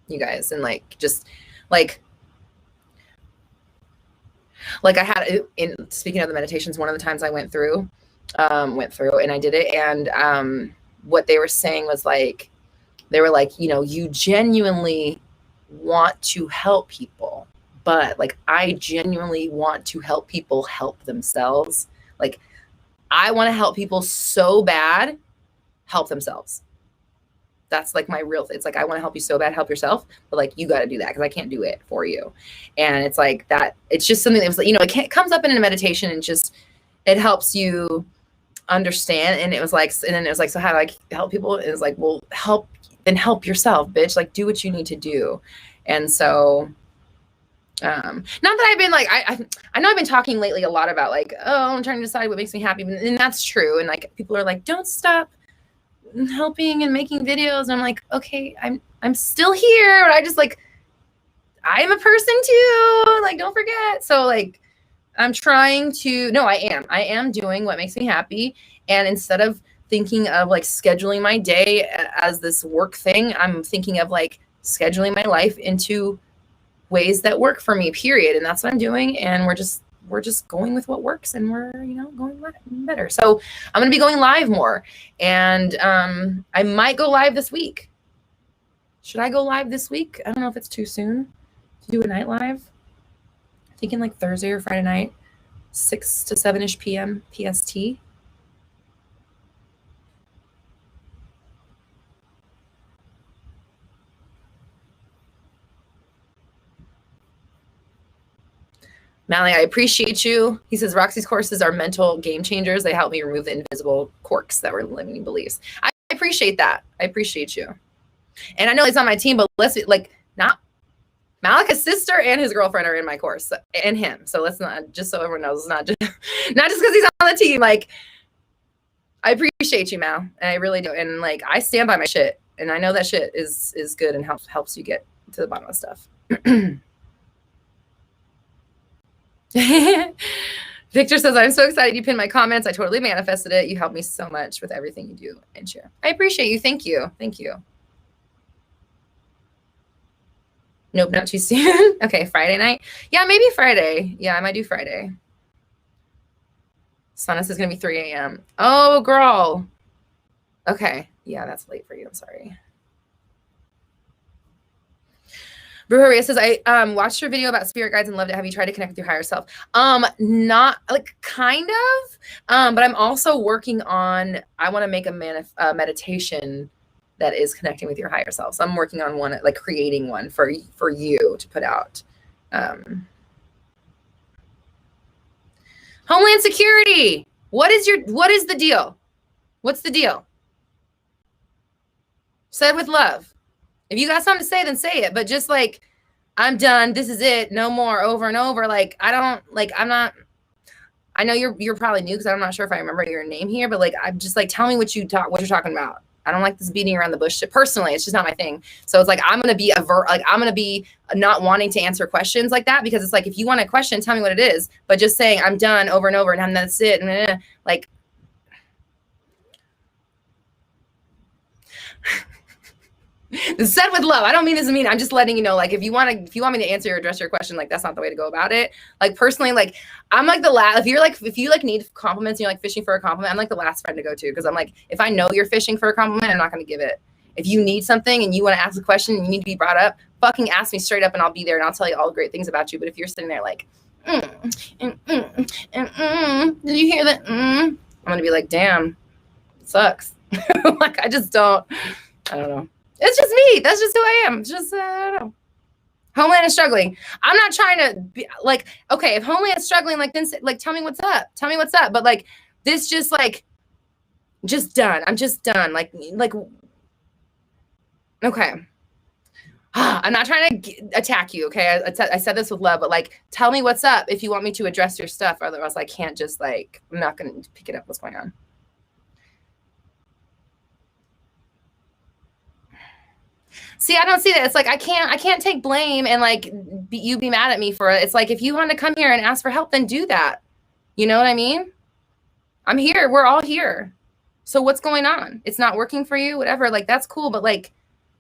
you guys. And like, just like I had, in speaking of the meditations, one of the times I went through and I did it. And what they were saying was like, they were like, you know, you genuinely want to help people. But like, I genuinely want to help people help themselves. Like, I want to help people so bad, help themselves. That's like my real thing. It's like, I want to help you so bad, help yourself. But like, you got to do that because I can't do it for you. And it's like that. It's just something that was like, you know, it comes up in a meditation and just, it helps you understand. And it was like, and then it was like, so how do I help people? And it was like, well, help yourself, bitch. Like, do what you need to do. And so, not that I've been like, I know I've been talking lately a lot about like, oh, I'm trying to decide what makes me happy. And that's true. And like, people are like, don't stop helping and making videos. And I'm like, okay, I'm still here. But I just like, I'm a person too. Like, don't forget. So like, I'm trying to, no, I am doing what makes me happy. And instead of thinking of like scheduling my day as this work thing, I'm thinking of like scheduling my life into ways that work for me, period. And that's what I'm doing. And we're just going with what works, and we're, you know, going better. So I'm going to be going live more, and I might go live this week. Should I go live this week? I don't know if it's too soon to do a night live. I'm thinking like Thursday or Friday night, 6 to 7-ish p.m. PST. Mally, I appreciate you. He says, Roxy's courses are mental game changers. They help me remove the invisible quirks that were limiting beliefs. I appreciate that. I appreciate you. And I know he's on my team, but let's like, not Malika's sister and his girlfriend are in my course, and him. So let's not, just so everyone knows, it's not just because he's on the team. Like, I appreciate you, Mal. And I really do. And like, I stand by my shit, and I know that shit is good and helps you get to the bottom of stuff. Victor says, I'm so excited you pinned my comments. I totally manifested it. You helped me so much with everything you do and share. I appreciate you. Thank you. Thank you. Nope, not too soon. Okay, Friday night. Yeah, maybe Friday. Yeah, I might do Friday. Sana says it's going to be 3 a.m. Oh, girl. Okay. Yeah, that's late for you. I'm sorry. Brujeria says, I watched your video about spirit guides and loved it. Have you tried to connect with your higher self? Not like kind of, but I'm also working on, I want to make a meditation that is connecting with your higher self. So I'm working on one, like creating one for you to put out. Homeland Security. What is the deal? What's the deal? Said with love. If you got something to say, then say it. But just like, I'm done. This is it. No more. Over and over. Like, I'm not. I know you're probably new because I'm not sure if I remember your name here. But like, I'm just like, tell me what you're talking about. I don't like this beating around the bush shit. Personally, it's just not my thing. So it's like, I'm gonna be not wanting to answer questions like that, because it's like, if you want a question, tell me what it is. But just saying I'm done over and over and that's it. And like. Said with love. I don't mean this to mean. I'm just letting you know, like, if you want me to answer or address your question, like, that's not the way to go about it. Like, personally, like, I'm like the last, if you need compliments and you're like fishing for a compliment, I'm like the last friend to go to, because I'm like, if I know you're fishing for a compliment, I'm not going to give it. If you need something and you want to ask a question and you need to be brought up, fucking ask me straight up and I'll be there and I'll tell you all the great things about you. But if you're sitting there like, did you hear that? I'm going to be like, damn, it sucks. Like, I don't know. It's just me. That's just who I am. Just, I don't know. Homeland is struggling. I'm not trying to be like, okay, if Homeland is struggling, like, then like, tell me what's up. Tell me what's up. But like, this just like, just done. I'm just done. Like, okay. I'm not trying to attack you. Okay. I said this with love, but like, tell me what's up if you want me to address your stuff. Otherwise I can't just like, I'm not going to pick it up. What's going on? See, I don't see that. It's like, I can't take blame and like you be mad at me for it. It's like, if you want to come here and ask for help, then do that. You know what I mean? I'm here. We're all here. So what's going on? It's not working for you, whatever. Like, that's cool. But like,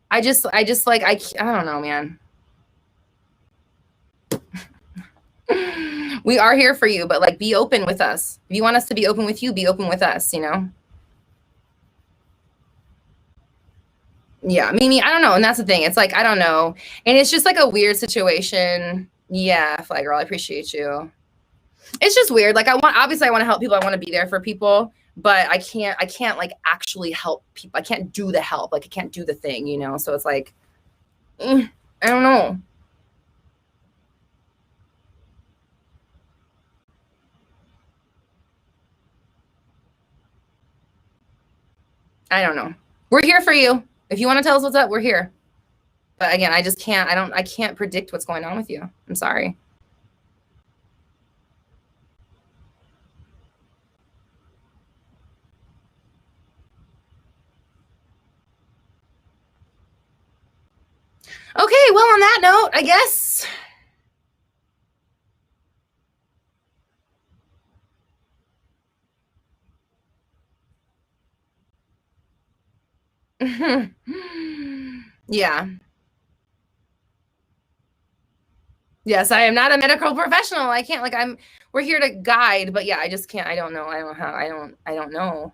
I just like, I don't know, man. We are here for you, but like, be open with us. If you want us to be open with you, be open with us, you know? Yeah, Mimi, I don't know. And that's the thing. It's like, I don't know. And it's just like a weird situation. Yeah, Fly Girl, I appreciate you. It's just weird. Like, obviously I want to help people. I want to be there for people, but I can't like actually help people. I can't do the help. Like, I can't do the thing, you know? So it's like, I don't know. I don't know. We're here for you. If you want to tell us what's up, we're here. But again, I just can't, I can't predict what's going on with you. I'm sorry. Okay, well, on that note, I guess. Yeah. Yes, I am not a medical professional. I can't, like, we're here to guide, but yeah, I just can't, I don't know. I don't know.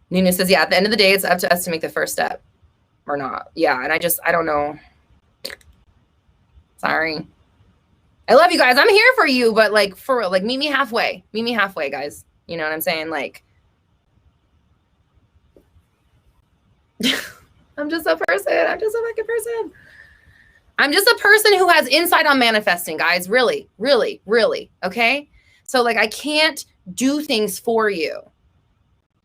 Nina says, yeah, at the end of the day, it's up to us to make the first step or not. Yeah. And I don't know. Sorry. I love you guys. I'm here for you, but like, for real, like, meet me halfway, guys. You know what I'm saying? Like, I'm just a person. I'm just a fucking person. I'm just a person who has insight on manifesting, guys. Really, really, really. Okay. So like, I can't do things for you.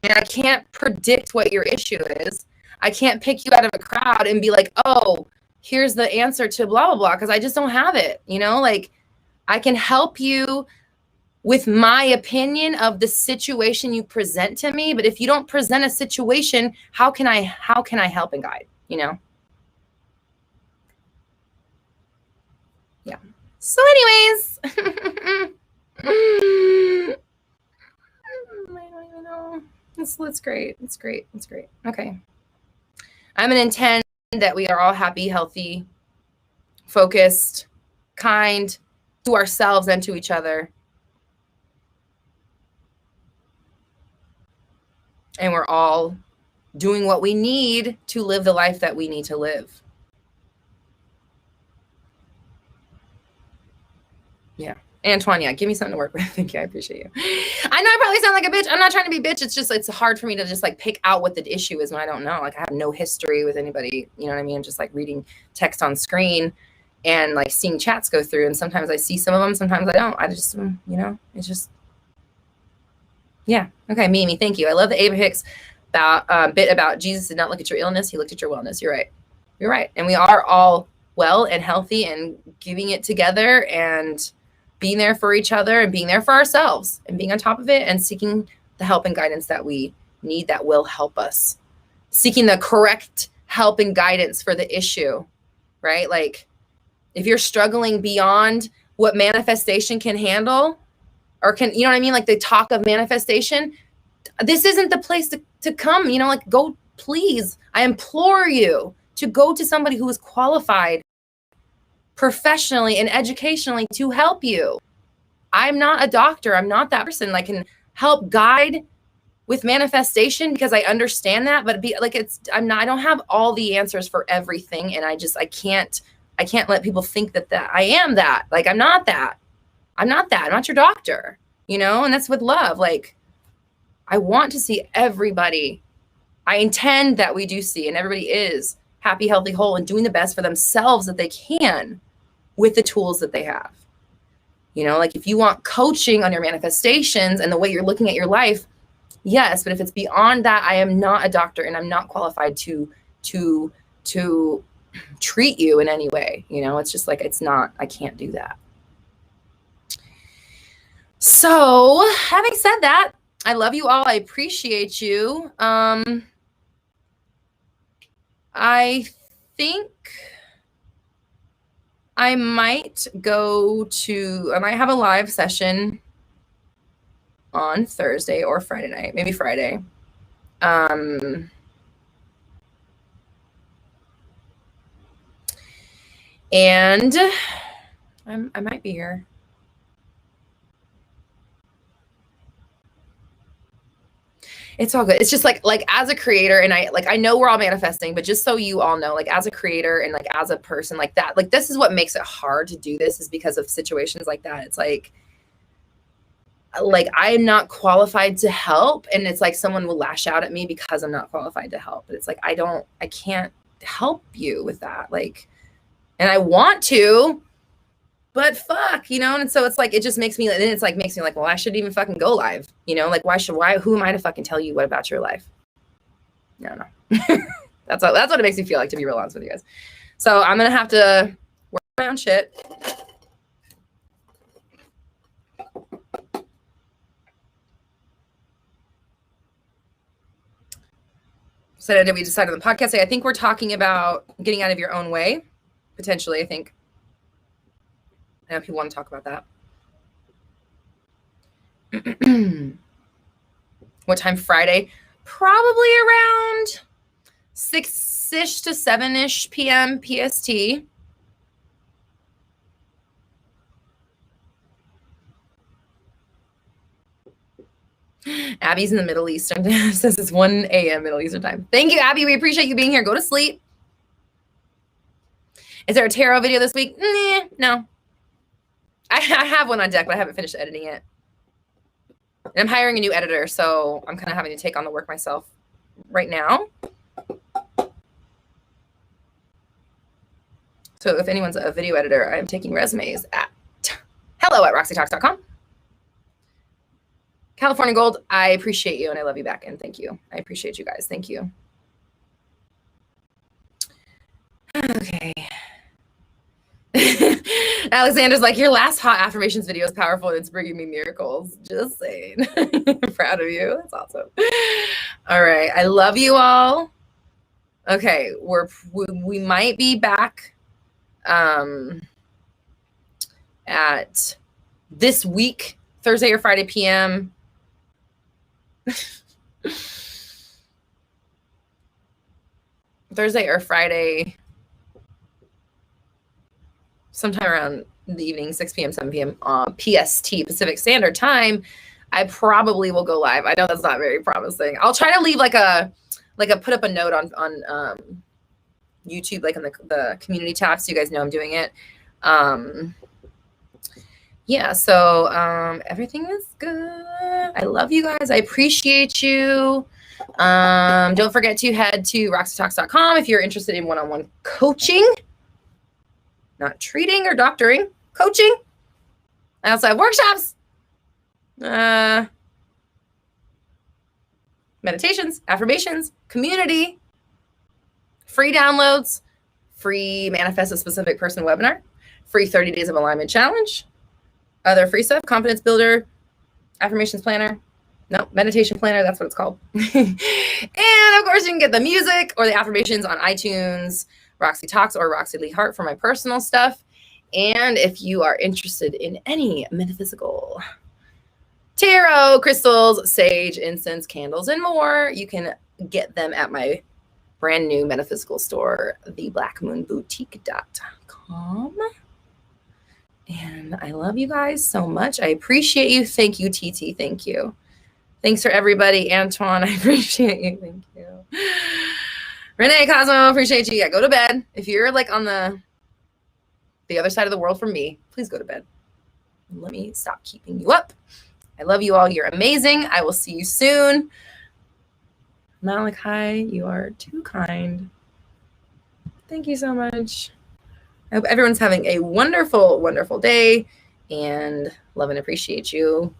And I can't predict what your issue is. I can't pick you out of a crowd and be like, oh, here's the answer to blah, blah, blah. Cause I just don't have it. You know, like, I can help you with my opinion of the situation you present to me. But if you don't present a situation, how can I help and guide, you know? Yeah. So anyways, I don't even know. It's great. It's great. It's great. Okay. I'm going to intend that we are all happy, healthy, focused, kind to ourselves and to each other. And we're all doing what we need to live the life that we need to live. Yeah. Antoine, yeah, give me something to work with. Thank you. I appreciate you. I know I probably sound like a bitch. I'm not trying to be bitch. It's just, it's hard for me to just like pick out what the issue is when I don't know. Like, I have no history with anybody, you know what I mean? Just like reading text on screen and like seeing chats go through. And sometimes I see some of them, sometimes I don't. I just, you know, it's just, yeah. Okay, Mimi, thank you. I love the Abraham Hicks bit about Jesus did not look at your illness. He looked at your wellness. You're right. You're right. And we are all well and healthy and giving it together and being there for each other and being there for ourselves and being on top of it and seeking the help and guidance that we need that will help us. Seeking the correct help and guidance for the issue, right? Like, if you're struggling beyond what manifestation can handle, or can, you know what I mean? Like, the talk of manifestation, this isn't the place to come, you know, like, go, please, I implore you to go to somebody who is qualified professionally and educationally to help you. I'm not a doctor. I'm not that person. I can help guide with manifestation because I understand that, but be like, I don't have all the answers for everything. And I can't let people think that I am that. Like, I'm not that. I'm not that. I'm not your doctor, you know? And that's with love. Like, I want to see everybody. I intend that we do see, and everybody is happy, healthy, whole, and doing the best for themselves that they can with the tools that they have. You know, like if you want coaching on your manifestations and the way you're looking at your life, yes, but if it's beyond that, I am not a doctor and I'm not qualified to treat you in any way. You know, it's just like, it's not, I can't do that. So having said that, I love you all. I appreciate you. I think I might I might have a live session on Thursday or Friday night, maybe Friday. And I might be here. It's all good. It's just like as a creator, and I know we're all manifesting, but just so you all know, like as a creator and like as a person like that, like this is what makes it hard to do this, is because of situations like that. It's like I'm not qualified to help, and it's like someone will lash out at me because I'm not qualified to help. But it's like I can't help you with that. Like, and I want to, but fuck, you know? And so it's like, it just makes me like, well, I shouldn't even fucking go live. You know, like who am I to fucking tell you what about your life? No. That's what it makes me feel like, to be real honest with you guys. So I'm going to have to work my own shit. So did we decide on the podcast? I think we're talking about getting out of your own way, potentially, I think. I know people want to talk about that. What time Friday? Probably around 6-ish to 7-ish p.m. PST. Abby's in the Middle Eastern. Says it's 1 a.m. Middle Eastern time. Thank you, Abby. We appreciate you being here. Go to sleep. Is there a tarot video this week? No. I have one on deck, but I haven't finished editing it. And I'm hiring a new editor, so I'm kind of having to take on the work myself right now. So if anyone's a video editor, I'm taking resumes at hello@roxytalks.com. California Gold, I appreciate you and I love you back, and thank you. I appreciate you guys. Thank you. Okay. Alexander's like, your last hot affirmations video is powerful and it's bringing me miracles. Just saying. Proud of you. That's awesome. All right. I love you all. Okay. We might be back at this week, Thursday or Friday PM. Thursday or Friday, sometime around the evening, 6 p.m., 7 p.m. PST, Pacific Standard Time. I probably will go live. I know that's not very promising. I'll try to leave put up a note on YouTube, like on the community tab, so you guys know I'm doing it. Yeah, so everything is good. I love you guys. I appreciate you. Don't forget to head to roxytalks.com if you're interested in one-on-one coaching. Not treating or doctoring, coaching. I also have workshops, meditations, affirmations, community, free downloads, free Manifest a Specific Person webinar, free 30 Days of Alignment Challenge, other free stuff, Confidence Builder, Affirmations Planner, Meditation Planner, that's what it's called. And of course, you can get the music or the affirmations on iTunes, Roxy Talks, or Roxy Lee Hart for my personal stuff. And if you are interested in any metaphysical tarot, crystals, sage, incense, candles, and more, you can get them at my brand new metaphysical store, theblackmoonboutique.com. And I love you guys so much. I appreciate you. Thank you, TT. Thank you. Thanks for everybody. Antoine, I appreciate you. Thank you. Renee, Cosmo, appreciate you. Yeah, go to bed. If you're like on the other side of the world from me, please go to bed. Let me stop keeping you up. I love you all. You're amazing. I will see you soon. Malachi, you are too kind. Thank you so much. I hope everyone's having a wonderful, wonderful day, and love and appreciate you.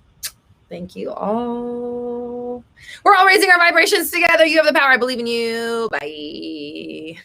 Thank you all. We're all raising our vibrations together. You have the power. I believe in you. Bye.